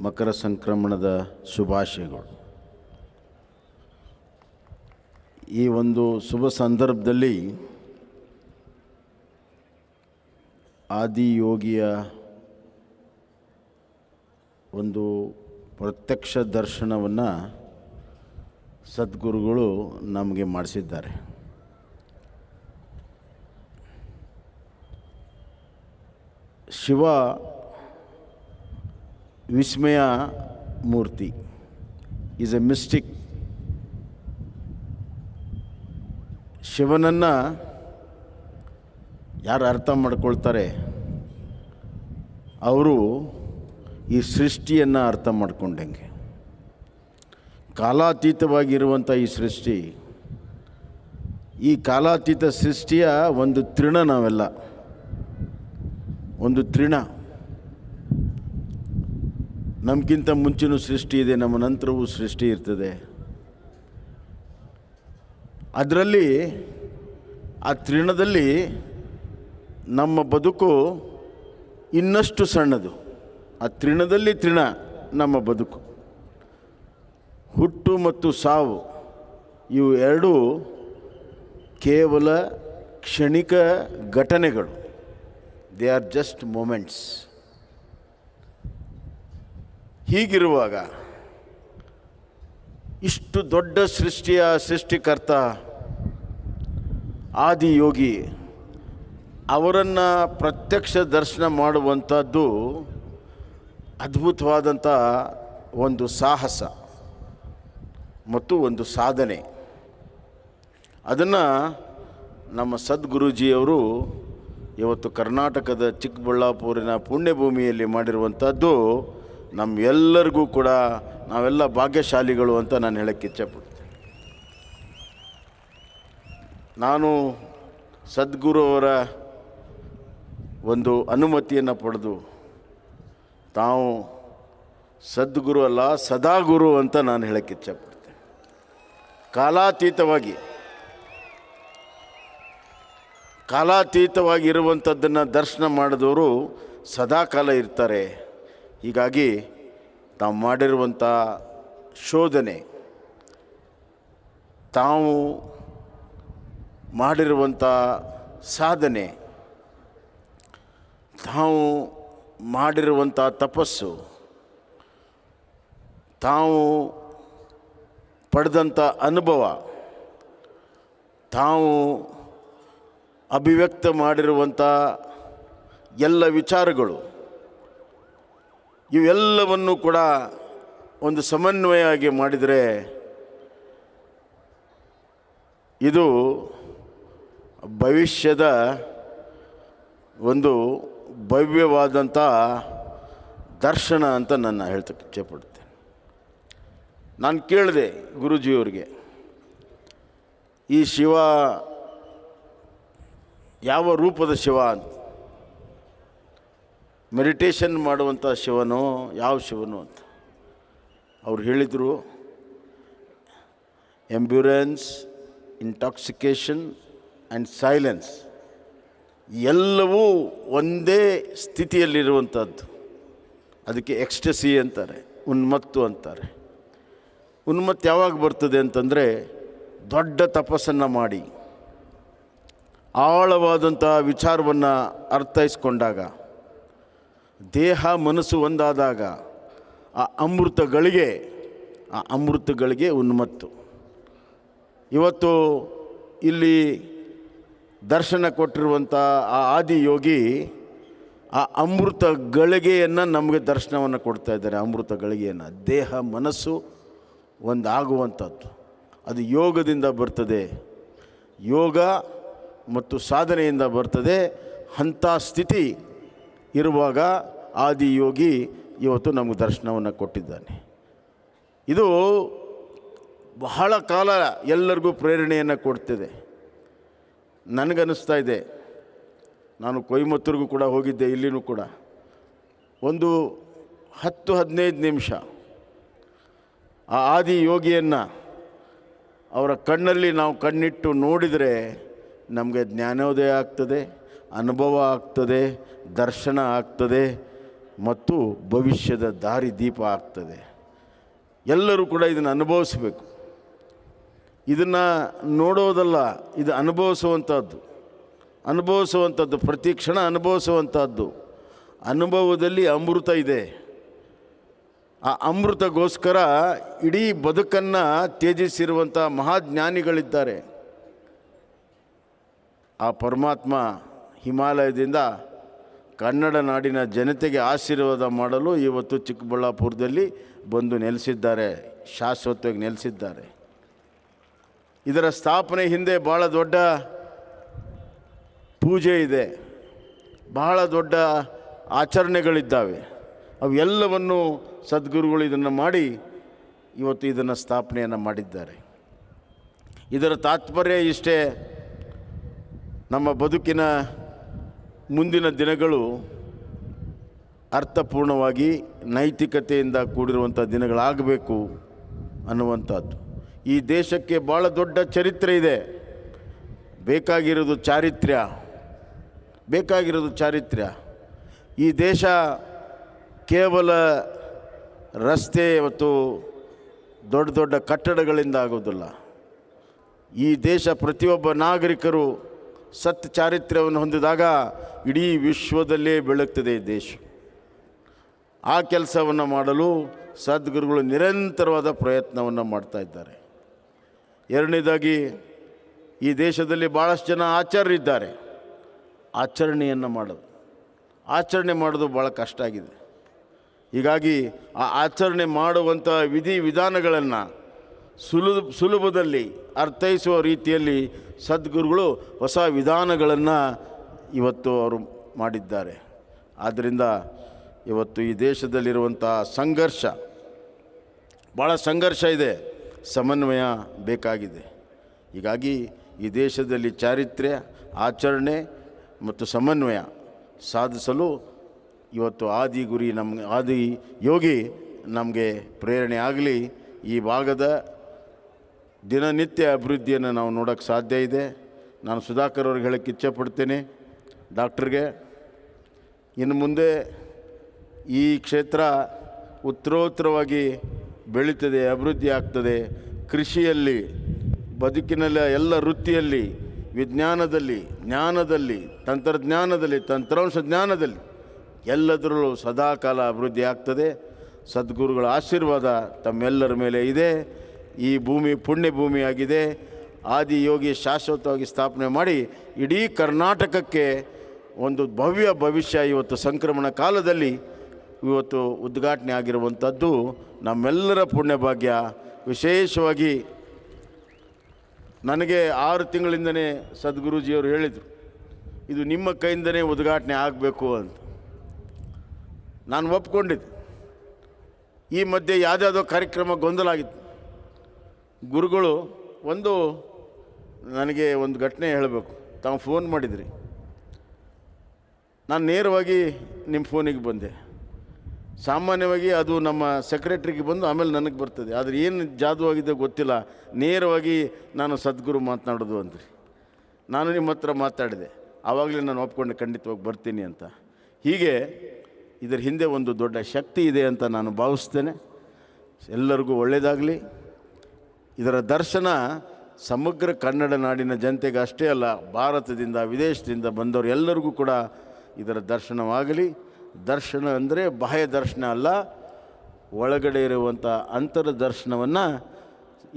ಮಕರ ಸಂಕ್ರಮಣದ ಶುಭಾಶಯಗಳು. ಈ ಒಂದು ಶುಭ ಸಂದರ್ಭದಲ್ಲಿ ಆದಿಯೋಗಿಯ ಒಂದು ಪ್ರತ್ಯಕ್ಷ ದರ್ಶನವನ್ನು ಸದ್ಗುರುಗಳು ನಮಗೆ ಮಾಡಿಸಿದ್ದಾರೆ. ಶಿವ ವಿಸ್ಮಯ ಮೂರ್ತಿ ಈಸ್ ಎ ಮಿಸ್ಟಿಕ್. ಶಿವನನ್ನು ಯಾರು ಅರ್ಥ ಮಾಡ್ಕೊಳ್ತಾರೆ ಅವರು ಈ ಸೃಷ್ಟಿಯನ್ನು ಅರ್ಥ ಮಾಡ್ಕೊಂಡಂಗೆ. ಕಾಲಾತೀತವಾಗಿರುವಂಥ ಈ ಸೃಷ್ಟಿ, ಈ ಕಾಲಾತೀತ ಸೃಷ್ಟಿಯ ಒಂದು ತೃಣ ನಾವೆಲ್ಲ, ಒಂದು ತೃಣ. ನಮಗಿಂತ ಮುಂಚೆನೂ ಸೃಷ್ಟಿ ಇದೆ, ನಮ್ಮ ನಂತರವೂ ಸೃಷ್ಟಿ ಇರ್ತದೆ. ಅದರಲ್ಲಿ ಆ ತೃಣದಲ್ಲಿ ನಮ್ಮ ಬದುಕು ಇನ್ನಷ್ಟು ಸಣ್ಣದು. ಆ ತೃಣದಲ್ಲಿ ತೃಣ, ನಮ್ಮ ಬದುಕು. ಹುಟ್ಟು ಮತ್ತು ಸಾವು ಇವು ಎರಡೂ ಕೇವಲ ಕ್ಷಣಿಕ ಘಟನೆಗಳು. They are just moments. ಹೀಗಿರುವಾಗ ಇಷ್ಟು ದೊಡ್ಡ ಸೃಷ್ಟಿಕರ್ತ ಆದಿಯೋಗಿ ಅವರನ್ನು ಪ್ರತ್ಯಕ್ಷ ದರ್ಶನ ಮಾಡುವಂಥದ್ದು ಅದ್ಭುತವಾದಂಥ ಒಂದು ಸಾಹಸ ಮತ್ತು ಒಂದು ಸಾಧನೆ. ಅದನ್ನು ನಮ್ಮ ಸದ್ಗುರುಜಿಯವರು ಇವತ್ತು ಕರ್ನಾಟಕದ ಚಿಕ್ಕಬಳ್ಳಾಪುರಿನ ಪುಣ್ಯಭೂಮಿಯಲ್ಲಿ ಮಾಡಿರುವಂಥದ್ದು ನಮ್ಮೆಲ್ಲರಿಗೂ ಕೂಡ ನಾವೆಲ್ಲ ಭಾಗ್ಯಶಾಲಿಗಳು ಅಂತ ನಾನು ಹೇಳೋಕ್ಕೆ ಇಚ್ಛೆಪಡ್ತೀನಿ. ನಾನು ಸದ್ಗುರು ಅವರ ಒಂದು ಅನುಮತಿಯನ್ನು ಪಡೆದು ತಾವು ಸದ್ಗುರು ಅಲ್ಲ ಸದಾಗುರು ಅಂತ ನಾನು ಹೇಳೋಕ್ಕೆ ಇಚ್ಛೆಪಡ್ತೇನೆ. ಕಾಲಾತೀತವಾಗಿರುವಂಥದ್ದನ್ನು ದರ್ಶನ ಮಾಡಿದವರು ಸದಾಕಾಲ ಇರ್ತಾರೆ. ಹೀಗಾಗಿ ತಾವು ಮಾಡಿರುವಂಥ ಶೋಧನೆ, ತಾವು ಮಾಡಿರುವಂಥ ಸಾಧನೆ, ತಾವು ಮಾಡಿರುವಂಥ ತಪಸ್ಸು, ತಾವು ಪಡೆದಂಥ ಅನುಭವ, ತಾವು ಅಭಿವ್ಯಕ್ತ ಮಾಡಿರುವಂಥ ಎಲ್ಲ ವಿಚಾರಗಳು ಇವೆಲ್ಲವನ್ನು ಕೂಡ ಒಂದು ಸಮನ್ವಯವಾಗಿ ಮಾಡಿದರೆ ಇದು ಭವಿಷ್ಯದ ಒಂದು ಭವ್ಯವಾದಂಥ ದರ್ಶನ ಅಂತ ನಾನು ಹೇಳ್ತಕ್ಕೆ ಇಚ್ಛೆಪಡ್ತೇನೆ. ನಾನು ಕೇಳಿದೆ ಗುರೂಜಿಯವರಿಗೆ, ಈ ಶಿವ ಯಾವ ರೂಪದ ಶಿವ ಅಂತ, ಮೆಡಿಟೇಷನ್ ಮಾಡುವಂಥ ಶಿವನೋ ಯಾವ ಶಿವನು ಅಂತ. ಅವ್ರು ಹೇಳಿದರು, ಎಂಬ್ಯೂರೆನ್ಸ್, ಇಂಟಾಕ್ಸಿಕೇಷನ್ ಆ್ಯಂಡ್ ಸೈಲೆನ್ಸ್ ಎಲ್ಲವೂ ಒಂದೇ ಸ್ಥಿತಿಯಲ್ಲಿರುವಂಥದ್ದು. ಅದಕ್ಕೆ ಎಕ್ಸ್ಟಸಿ ಅಂತಾರೆ, ಉನ್ಮತ್ತು ಅಂತಾರೆ. ಉನ್ಮತ್ತು ಯಾವಾಗ ಬರ್ತದೆ ಅಂತಂದರೆ ದೊಡ್ಡ ತಪಸ್ಸನ್ನು ಮಾಡಿ ಆಳವಾದಂಥ ವಿಚಾರವನ್ನು ಅರ್ಥೈಸ್ಕೊಂಡಾಗ, ದೇಹ ಮನಸ್ಸು ಒಂದಾದಾಗ ಆ ಅಮೃತಗಳಿಗೆ ಉನ್ಮತ್ತು. ಇವತ್ತು ಇಲ್ಲಿ ದರ್ಶನ ಕೊಟ್ಟಿರುವಂಥ ಆ ಆದಿಯೋಗಿ ಆ ಅಮೃತ ಗಳಿಗೆಯನ್ನು ನಮಗೆ ದರ್ಶನವನ್ನು ಕೊಡ್ತಾ ಇದ್ದಾರೆ. ಅಮೃತ ಗಳಿಗೆಯನ್ನು, ದೇಹ ಮನಸ್ಸು ಒಂದಾಗುವಂಥದ್ದು ಅದು ಯೋಗದಿಂದ ಬರ್ತದೆ, ಯೋಗ ಮತ್ತು ಸಾಧನೆಯಿಂದ ಬರ್ತದೆ. ಅಂಥ ಸ್ಥಿತಿ ಇರುವಾಗ ಆದಿಯೋಗಿ ಇವತ್ತು ನಮಗೆ ದರ್ಶನವನ್ನು ಕೊಟ್ಟಿದ್ದಾನೆ. ಇದು ಬಹಳ ಕಾಲ ಎಲ್ಲರಿಗೂ ಪ್ರೇರಣೆಯನ್ನು ಕೊಡ್ತಿದೆ. ನನಗನ್ನಿಸ್ತಾ ಇದೆ, ನಾನು ಕೊಯಮತ್ತೂರಿಗೂ ಕೂಡ ಹೋಗಿದ್ದೆ, ಇಲ್ಲಿನೂ ಕೂಡ ಒಂದು 10-15 ನಿಮಿಷ ಆ ಆದಿಯೋಗಿಯನ್ನು ಅವರ ಕಣ್ಣಲ್ಲಿ ನಾವು ಕಣ್ಣಿಟ್ಟು ನೋಡಿದರೆ ನಮಗೆ ಜ್ಞಾನೋದಯ ಆಗ್ತದೆ, ಅನುಭವ ಆಗ್ತದೆ, ದರ್ಶನ ಆಗ್ತದೆ ಮತ್ತು ಭವಿಷ್ಯದ ದಾರಿ ದೀಪ ಆಗ್ತದೆ. ಎಲ್ಲರೂ ಕೂಡ ಇದನ್ನು ಅನುಭವಿಸಬೇಕು. ಇದನ್ನು ನೋಡೋದಲ್ಲ, ಇದು ಅನುಭವಿಸುವಂಥದ್ದು, ಪ್ರತಿ ಕ್ಷಣ ಅನುಭವಿಸುವಂಥದ್ದು. ಅನುಭವದಲ್ಲಿ ಅಮೃತ ಇದೆ. ಆ ಅಮೃತಗೋಸ್ಕರ ಇಡೀ ಬದುಕನ್ನು ತ್ಯಜಿಸಿರುವಂಥ ಮಹಾಜ್ಞಾನಿಗಳಿದ್ದಾರೆ. ಆ ಪರಮಾತ್ಮ ಹಿಮಾಲಯದಿಂದ ಕನ್ನಡ ನಾಡಿನ ಜನತೆಗೆ ಆಶೀರ್ವಾದ ಮಾಡಲು ಇವತ್ತು ಚಿಕ್ಕಬಳ್ಳಾಪುರದಲ್ಲಿ ಬಂದು ನೆಲೆಸಿದ್ದಾರೆ, ಶಾಶ್ವತವಾಗಿ ನೆಲೆಸಿದ್ದಾರೆ. ಇದರ ಸ್ಥಾಪನೆ ಹಿಂದೆ ಭಾಳ ದೊಡ್ಡ ಪೂಜೆ ಇದೆ, ಬಹಳ ದೊಡ್ಡ ಆಚರಣೆಗಳಿದ್ದಾವೆ. ಅವೆಲ್ಲವನ್ನು ಸದ್ಗುರುಗಳು ಇದನ್ನು ಮಾಡಿ ಇವತ್ತು ಇದನ್ನು ಸ್ಥಾಪನೆಯನ್ನು ಮಾಡಿದ್ದಾರೆ. ಇದರ ತಾತ್ಪರ್ಯ ಇಷ್ಟೇ, ನಮ್ಮ ಬದುಕಿನ ಮುಂದಿನ ದಿನಗಳು ಅರ್ಥಪೂರ್ಣವಾಗಿ ನೈತಿಕತೆಯಿಂದ ಕೂಡಿರುವಂಥ ದಿನಗಳಾಗಬೇಕು ಅನ್ನುವಂಥದ್ದು. ಈ ದೇಶಕ್ಕೆ ಭಾಳ ದೊಡ್ಡ ಚರಿತ್ರೆ ಇದೆ. ಬೇಕಾಗಿರೋದು ಚಾರಿತ್ರ್ಯ. ಈ ದೇಶ ಕೇವಲ ರಸ್ತೆ ಇವತ್ತು ದೊಡ್ಡ ದೊಡ್ಡ ಕಟ್ಟಡಗಳಿಂದ ಆಗೋದಿಲ್ಲ. ಈ ದೇಶ ಪ್ರತಿಯೊಬ್ಬ ನಾಗರಿಕರು ಸತ್ ಚಾರಿತ್ರ್ಯವನ್ನು ಹೊಂದಿದಾಗ ಇಡೀ ವಿಶ್ವದಲ್ಲೇ ಬೆಳಗ್ತದೆ ಈ ದೇಶ. ಆ ಕೆಲಸವನ್ನು ಮಾಡಲು ಸದ್ಗುರುಗಳು ನಿರಂತರವಾದ ಪ್ರಯತ್ನವನ್ನು ಮಾಡ್ತಾ ಇದ್ದಾರೆ. ಎರಡನೇದಾಗಿ ಈ ದೇಶದಲ್ಲಿ ಭಾಳಷ್ಟು ಜನ ಆಚಾರ್ಯರಿದ್ದಾರೆ. ಆಚರಣೆಯನ್ನು ಮಾಡೋದು ಭಾಳ ಕಷ್ಟ ಆಗಿದೆ. ಹೀಗಾಗಿ ಆ ಆಚರಣೆ ಮಾಡುವಂಥ ವಿಧಿ ವಿಧಾನಗಳನ್ನು ಸುಲಭದಲ್ಲಿ ಅರ್ಥೈಸುವ ರೀತಿಯಲ್ಲಿ ಸದ್ಗುರುಗಳು ಹೊಸ ವಿಧಾನಗಳನ್ನು ಇವತ್ತು ಅವರು ಮಾಡಿದ್ದಾರೆ. ಆದ್ದರಿಂದ ಇವತ್ತು ಈ ದೇಶದಲ್ಲಿರುವಂಥ ಭಾಳ ಸಂಘರ್ಷ ಇದೆ, ಸಮನ್ವಯ ಬೇಕಾಗಿದೆ. ಹೀಗಾಗಿ ಈ ದೇಶದಲ್ಲಿ ಚಾರಿತ್ರ್ಯ, ಆಚರಣೆ ಮತ್ತು ಸಮನ್ವಯ ಸಾಧಿಸಲು ಇವತ್ತು ಆದಿ ಯೋಗಿ ನಮಗೆ ಪ್ರೇರಣೆ ಆಗಲಿ. ಈ ಭಾಗದ ದಿನನಿತ್ಯ ಅಭಿವೃದ್ಧಿಯನ್ನು ನಾವು ನೋಡೋಕ್ಕೆ ಸಾಧ್ಯ ಇದೆ. ನಾನು ಸುಧಾಕರ್ ಅವ್ರಿಗೆ ಹೇಳೋಕ್ಕೆ ಇಚ್ಛೆಪಡ್ತೇನೆ, ಡಾಕ್ಟ್ರಿಗೆ, ಇನ್ನು ಮುಂದೆ ಈ ಕ್ಷೇತ್ರ ಉತ್ತರೋತ್ತರವಾಗಿ ಬೆಳೀತದೆ, ಅಭಿವೃದ್ಧಿ ಆಗ್ತದೆ. ಕೃಷಿಯಲ್ಲಿ, ಬದುಕಿನ ಎಲ್ಲ ವೃತ್ತಿಯಲ್ಲಿ, ವಿಜ್ಞಾನದಲ್ಲಿ, ಜ್ಞಾನದಲ್ಲಿ, ತಂತ್ರಜ್ಞಾನದಲ್ಲಿ, ತಂತ್ರಾಂಶ ಜ್ಞಾನದಲ್ಲಿ ಎಲ್ಲದರಲ್ಲೂ ಸದಾಕಾಲ ಅಭಿವೃದ್ಧಿ ಆಗ್ತದೆ. ಸದ್ಗುರುಗಳ ಆಶೀರ್ವಾದ ತಮ್ಮೆಲ್ಲರ ಮೇಲೆ ಇದೆ. ಈ ಭೂಮಿ ಪುಣ್ಯ ಭೂಮಿಯಾಗಿದೆ. ಆದಿಯೋಗಿ ಶಾಶ್ವತವಾಗಿ ಸ್ಥಾಪನೆ ಮಾಡಿ ಇಡೀ ಕರ್ನಾಟಕಕ್ಕೆ ಒಂದು ಭವ್ಯ ಭವಿಷ್ಯ ಇವತ್ತು ಸಂಕ್ರಮಣ ಕಾಲದಲ್ಲಿ ಇವತ್ತು ಉದ್ಘಾಟನೆ ಆಗಿರುವಂಥದ್ದು ನಮ್ಮೆಲ್ಲರ ಪುಣ್ಯಭಾಗ್ಯ. ವಿಶೇಷವಾಗಿ ನನಗೆ 6 ತಿಂಗಳಿಂದನೇ ಸದ್ಗುರುಜಿಯವರು ಹೇಳಿದರು, ಇದು ನಿಮ್ಮ ಕೈಯಿಂದನೇ ಉದ್ಘಾಟನೆ ಆಗಬೇಕು ಅಂತ. ನಾನು ಒಪ್ಕೊಂಡಿದ್ದೆ. ಈ ಮಧ್ಯೆ ಯಾವುದ್ಯಾವುದೋ ಕಾರ್ಯಕ್ರಮ ಗೊಂದಲ ಆಗಿತ್ತು. ಗುರುಗಳು ನನಗೆ ಒಂದು ಘಟನೆ ಹೇಳಬೇಕು. ತಾವು ಫೋನ್ ಮಾಡಿದ್ರಿ, ನಾನು ನೇರವಾಗಿ ನಿಮ್ಮ ಫೋನಿಗೆ ಬಂದೆ. ಸಾಮಾನ್ಯವಾಗಿ ಅದು ನಮ್ಮ ಸೆಕ್ರೆಟ್ರಿಗೆ ಬಂದು ಆಮೇಲೆ ನನಗೆ ಬರ್ತದೆ. ಆದರೆ ಏನು ಜಾದು ಆಗಿದೆ ಗೊತ್ತಿಲ್ಲ, ನೇರವಾಗಿ ನಾನು ಸದ್ಗುರು ಮಾತನಾಡೋದು ಅಂದ್ರಿ. ನಾನು ನಿಮ್ಮ ಹತ್ರ ಮಾತಾಡಿದೆ, ಆವಾಗಲೇ ನಾನು ಒಪ್ಕೊಂಡು ಖಂಡಿತವಾಗಿ ಬರ್ತೀನಿ ಅಂತ. ಹೀಗೆ ಇದರ ಹಿಂದೆ ಒಂದು ದೊಡ್ಡ ಶಕ್ತಿ ಇದೆ ಅಂತ ನಾನು ಭಾವಿಸ್ತೇನೆ. ಎಲ್ಲರಿಗೂ ಒಳ್ಳೆಯದಾಗಲಿ. ಇದರ ದರ್ಶನ ಸಮಗ್ರ ಕನ್ನಡ ನಾಡಿನ ಜನತೆಗೆ ಅಷ್ಟೇ ಅಲ್ಲ, ಭಾರತದಿಂದ ವಿದೇಶದಿಂದ ಬಂದವರು ಎಲ್ಲರಿಗೂ ಕೂಡ ಇದರ ದರ್ಶನವಾಗಲಿ. ದರ್ಶನ ಅಂದರೆ ಬಾಹ್ಯ ದರ್ಶನ ಅಲ್ಲ, ಒಳಗಡೆ ಇರುವಂಥ ಅಂತರ ದರ್ಶನವನ್ನು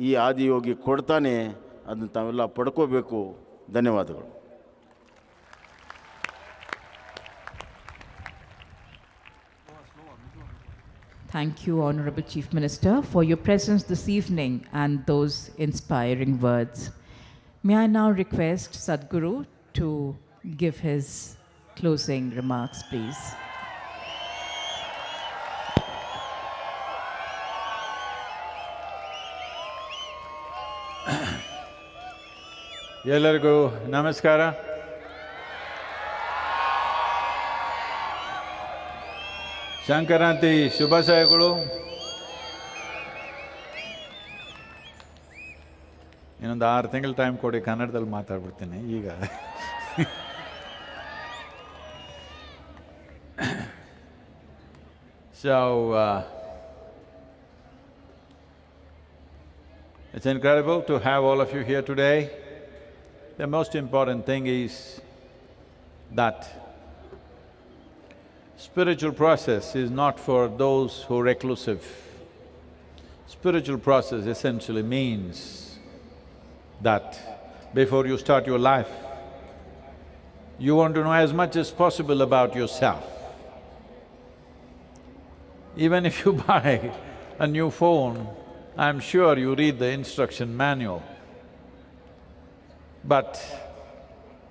ಈ ಆದಿಯೋಗಿ ಕೊಡ್ತಾನೆ. ಅದನ್ನು ತಾವೆಲ್ಲ ಪಡ್ಕೋಬೇಕು. ಧನ್ಯವಾದಗಳು. Thank you, Honorable Chief Minister, for your presence this evening and those inspiring words. May I now request Sadhguru to give his closing remarks, please. ಎಲ್ಲರಿಗೂ ನಮಸ್ಕಾರ. ಸಂಕ್ರಾಂತಿ ಶುಭಾಶಯಗಳು. ಇನ್ನೊಂದು 6 ತಿಂಗಳು ಟೈಮ್ ಕೊಡಿ, ಕನ್ನಡದಲ್ಲಿ ಮಾತಾಡ್ಬಿಡ್ತೀನಿ ಈಗ. So, it's incredible to have all of you here today. The most important thing is that spiritual process is not for those who are reclusive. Spiritual process essentially means that before you start your life, you want to know as much as possible about yourself. Even if you buy a new phone, I'm sure you read the instruction manual. But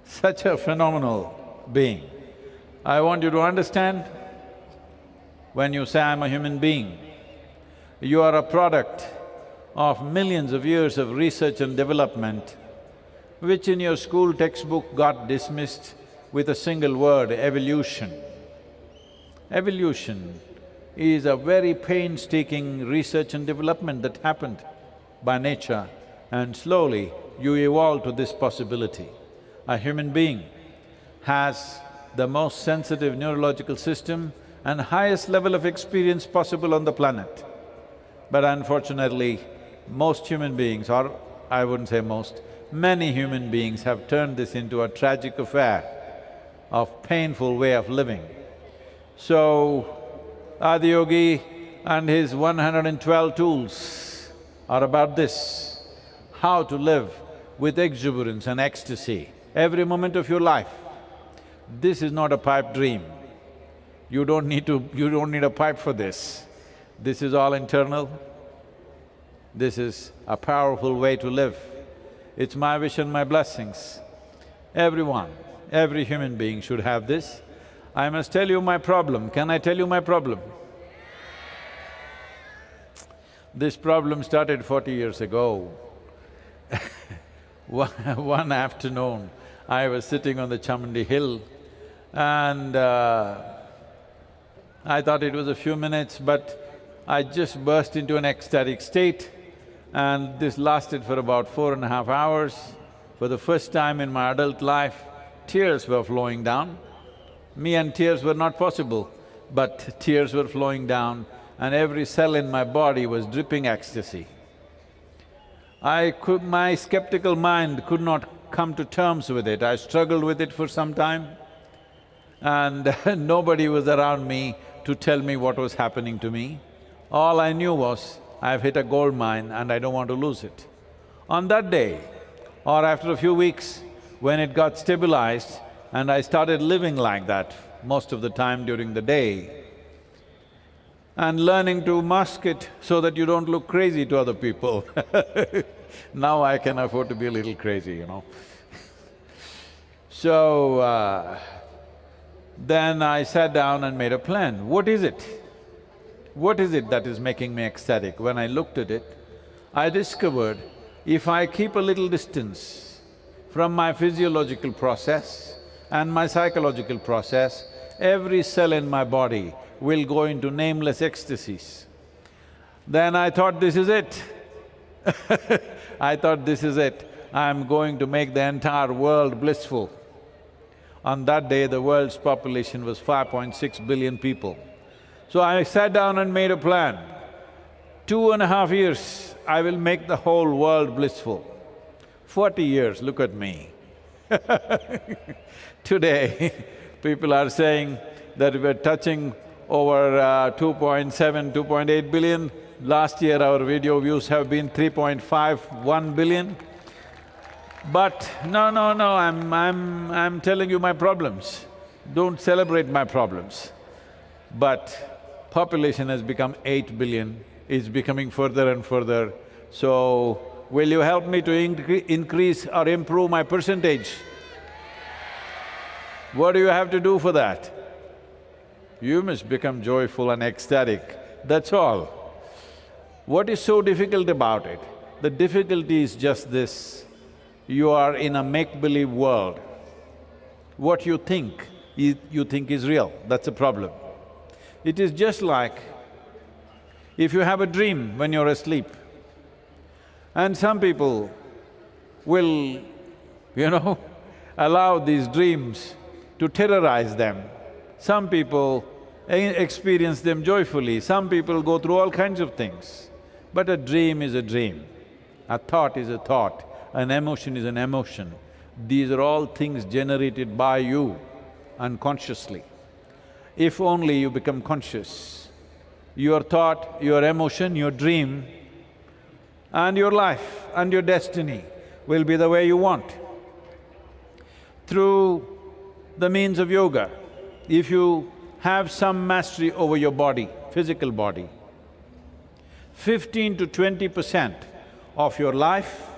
such a phenomenal being, I want you to understand, when you say, I'm a human being, you are a product of millions of years of research and development, which in your school textbook got dismissed with a single word, evolution. Evolution is a very painstaking research and development that happened by nature, and slowly you evolve to this possibility. A human being has the most sensitive neurological system and highest level of experience possible on the planet. But unfortunately, most human beings, or I wouldn't say most, many human beings have turned this into a tragic affair of painful way of living. So, Adiyogi and his 112 tools are about this, how to live with exuberance and ecstasy every moment of your life. This is not a pipe dream. You don't need a pipe for this. This is all internal. This is a powerful way to live. It's my wish and my blessings. Everyone, every human being should have this. I must tell you my problem. Can I tell you my problem? This problem started 40 years ago. One afternoon, I was sitting on the Chamundi hill and I thought it was a few minutes, but I just burst into an ecstatic state, and this lasted for about 4.5 hours. For the first time in my adult life, tears were flowing down. Me and tears were not possible, but tears were flowing down and every cell in my body was dripping ecstasy. My skeptical mind could not come to terms with it. I struggled with it for some time and nobody was around me to tell me what was happening to me. All I knew was, I've hit a gold mine and I don't want to lose it. On that day, or after a few weeks, when it got stabilized and I started living like that most of the time during the day, and learning to mask it so that you don't look crazy to other people. Now I can afford to be a little crazy, you know. So, then I sat down and made a plan. What is it? What is it that is making me ecstatic? When I looked at it, I discovered if I keep a little distance from my physiological process and my psychological process, every cell in my body will go into nameless ecstasies. Then I thought, this is it. I thought, this is it. I'm going to make the entire world blissful. On that day, the world's population was 5.6 billion people. So I sat down and made a plan. 2.5 years, I will make the whole world blissful. 40 years, look at me. Today, people are saying that we're touching over 2.7, 2.8 billion. Last year, our video views have been 3.51 billion. But no, I'm telling you my problems. Don't celebrate my problems. But population has become 8 billion, it's becoming further and further. So, will you help me to increase or improve my percentage? What do you have to do for that? You must become joyful and ecstatic, that's all. What is so difficult about it? The difficulty is just this, you are in a make-believe world. What you think is real, that's a problem. It is just like if you have a dream when you're asleep, and some people will, allow these dreams to terrorize them. Some people experience them joyfully, some people go through all kinds of things. But a dream is a dream, a thought is a thought, an emotion is an emotion. These are all things generated by you unconsciously. If only you become conscious, your thought, your emotion, your dream and your life and your destiny will be the way you want. Through the means of yoga, if you have some mastery over your body, physical body, 15 to 20% of your life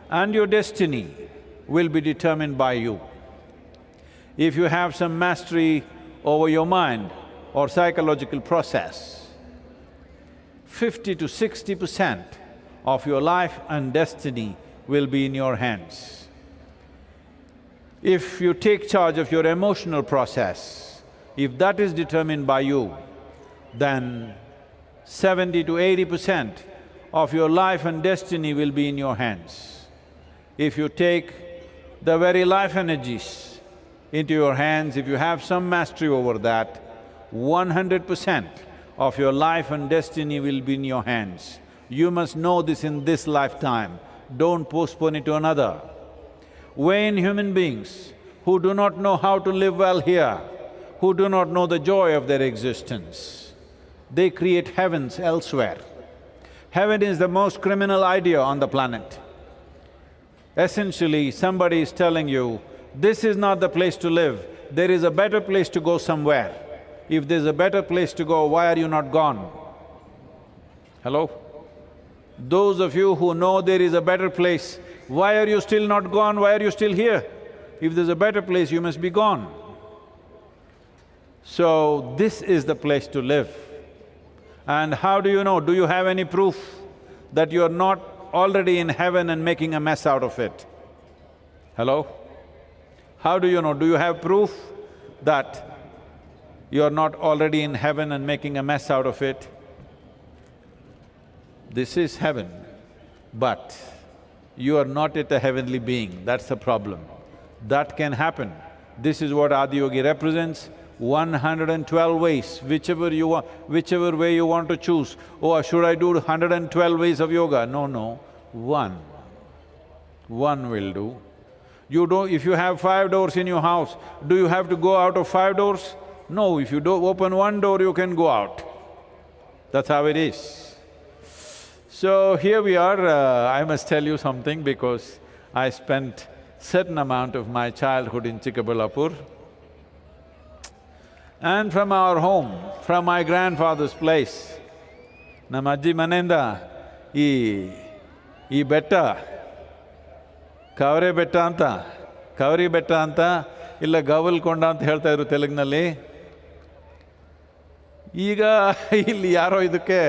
and your destiny will be determined by you. If you have some mastery over your mind or psychological process, 50 to 60% of your life and destiny will be in your hands. If you take charge of your emotional process, if that is determined by you, then 70 to 80% of your life and destiny will be in your hands. If you take the very life energies into your hands, if you have some mastery over that, 100% of your life and destiny will be in your hands. You must know this in this lifetime, don't postpone it to another. Vain human beings who do not know how to live well here, who do not know the joy of their existence, they create heavens elsewhere. Heaven is the most criminal idea on the planet. Essentially, somebody is telling you, this is not the place to live, there is a better place to go somewhere. If there's a better place to go, why are you not gone? Hello? Those of you who know there is a better place, why are you still not gone? Why are you still here? If there's a better place, you must be gone. So, this is the place to live. And how do you know? Do you have any proof that you are not already in heaven and making a mess out of it? Hello? How do you know? Do you have proof that you are not already in heaven and making a mess out of it? This is heaven, but you are not yet a heavenly being, that's the problem. That can happen. This is what Adiyogi represents, 112 ways, whichever way you want to choose. Oh, should I do 112 ways of yoga? No, one. One will do. If you have 5 doors in your house, do you have to go out of 5 doors? No, if you open one door, you can go out. That's how it is. So here we are, I must tell you something because I spent certain amount of my childhood in Chikkaballapur. And from our home, from my grandfather's place, ನಮ್ಮ ಅಜ್ಜಿ ಮನೆಯಿಂದ ಈ ಬೆಟ್ಟ ಕವರೆ ಬೆಟ್ಟ ಅಂತ, ಕವರಿ ಬೆಟ್ಟ ಅಂತ, ಇಲ್ಲ ಗವಲ್ಕೊಂಡ ಅಂತ ಹೇಳ್ತಾ ಇದ್ರು ತೆಲುಗಿನಲ್ಲಿ. ಈಗ ಇಲ್ಲಿ ಯಾರೋ ಇದಕ್ಕೆ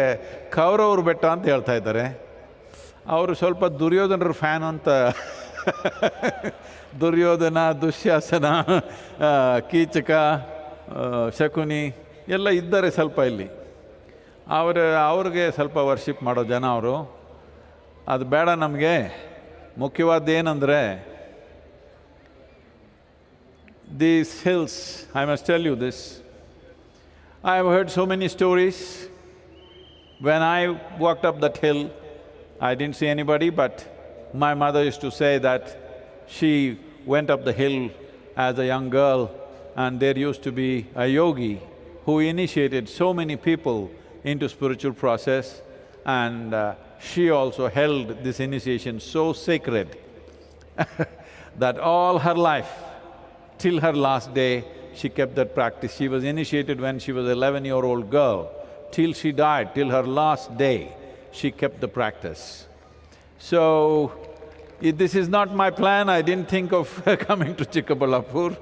ಕೌರವ್ರ ಬೆಟ್ಟ ಅಂತ ಹೇಳ್ತಾ ಇದ್ದಾರೆ. ಅವರು ಸ್ವಲ್ಪ ದುರ್ಯೋಧನರ ಫ್ಯಾನ್ ಅಂತ ದುರ್ಯೋಧನ, ದುಶ್ಯಾಸನ, ಕೀಚಕ, ಶಕುನಿ ಎಲ್ಲ ಇದ್ದಾರೆ ಸ್ವಲ್ಪ ಇಲ್ಲಿ. ಅವ್ರಿಗೆ ಸ್ವಲ್ಪ ವರ್ಷಿಪ್ ಮಾಡೋ ಜನ ಅವರು. ಅದು ಬೇಡ ನಮಗೆ. ಮುಖ್ಯವಾದ್ದೇನೆಂದರೆ these hills, I must tell you this, I have heard so many stories. When I walked up that hill, I didn't see anybody, but my mother used to say that she went up the hill as a young girl and there used to be a yogi who initiated so many people into spiritual process, and she also held this initiation so sacred that all her life, till her last day, she kept that practice. She was initiated when she was 11-year-old girl. Till she died, till her last day, she kept the practice. So, this is not my plan, I didn't think of coming to Chikkaballapur,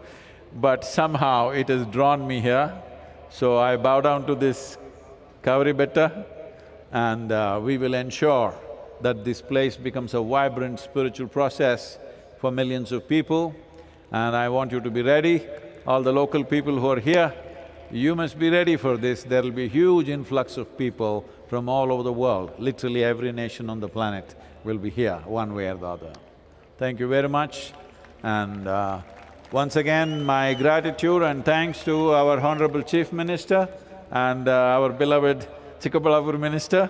but somehow it has drawn me here. So I bow down to this Kavari Betta and we will ensure that this place becomes a vibrant spiritual process for millions of people. And I want you to be ready, all the local people who are here, you must be ready for this. There will be a huge influx of people from all over the world. Literally every nation on the planet will be here, one way or the other. Thank you very much. And once again, my gratitude and thanks to our Honorable Chief Minister and our beloved Chikkaballapur Minister.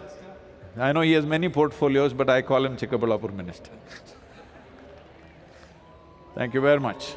I know he has many portfolios, but I call him Chikkaballapur Minister. Thank you very much.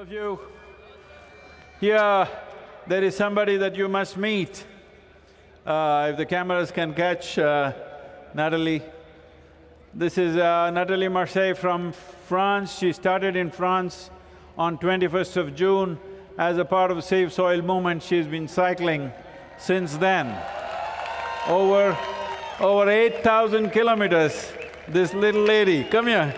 of you. Here, there is somebody that you must meet. If the cameras can catch Natalie. This is Natalie Marseille from France. She started in France on 21st of June. As a part of the Save Soil movement, she's been cycling since then. Over 8,000 kilometers, this little lady, come here.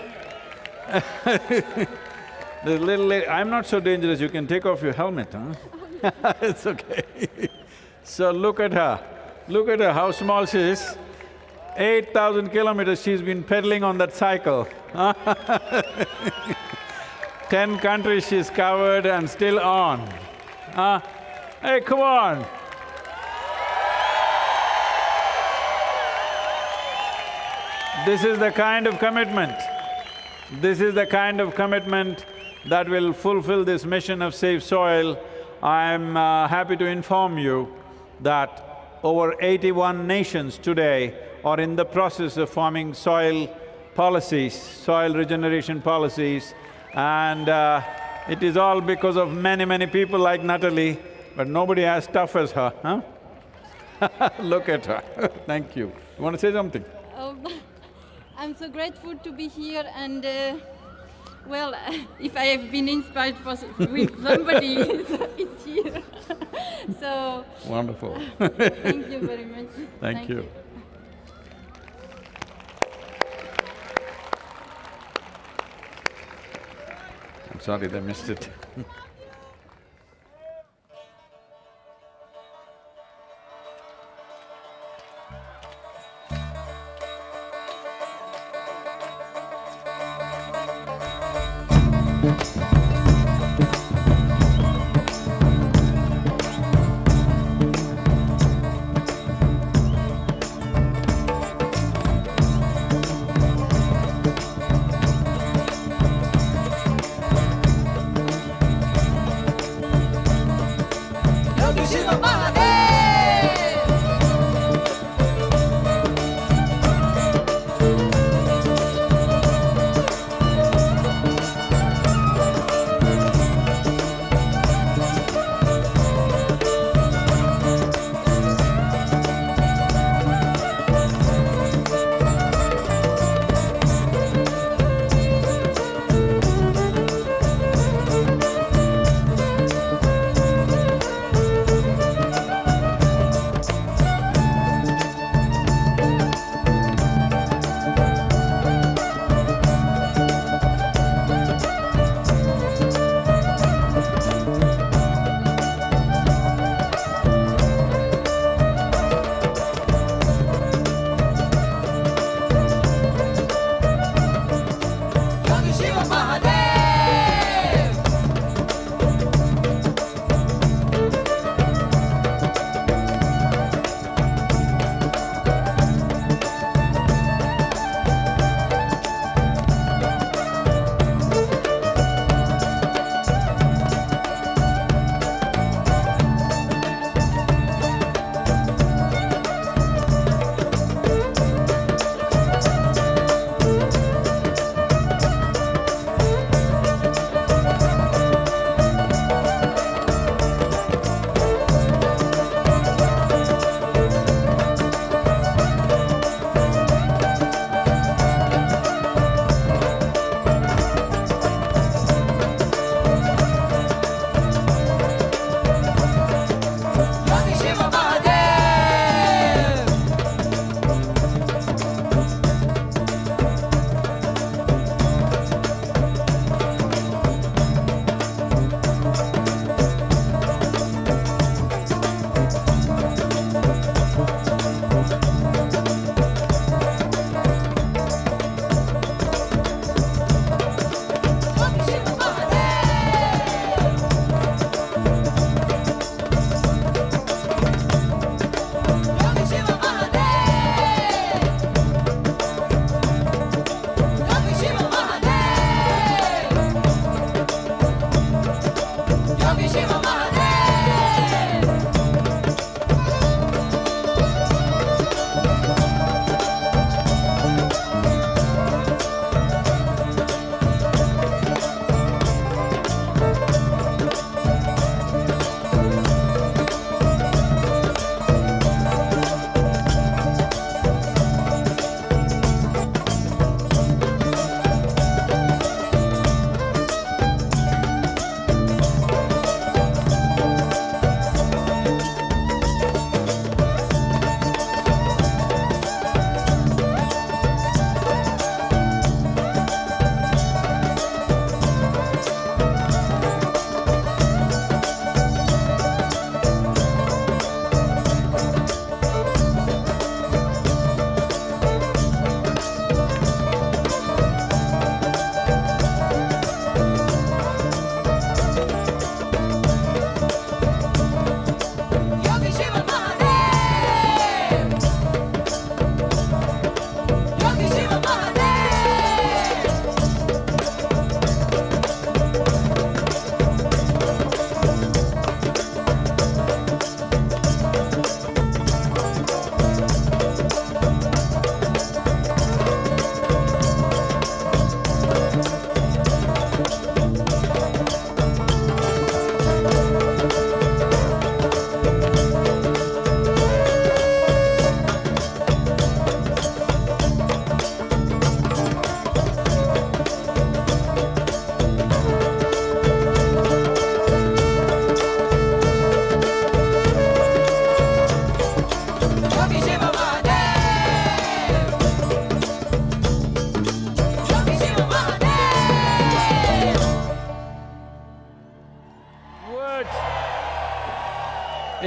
This little lady, I'm not so dangerous, you can take off your helmet, huh? It's okay. So look at her, how small she is. 8,000 kilometers she's been pedaling on that cycle. 10 countries she's covered and still on. Hey, come on! This is the kind of commitment. This is the kind of commitment that will fulfill this mission of Save Soil. I'm happy to inform you that over 81 nations today are in the process of forming soil policies, soil regeneration policies, and it is all because of many people like Natalie, but nobody as tough as her, huh? Look at her. Thank you. You want to say something? I'm so grateful to be here, and well, if I have been inspired with somebody, it's here. So… Wonderful. Thank you very much. Thank you. I'm sorry they missed it.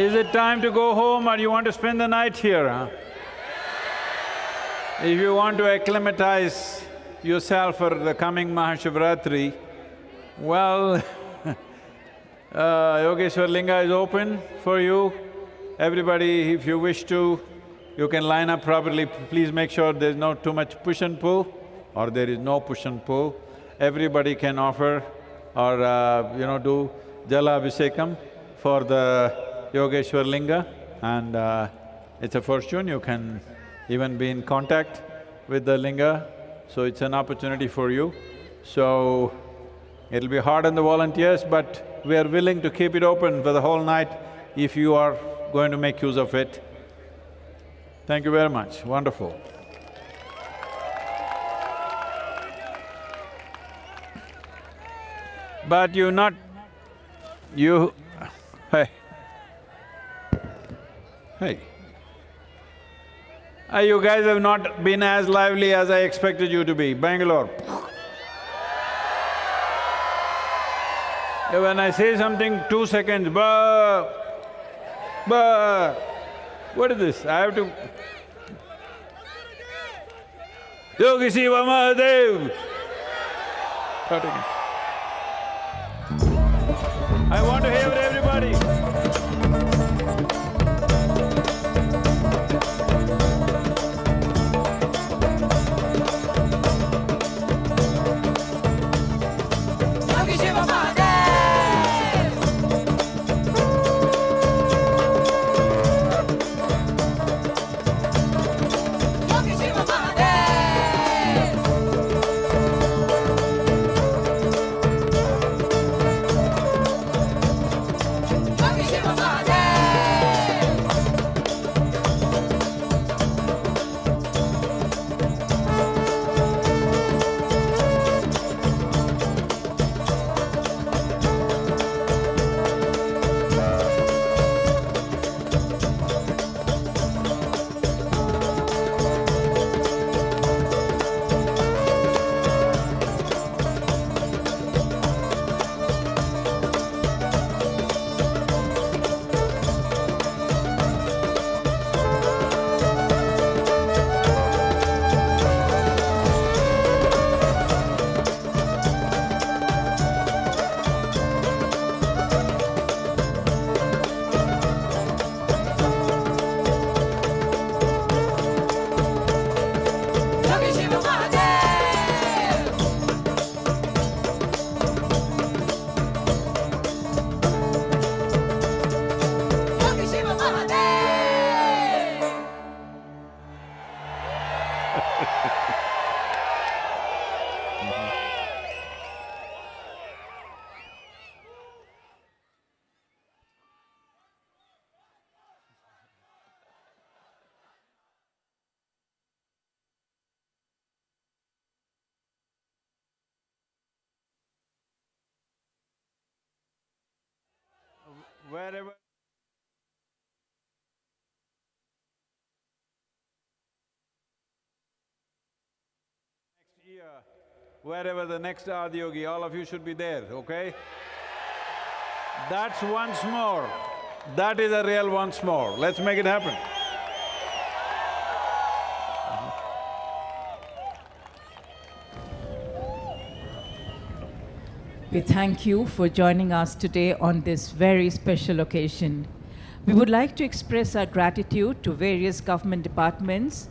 Is it time to go home or you want to spend the night here, huh? If you want to acclimatize yourself for the coming Mahashivratri, well, Yogeshwar Linga is open for you. Everybody, if you wish to, you can line up properly. Please make sure there's not too much push and pull, or there is no push and pull. Everybody can offer or do Jala Abhisekam for the Yogeshwar Linga, and it's a fortune. You can even be in contact with the Linga, so it's an opportunity for you. So, it'll be hard on the volunteers, but we are willing to keep it open for the whole night if you are going to make use of it. Thank you very much, wonderful. But you… Hey. You guys have not been as lively as I expected you to be. Bangalore. When I say something, 2 seconds, bah. What is this? I have to… Yogi Shiva Mahadev! Start again. I want to hear everybody. Yogi Shiva Mahadev! Yogi Shiva Mahadev! Yogi Shiva Mahadev! Yogi Shiva Mahadev! Yogi Shiva Mahadev! Wherever… next year, wherever the next Adiyogi, all of you should be there, okay? That's once more. That is a real once more. Let's make it happen. We thank you for joining us today on this very special occasion. We would like to express our gratitude to various government departments